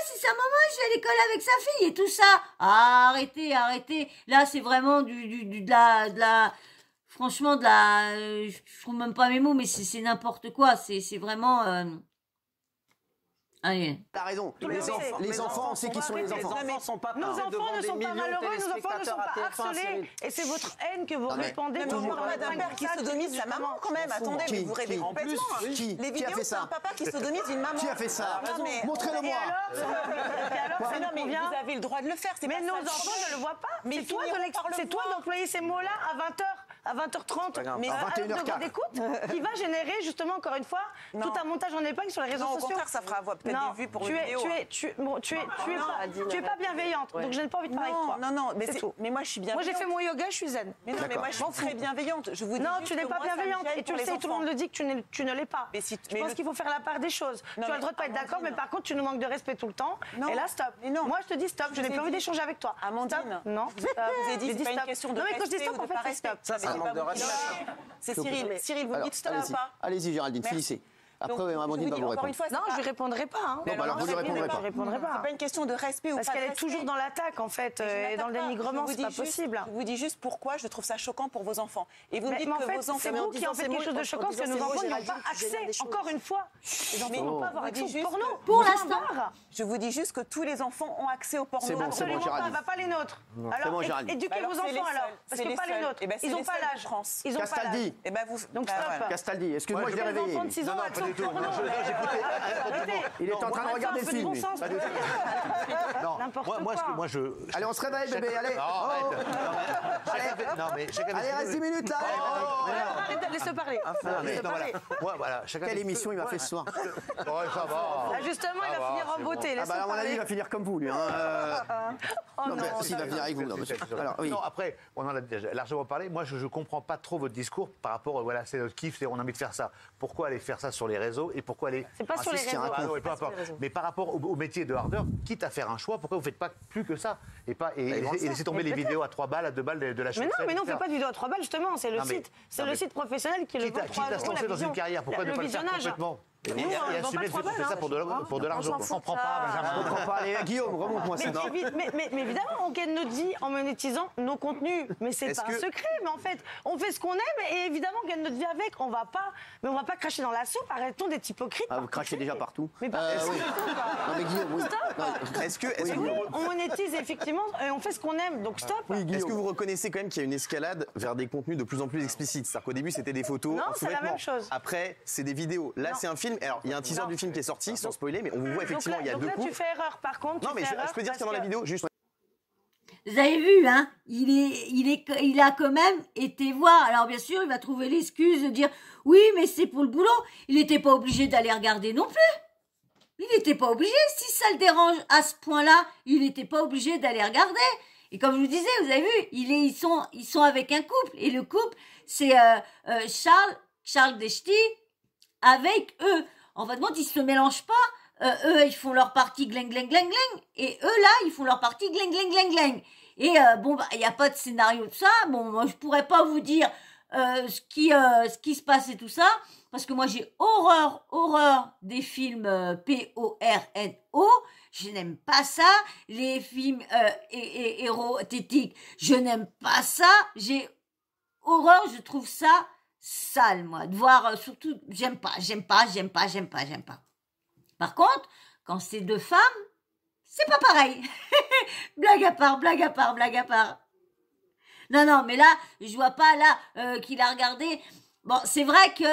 C'est sa maman, je suis à l'école avec sa fille et tout ça. Arrêtez. Là c'est vraiment de la franchement je trouve même pas mes mots, mais c'est n'importe quoi. C'est vraiment. Allez. T'as raison. Les enfants, on sait qui sont les enfants. Nos enfants ne sont pas malheureux, nos enfants ne sont pas harcelés. Et c'est votre haine que vous répandez toujours. On parle d'un père qui sodomise sa maman quand même. Attendez, mais vous rêvez complètement. Les vidéos, c'est un papa qui sodomise une maman. Qui a fait ça? Montrez-le-moi. Non, mais vous avez le droit de le faire. Mais nos enfants ne le voient pas. C'est toi d'employer ces mots-là à 20h. À 20h30, mais à l'heure de d'écoute, qui va générer justement encore une fois tout un montage en épingle sur les réseaux sociaux. Au contraire, ça fera peut-être des vues pour une vidéo. Tu es pas bienveillante, donc je n'ai pas envie de parler avec toi. Non, mais moi je suis bienveillante. Moi j'ai fait mon yoga, je suis zen. Mais non, mais moi je suis très bienveillante. Je vous dis non, tu n'es pas bienveillante et tu le sais, tout le monde le dit que tu ne l'es pas. Je pense qu'il faut faire la part des choses. Tu as le droit de pas être d'accord, mais par contre tu nous manques de respect tout le temps. Et là, stop. Moi je te dis stop, je n'ai plus envie d'échanger avec toi. Amandine, non. Vous avez dit c'est pas une question de respect ou de pas respect. C'est Cyril. Cyril, vous dites stop ou pas? Allez-y, Géraldine, finissez. Après, Amandine va vous répondre. Non, je lui répondrai pas. Non, alors vous lui répondrez pas. C'est pas une question de respect ou pas. Parce qu'elle est toujours dans l'attaque, en fait, et dans le dénigrement, c'est pas possible. Je vous dis juste pourquoi je trouve ça choquant pour vos enfants. Et vous me dites que vos enfants. C'est vous qui en faites quelque chose de choquant, parce que nos enfants n'ont pas accès, encore une fois. Les enfants n'ont pas accès au porno. Pour l'instant. Je vous dis juste que tous les enfants ont accès au porno. Absolument pas, pas les nôtres. Alors, éduquez vos enfants alors, parce que pas les nôtres. Ils n'ont pas l'âge. Ils ont pas l'âge. Donc stop. Castaldi, excuse-moi, je l'ai réveillé. Les enfants de 6 ans accès au porno. Il est en train de regarder le film. N'importe quoi. Allez, on se réveille, bébé, allez. Allez, reste 10 minutes là. Laisse-le parler. Quelle émission il m'a fait ce soir? Justement, il va finir en beauté. À mon avis, il va finir comme vous, lui. Non, s'il va venir avec vous. Non, après, on en a déjà largement parlé. Moi, je ne comprends pas trop votre discours par rapport, voilà, c'est notre kiff, on a envie de faire ça. Pourquoi aller faire ça sur les réseaux et pourquoi aller... C'est pas sur les réseaux. Mais par rapport au métier de hardeur, quitte à faire un choix, pourquoi vous ne faites pas plus que ça et laissez tomber les vidéos à 3 balles, à 2 balles de la chaîne. Mais non, on ne fait pas de vidéos à 3 balles, justement. C'est le site. C'est le site professionnel qui le vend 3 euros. Quitte à se lancer dans une carrière, pourquoi ne pas le faire complètement? Et assumer le fait qu'on fait ça pour de l'argent. On comprend pas, Benjamin. On comprend pas. Allez, Guillaume, remonte-moi ça. Mais évidemment, on gagne notre vie en monétisant nos contenus. Mais c'est pas un secret. Mais en fait, on fait ce qu'on aime et évidemment, on gagne notre vie avec. On va pas cracher dans la soupe. Arrêtons d'être hypocrites. Vous crachez déjà partout. Mais partout. Non, mais Guillaume, oui. On monétise effectivement et on fait ce qu'on aime. Donc stop. Est-ce que vous reconnaissez quand même qu'il y a une escalade vers des contenus de plus en plus explicites? C'est-à-dire qu'au début, c'était des photos. Non, c'est la même chose. Après, c'est des vidéos. Là, c'est un film. Alors, il y a un teaser du film qui est sorti, sans spoiler, mais on vous voit effectivement, il y a 2 coups. Donc là, tu fais erreur, par contre. Non, mais je peux dire qu'il y a dans la vidéo, juste. Vous avez vu, hein, il a quand même été voir. Alors bien sûr, il va trouver l'excuse de dire oui, mais c'est pour le boulot. Il n'était pas obligé d'aller regarder non plus. Il n'était pas obligé. Si ça le dérange à ce point-là, il n'était pas obligé d'aller regarder. Et comme je vous disais, vous avez vu, ils sont avec un couple et le couple, c'est Charles Deshti avec eux. En fait, ils se mélangent pas. Eux, ils font leur partie gling, gling, gling, gling. Et eux, là, ils font leur partie gling, gling, gling, gling. Et il n'y a pas de scénario de ça. Bon, moi, je pourrais pas vous dire ce qui se passe et tout ça. Parce que moi, j'ai horreur des films porno. Je n'aime pas ça. Les films érotiques, je n'aime pas ça. J'ai horreur, je trouve ça sale, moi. De voir, surtout, j'aime pas. Par contre, quand c'est deux femmes, c'est pas pareil. Blague à part. Non, mais là, je vois pas là qu'il a regardé. Bon, c'est vrai que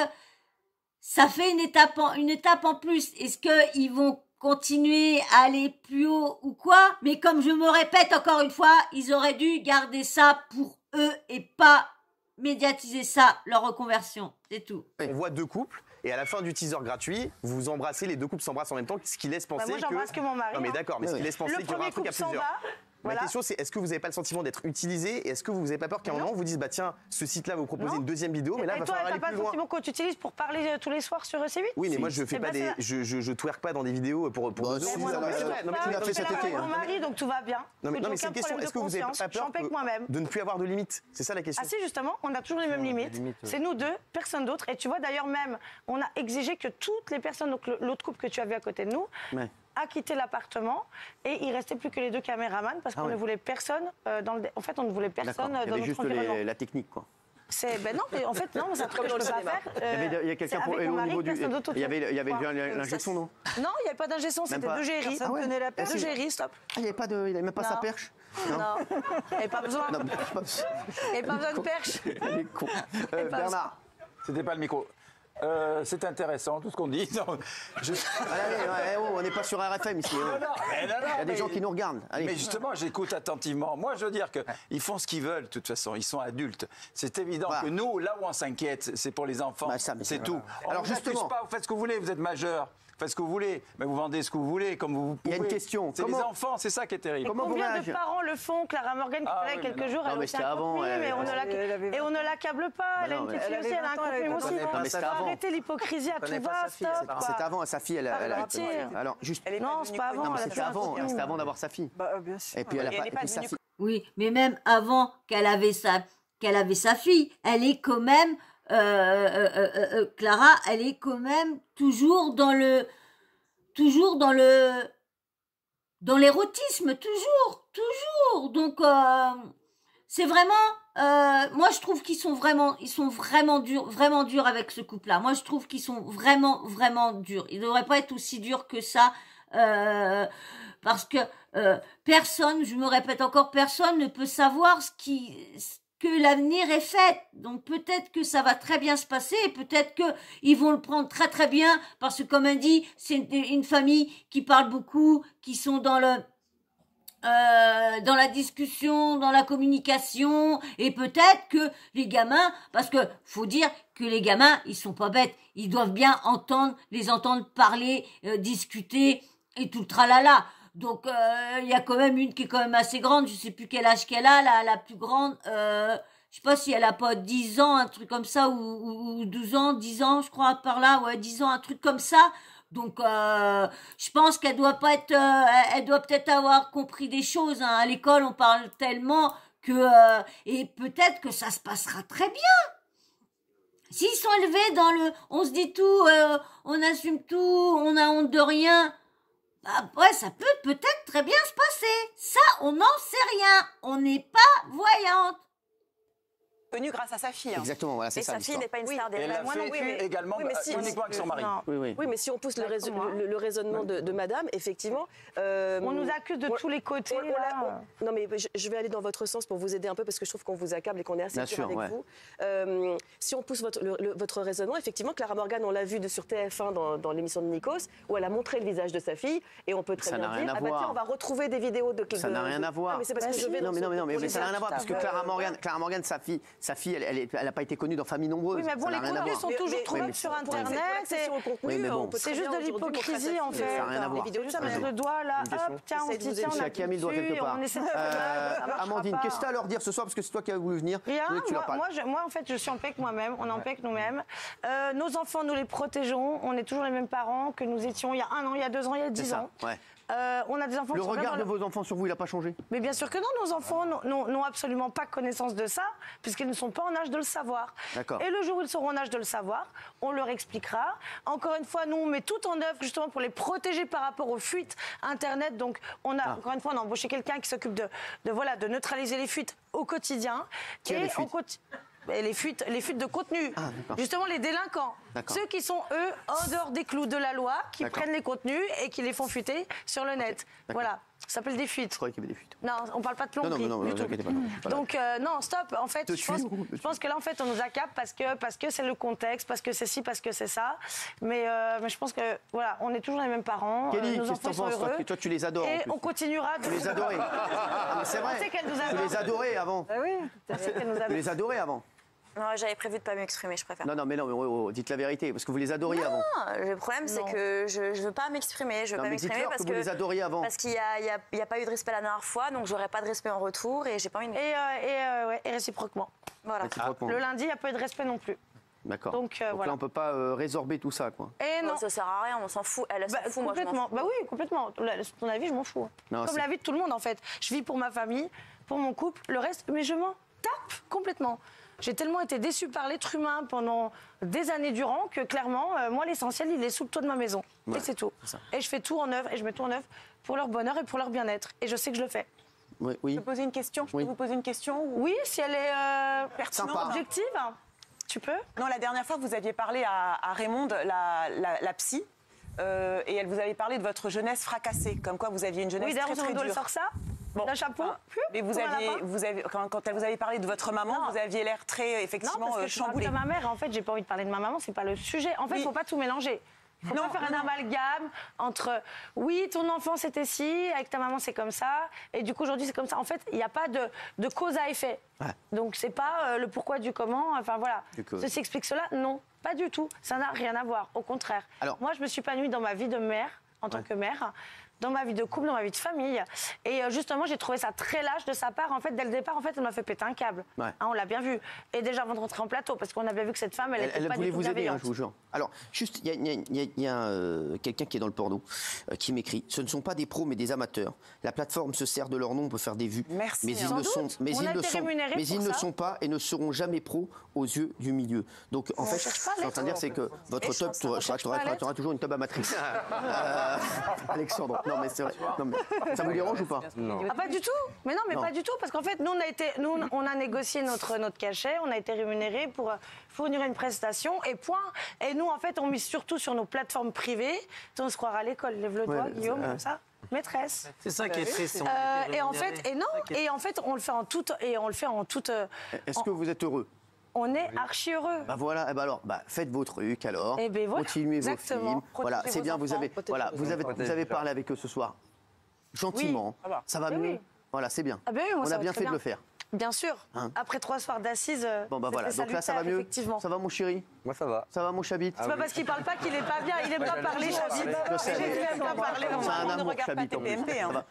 ça fait une étape en plus. Est-ce qu'ils vont continuer à aller plus haut ou quoi? Mais comme je me répète encore une fois, ils auraient dû garder ça pour eux et pas médiatiser ça, leur reconversion. C'est tout. On voit deux couples. Et à la fin du teaser gratuit, vous vous embrassez, les deux couples s'embrassent en même temps, ce qui laisse penser moi, j'embrasse que mon mari. Non mais d'accord, mais ce qui laisse penser qu'il y aura un truc à plusieurs. Voilà. Ma question, c'est est-ce que vous n'avez pas le sentiment d'être utilisé et est-ce que vous n'avez pas peur qu'à un moment vous dise bah tiens, ce site-là va vous proposer une deuxième vidéo, mais là, il va falloir aller plus loin. Et toi, t'as pas le sentiment qu'on t'utilise pour parler tous les soirs sur C8? Oui, mais moi je fais pas je twerk pas dans des vidéos pour non, mais tu l'as fait cet été. Mon mari, donc tout va bien. Non mais c'est une question. Est-ce que vous n'avez pas peur de ne plus avoir de limites? C'est ça la question. Ah si, justement, on a toujours les mêmes limites. C'est nous deux, personne d'autre. Et tu vois d'ailleurs même, on a exigé que toutes les personnes, donc l'autre couple que tu as vu à côté de nous, a quitté l'appartement et il restait plus que les deux caméramans parce qu'on ne voulait personne en fait, on ne voulait personne dans notre environnement. La technique, quoi. Ben non, mais en fait, non, c'est un truc que je peux pas faire. Il y a quelqu'un pour au niveau du. Il y avait l'injection, non? Non, il n'y avait pas d'injection, c'était deux géris. Ah ouais. Deux géris, stop. Il n'avait même pas sa perche? Non, il n'y avait pas besoin. Il n'y avait pas besoin de perche. Il est con. Bernard, c'était pas le micro. C'est intéressant tout ce qu'on dit. Non, on n'est pas sur RFM ici. Il y a des gens qui nous regardent. Allez. Mais justement, j'écoute attentivement. Moi, je veux dire qu'ils font ce qu'ils veulent, de toute façon. Ils sont adultes. C'est évident que nous, là où on s'inquiète, c'est pour les enfants. C'est tout. Alors, justement, pas, vous faites ce que vous voulez, vous êtes majeur. Faites ce que vous voulez, mais vous vendez ce que vous voulez, comme vous pouvez. Il y a une question. C'est les enfants, c'est ça qui est terrible. Et combien de parents le font? Clara Morgan, qui était là il y a quelques jours, elle a aussi un contenu, mais on ne l'accable pas. Elle a une petite fille aussi, elle a un contenu aussi. Il faut arrêter l'hypocrisie à tout va, stop. C'était avant, sa fille, elle a... Alors, juste... Non, c'est pas avant. C'était avant d'avoir sa fille. Bien sûr. Et puis elle a pas sa fille. Oui, mais même avant qu'elle avait sa fille, elle est quand même... Clara, elle est quand même toujours dans l'érotisme, toujours. Donc c'est vraiment, moi je trouve qu'ils sont vraiment durs avec ce couple-là. Moi je trouve qu'ils sont vraiment durs. Ils devraient pas être aussi durs que ça, parce que personne, je me répète encore, personne ne peut savoir que l'avenir est fait. Donc peut-être que ça va très bien se passer, peut-être que ils vont le prendre très très bien, parce que comme on dit, c'est une famille qui parle beaucoup, qui sont dans la discussion, dans la communication, et peut-être que les gamins, parce que faut dire que les gamins, ils sont pas bêtes, ils doivent bien les entendre parler, discuter et tout le tralala. Donc il y a quand même une qui est quand même assez grande, je sais plus quel âge qu'elle a, la plus grande, je sais pas si elle a pas 10 ans, un truc comme ça, ou 12 ans, 10 ans, je crois, par là, ouais, 10 ans, un truc comme ça. Donc je pense qu'elle doit pas être, elle doit peut-être avoir compris des choses, hein. À l'école, on parle tellement que, et peut-être que ça se passera très bien. S'ils sont élevés on se dit tout, on assume tout, on a honte de rien. Bah ouais, ça peut peut-être très bien se passer. Ça, on n'en sait rien. On n'est pas voyante. Connue grâce à sa fille. Exactement, voilà, c'est ça. Et sa fille n'est pas une star des Elle l'a fait également uniquement avec son mari. Oui, mais si on pousse le raisonnement de madame, effectivement... on nous accuse de tous les côtés. Non, mais je vais aller dans votre sens pour vous aider un peu, parce que je trouve qu'on vous accable et qu'on est assez dur avec vous. Si on pousse votre raisonnement, effectivement, Clara Morgan, on l'a vu sur TF1 dans l'émission de Nikos, où elle a montré le visage de sa fille, et on peut très bien dire, tiens, on va retrouver des vidéos de... Ça n'a rien à voir. Mais c'est parce que je vais... Non, mais ça n'a rien à voir, parce que Clara Morgan, sa fille, sa fille, elle n'a pas été connue dans Famille Nombreuse. Oui, mais bon, les contenus sont toujours trouvables sur Internet. C'est juste de l'hypocrisie, en fait. Ça n'a rien à voir. C'est juste mettre le doigt là, hop, tiens, on se dit, tiens, on a qui a mis le doigt quelque part. Amandine, qu'est-ce que tu as à leur dire ce soir, parce que c'est toi qui as voulu venir. Rien, moi, en fait, je suis en paix avec moi-même, on est en paix avec nous-mêmes. Nos enfants, nous les protégeons, on est toujours les mêmes parents que nous étions il y a 1 an, il y a 2 ans, il y a 10 ans. On a des enfants. Le regard de vos enfants sur vous, il n'a pas changé? Mais bien sûr que non, nos enfants n'ont absolument pas connaissance de ça, puisqu'ils ne sont pas en âge de le savoir. Et le jour où ils seront en âge de le savoir, on leur expliquera. Encore une fois, nous, on met tout en œuvre justement pour les protéger par rapport aux fuites Internet. Donc, encore une fois, on a embauché quelqu'un qui s'occupe de neutraliser les fuites au quotidien. Les fuites de contenu, justement les délinquants, ceux qui sont eux en dehors des clous de la loi, qui prennent les contenus et qui les font fuiter sur le net. Voilà, ça s'appelle des fuites. Je croyais qu'il y avait des fuites. Non, on parle pas de plomberie du tout. Donc non, stop. En fait, je pense que là en fait on nous accable parce que c'est le contexte, parce que c'est ci, parce que c'est ça. Mais je pense que voilà, on est toujours les mêmes parents. Kelly, nos enfants sont heureux. Toi, tu les adores. Et on continuera de. Tu les adorais. C'est vrai. Tu les adorais avant. Oui. Tu les adorais avant. Non, j'avais prévu de pas m'exprimer, je préfère. Non, dites la vérité, parce que vous les adoriez avant. Le problème, c'est que je veux pas m'exprimer. Je veux pas m'exprimer parce que vous les adoriez avant. Parce qu'il y a pas eu de respect la dernière fois, donc j'aurais pas de respect en retour et j'ai pas envie de... Et réciproquement. Voilà. Réciproquement. Le lundi, il n'y a pas eu de respect non plus. D'accord. Donc voilà. Là, on peut pas résorber tout ça, quoi. Et non, ça sert à rien, on s'en fout. Elle s'en fout, moi je m'en fous. Bah oui, complètement. Ton avis, je m'en fous. Comme la vie de tout le monde, en fait. Je vis pour ma famille, pour mon couple, le reste, mais je m'en tape complètement. J'ai tellement été déçue par l'être humain pendant des années durant que clairement, moi, l'essentiel, il est sous le toit de ma maison. Et c'est tout. Et je fais tout en œuvre et je mets tout en œuvre pour leur bonheur et pour leur bien-être. Et je sais que je le fais. Oui. Je peux poser une question? Je peux vous poser une question? Oui, si elle est pertinente, objective. Tu peux? Non, la dernière fois, vous aviez parlé à Raymond, la psy, et elle vous avait parlé de votre jeunesse fracassée, comme quoi vous aviez une jeunesse très, très dure. Oui, sort ça. D'un chapeau. Mais vous aviez, quand elle vous avait parlé de votre maman, vous aviez l'air très, effectivement, chamboulé. chamboulé. De ma mère, en fait, j'ai pas envie de parler de ma maman, c'est pas le sujet. En fait, il faut pas tout mélanger. Il faut pas faire un amalgame entre oui, ton enfant c'était ci, avec ta maman c'est comme ça, et du coup aujourd'hui c'est comme ça. En fait, il n'y a pas de cause à effet. Donc c'est pas le pourquoi du comment. Enfin voilà. Ceci explique cela. Non, pas du tout. Ça n'a rien à voir. Au contraire. Alors, moi, je me suis épanouie dans ma vie de mère, en tant que mère, dans ma vie de couple, dans ma vie de famille. Et justement, j'ai trouvé ça très lâche de sa part. En fait, dès le départ, en fait, elle m'a fait péter un câble. On l'a bien vu. Et déjà avant de rentrer en plateau, parce qu'on a bien vu que cette femme, elle était pas du tout vous aider, bienveillante. je vous jure. Alors, juste, il y a quelqu'un qui est dans le porno qui m'écrit. Ce ne sont pas des pros, mais des amateurs. La plateforme se sert de leur nom pour faire des vues. Merci. Mais ils ne sont pas et ne seront jamais pros aux yeux du milieu. Donc, en fait, ce que je suis en train de dire, c'est que votre tub, tu auras toujours une tub amatrice. Alexandre. Non, mais c'est vrai. Non, mais ça vous dérange ou pas? Non. Ah, pas du tout. Mais non, mais pas du tout. Parce qu'en fait, nous, on a négocié notre cachet, on a été rémunérés pour fournir une prestation et point. Et nous, en fait, on mise surtout sur nos plateformes privées. On se croira à l'école. Lève le doigt, Guillaume, comme ça. Maîtresse. C'est ça qui est triste. Et en fait, on le fait en toute. Est-ce que vous êtes heureux? On est archi heureux. Bah voilà, alors faites vos trucs alors. Continuez vos films. Voilà, c'est bien, vous avez parlé avec eux ce soir. Gentiment. Oui. Ça va mieux. Voilà, c'est bien. On a bien fait de le faire. Bien sûr. Après 3 soirs d'assises. Bon bah voilà, donc là ça va mieux. Ça va mon chéri? Moi ça va. Ça va mon Chabit? C'est pas parce qu'il parle pas qu'il est pas bien, il aime pas parler, Chabit. Je sais. Il aime pas parler. C'est un amour, Chabit.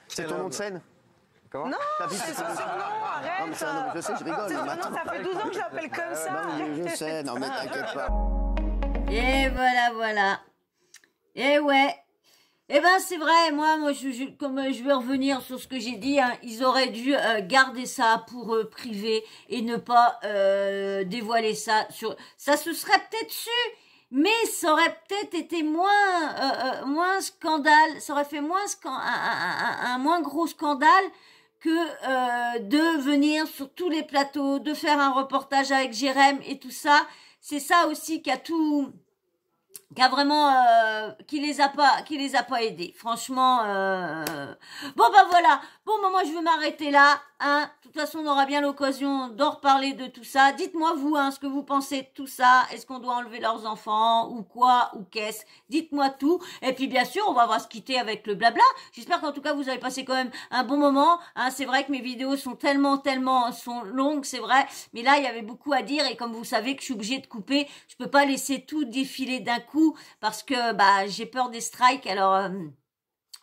C'est ton nom de scène? Non, c'est son surnom, arrête. Je sais, je rigole. Non, ça fait 12 ans que je l'appelle comme ça. Non, je sais, non mais t'inquiète pas. Et voilà. Et ouais. Eh ben c'est vrai, moi comme je vais revenir sur ce que j'ai dit, hein, ils auraient dû garder ça pour eux privé et ne pas dévoiler ça. Ça se serait peut-être su, mais ça aurait peut-être été moins scandale, ça aurait fait un moins gros scandale que de venir sur tous les plateaux, de faire un reportage avec Jérém et tout ça. C'est ça aussi qui a vraiment qui les a pas aidés. Franchement bon bah voilà. Bon bah moi je vais m'arrêter là, hein. De toute façon, on aura bien l'occasion d'en reparler de tout ça. Dites-moi, vous, hein, ce que vous pensez de tout ça. Est-ce qu'on doit enlever leurs enfants ou quoi ou qu'est-ce? Dites-moi tout. Et puis, bien sûr, on va se quitter avec le blabla. J'espère qu'en tout cas, vous avez passé quand même un bon moment. Hein, c'est vrai que mes vidéos sont tellement sont longues, c'est vrai. Mais là, il y avait beaucoup à dire et comme vous savez que je suis obligée de couper, je peux pas laisser tout défiler d'un coup parce que j'ai peur des strikes. Alors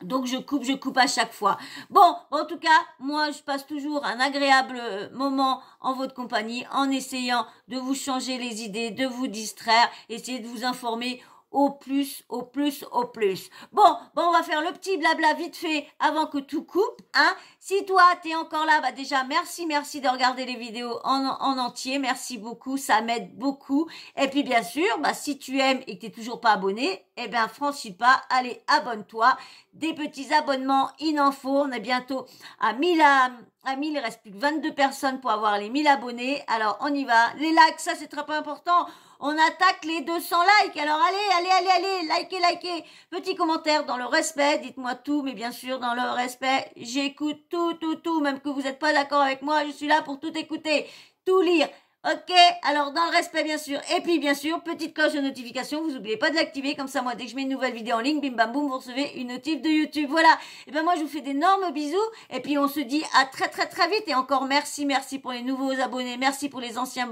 donc je coupe à chaque fois. Bon, en tout cas, moi je passe toujours un agréable moment en votre compagnie en essayant de vous changer les idées, de vous distraire, essayer de vous informer au plus. Bon, on va faire le petit blabla vite fait avant que tout coupe, hein. Si toi, t'es encore là, déjà, merci de regarder les vidéos en entier. Merci beaucoup, ça m'aide beaucoup. Et puis, bien sûr, si tu aimes et que t'es toujours pas abonné, franchis pas, allez, abonne-toi. Des petits abonnements, il en faut. On est bientôt à 1000, il reste plus que 22 personnes pour avoir les 1000 abonnés. Alors, on y va. Les likes, ça, c'est très important. On attaque les 200 likes. Alors, allez, likez. Petit commentaire dans le respect. Dites-moi tout, mais bien sûr, dans le respect. J'écoute tout. Même que vous n'êtes pas d'accord avec moi, je suis là pour tout écouter, tout lire. Ok, alors dans le respect bien sûr. Et puis bien sûr, petite cloche de notification, vous n'oubliez pas de l'activer, comme ça moi dès que je mets une nouvelle vidéo en ligne, bim bam boum, vous recevez une notif de YouTube. Voilà, et moi je vous fais d'énormes bisous, et puis on se dit à très vite, et encore merci pour les nouveaux abonnés, merci pour les anciens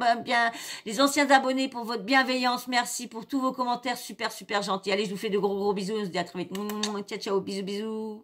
abonnés, pour votre bienveillance, merci pour tous vos commentaires super gentils. Allez, je vous fais de gros bisous, on se dit à très vite. Ciao, bisous.